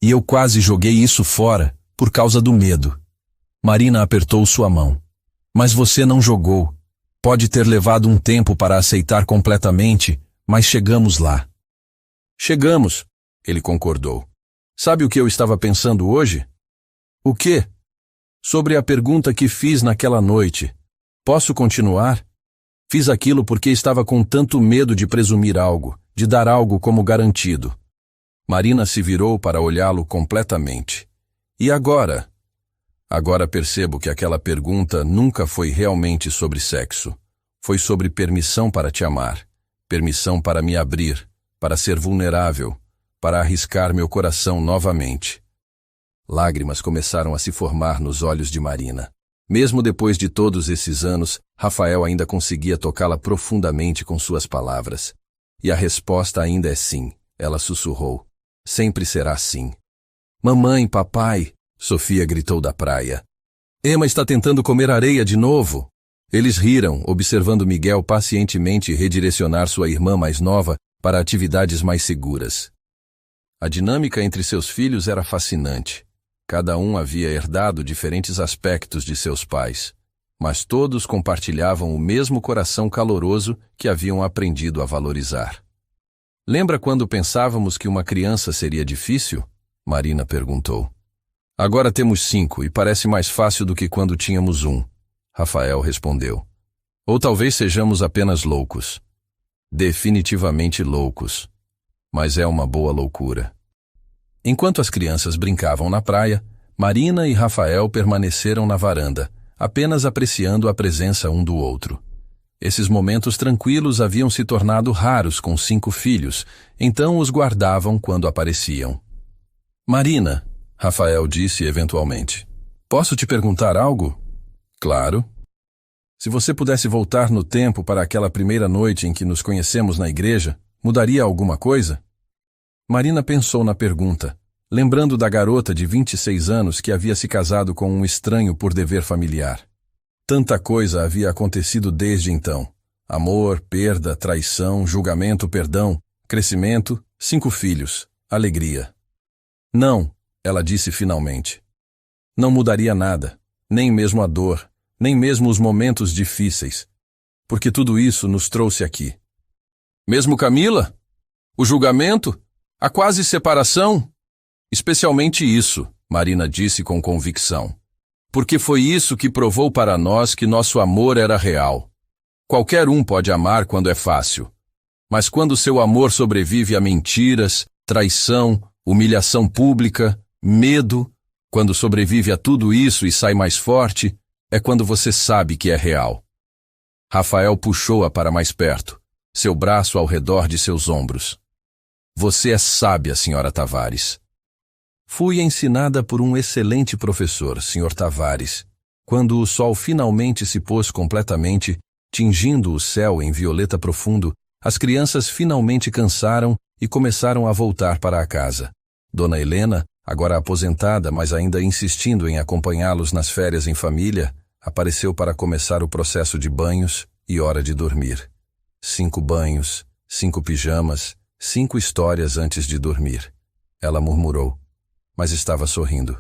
E eu quase joguei isso fora, por causa do medo. Marina apertou sua mão. Mas você não jogou. Pode ter levado um tempo para aceitar completamente, mas chegamos lá. Chegamos, ele concordou. Sabe o que eu estava pensando hoje? O quê? Sobre a pergunta que fiz naquela noite. Posso continuar? Fiz aquilo porque estava com tanto medo de presumir algo, de dar algo como garantido. Marina se virou para olhá-lo completamente. E agora? Agora percebo que aquela pergunta nunca foi realmente sobre sexo. Foi sobre permissão para te amar, permissão para me abrir, para ser vulnerável, para arriscar meu coração novamente. Lágrimas começaram a se formar nos olhos de Marina. Mesmo depois de todos esses anos, Rafael ainda conseguia tocá-la profundamente com suas palavras. E a resposta ainda é sim, ela sussurrou. Sempre será sim. Mamãe, papai, Sofia gritou da praia. Emma está tentando comer areia de novo. Eles riram, observando Miguel pacientemente redirecionar sua irmã mais nova para atividades mais seguras. A dinâmica entre seus filhos era fascinante. Cada um havia herdado diferentes aspectos de seus pais, mas todos compartilhavam o mesmo coração caloroso que haviam aprendido a valorizar. Lembra quando pensávamos que uma criança seria difícil? Marina perguntou. Agora temos 5 e parece mais fácil do que quando tínhamos 1, Rafael respondeu. Ou talvez sejamos apenas loucos. Definitivamente loucos. Mas é uma boa loucura. Enquanto as crianças brincavam na praia, Marina e Rafael permaneceram na varanda, apenas apreciando a presença um do outro. Esses momentos tranquilos haviam se tornado raros com 5 filhos, então os guardavam quando apareciam. Marina, Rafael disse eventualmente, posso te perguntar algo? Claro. Se você pudesse voltar no tempo para aquela primeira noite em que nos conhecemos na igreja, mudaria alguma coisa? Marina pensou na pergunta, lembrando da garota de 26 anos que havia se casado com um estranho por dever familiar. Tanta coisa havia acontecido desde então. Amor, perda, traição, julgamento, perdão, crescimento, 5 filhos, alegria. Não, ela disse finalmente. Não mudaria nada, nem mesmo a dor, nem mesmo os momentos difíceis, porque tudo isso nos trouxe aqui. Mesmo Camila? O julgamento? A quase separação? Especialmente isso, Marina disse com convicção. Porque foi isso que provou para nós que nosso amor era real. Qualquer um pode amar quando é fácil. Mas quando seu amor sobrevive a mentiras, traição, humilhação pública, medo, quando sobrevive a tudo isso e sai mais forte, é quando você sabe que é real. Rafael puxou-a para mais perto, seu braço ao redor de seus ombros. Você é sábia, Sra. Tavares. Fui ensinada por um excelente professor, Sr. Tavares. Quando o sol finalmente se pôs completamente, tingindo o céu em violeta profundo, as crianças finalmente cansaram e começaram a voltar para a casa. Dona Helena, agora aposentada, mas ainda insistindo em acompanhá-los nas férias em família, apareceu para começar o processo de banhos e hora de dormir. 5 banhos, 5 pijamas, 5 histórias antes de dormir. Ela murmurou, mas estava sorrindo.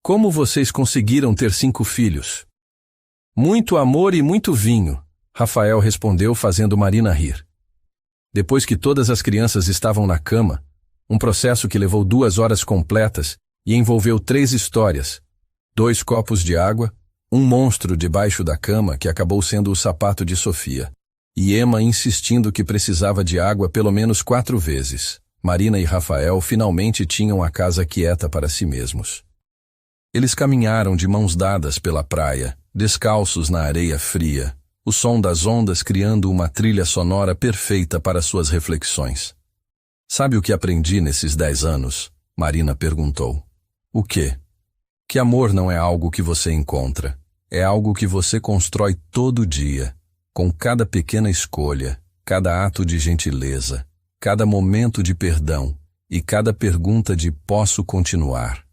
Como vocês conseguiram ter 5 filhos? Muito amor e muito vinho, Rafael respondeu fazendo Marina rir. Depois que todas as crianças estavam na cama, um processo que levou 2 horas completas e envolveu 3 histórias, 2 copos de água, um monstro debaixo da cama que acabou sendo o sapato de Sofia, e Emma insistindo que precisava de água pelo menos 4 vezes. Marina e Rafael finalmente tinham a casa quieta para si mesmos. Eles caminharam de mãos dadas pela praia, descalços na areia fria, o som das ondas criando uma trilha sonora perfeita para suas reflexões. Sabe o que aprendi nesses 10 anos? Marina perguntou. O quê? Que amor não é algo que você encontra, é algo que você constrói todo dia, com cada pequena escolha, cada ato de gentileza, cada momento de perdão e cada pergunta de posso continuar.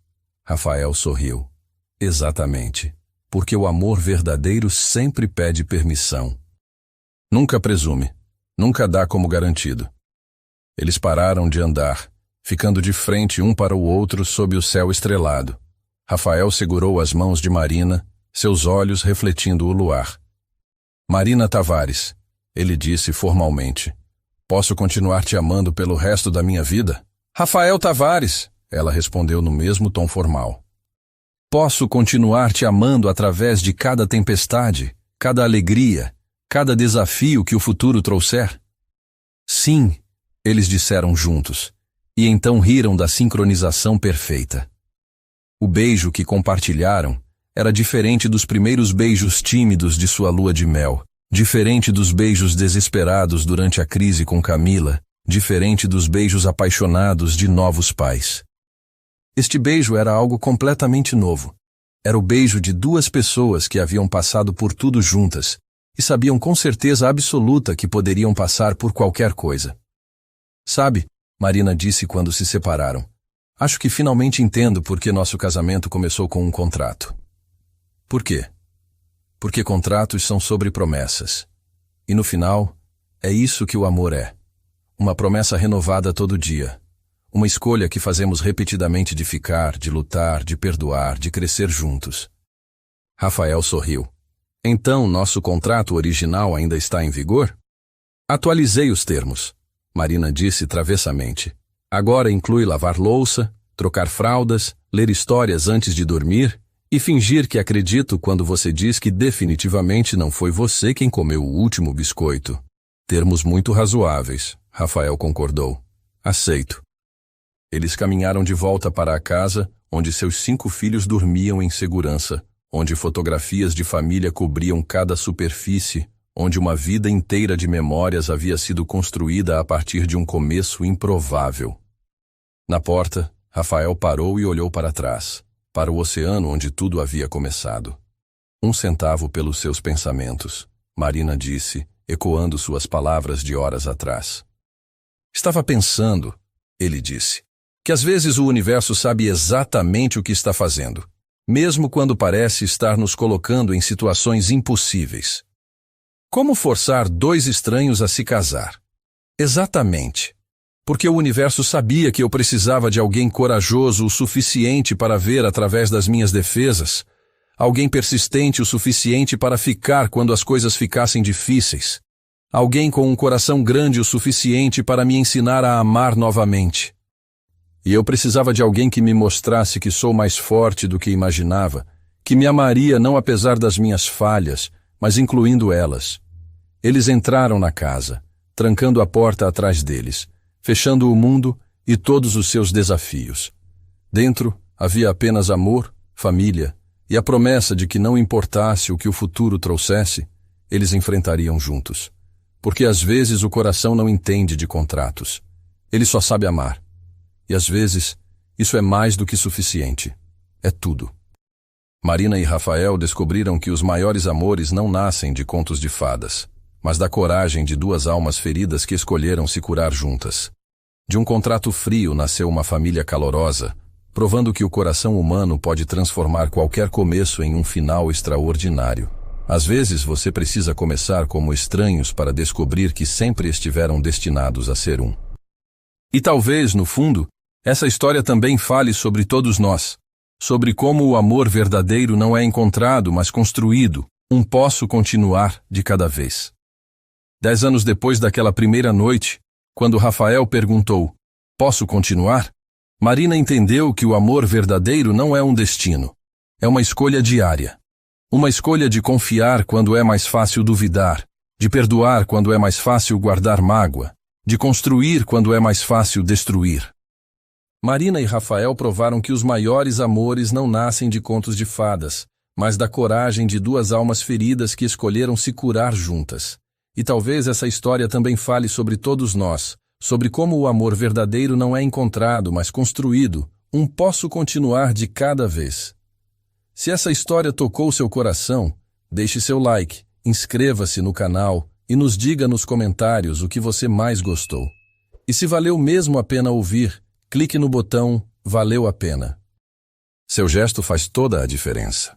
Rafael sorriu. Exatamente, porque o amor verdadeiro sempre pede permissão. Nunca presume, nunca dá como garantido. Eles pararam de andar, ficando de frente um para o outro sob o céu estrelado. Rafael segurou as mãos de Marina, seus olhos refletindo o luar. Marina Tavares, ele disse formalmente. Posso continuar te amando pelo resto da minha vida? Rafael Tavares, ela respondeu no mesmo tom formal. Posso continuar te amando através de cada tempestade, cada alegria, cada desafio que o futuro trouxer? Sim, eles disseram juntos, e então riram da sincronização perfeita. O beijo que compartilharam era diferente dos primeiros beijos tímidos de sua lua de mel, diferente dos beijos desesperados durante a crise com Camila, diferente dos beijos apaixonados de novos pais. Este beijo era algo completamente novo. Era o beijo de 2 pessoas que haviam passado por tudo juntas e sabiam com certeza absoluta que poderiam passar por qualquer coisa. Sabe, Marina disse quando se separaram, acho que finalmente entendo por que nosso casamento começou com um contrato. Por quê? Porque contratos são sobre promessas. E no final, é isso que o amor é. Uma promessa renovada todo dia. Uma escolha que fazemos repetidamente de ficar, de lutar, de perdoar, de crescer juntos. Rafael sorriu. Então, nosso contrato original ainda está em vigor? Atualizei os termos, Marina disse travessamente. Agora inclui lavar louça, trocar fraldas, ler histórias antes de dormir e fingir que acredito quando você diz que definitivamente não foi você quem comeu o último biscoito. Termos muito razoáveis, Rafael concordou. Aceito. Eles caminharam de volta para a casa, onde seus 5 filhos dormiam em segurança, onde fotografias de família cobriam cada superfície, onde uma vida inteira de memórias havia sido construída a partir de um começo improvável. Na porta, Rafael parou e olhou para trás, para o oceano onde tudo havia começado. 1 centavo pelos seus pensamentos, Marina disse, ecoando suas palavras de horas atrás. Estava pensando, ele disse, que às vezes o universo sabe exatamente o que está fazendo, mesmo quando parece estar nos colocando em situações impossíveis. Como forçar 2 estranhos a se casar? Exatamente. Porque o universo sabia que eu precisava de alguém corajoso o suficiente para ver através das minhas defesas, alguém persistente o suficiente para ficar quando as coisas ficassem difíceis, alguém com um coração grande o suficiente para me ensinar a amar novamente. E eu precisava de alguém que me mostrasse que sou mais forte do que imaginava, que me amaria não apesar das minhas falhas, mas incluindo elas. Eles entraram na casa, trancando a porta atrás deles, fechando o mundo e todos os seus desafios. Dentro havia apenas amor, família e a promessa de que não importasse o que o futuro trouxesse, eles enfrentariam juntos. Porque às vezes o coração não entende de contratos. Ele só sabe amar. E às vezes, isso é mais do que suficiente. É tudo. Marina e Rafael descobriram que os maiores amores não nascem de contos de fadas, mas da coragem de 2 almas feridas que escolheram se curar juntas. De um contrato frio nasceu uma família calorosa, provando que o coração humano pode transformar qualquer começo em um final extraordinário. Às vezes você precisa começar como estranhos para descobrir que sempre estiveram destinados a ser um. E talvez, no fundo, essa história também fale sobre todos nós, sobre como o amor verdadeiro não é encontrado, mas construído, um posso continuar de cada vez. 10 anos depois daquela primeira noite, quando Rafael perguntou, posso continuar? Marina entendeu que o amor verdadeiro não é um destino, é uma escolha diária. Uma escolha de confiar quando é mais fácil duvidar, de perdoar quando é mais fácil guardar mágoa, de construir quando é mais fácil destruir. Marina e Rafael provaram que os maiores amores não nascem de contos de fadas, mas da coragem de duas almas feridas que escolheram se curar juntas. E talvez essa história também fale sobre todos nós, sobre como o amor verdadeiro não é encontrado, mas construído, um posso continuar de cada vez. Se essa história tocou seu coração, deixe seu like, inscreva-se no canal e nos diga nos comentários o que você mais gostou. E se valeu mesmo a pena ouvir, clique no botão "Valeu a pena". Seu gesto faz toda a diferença.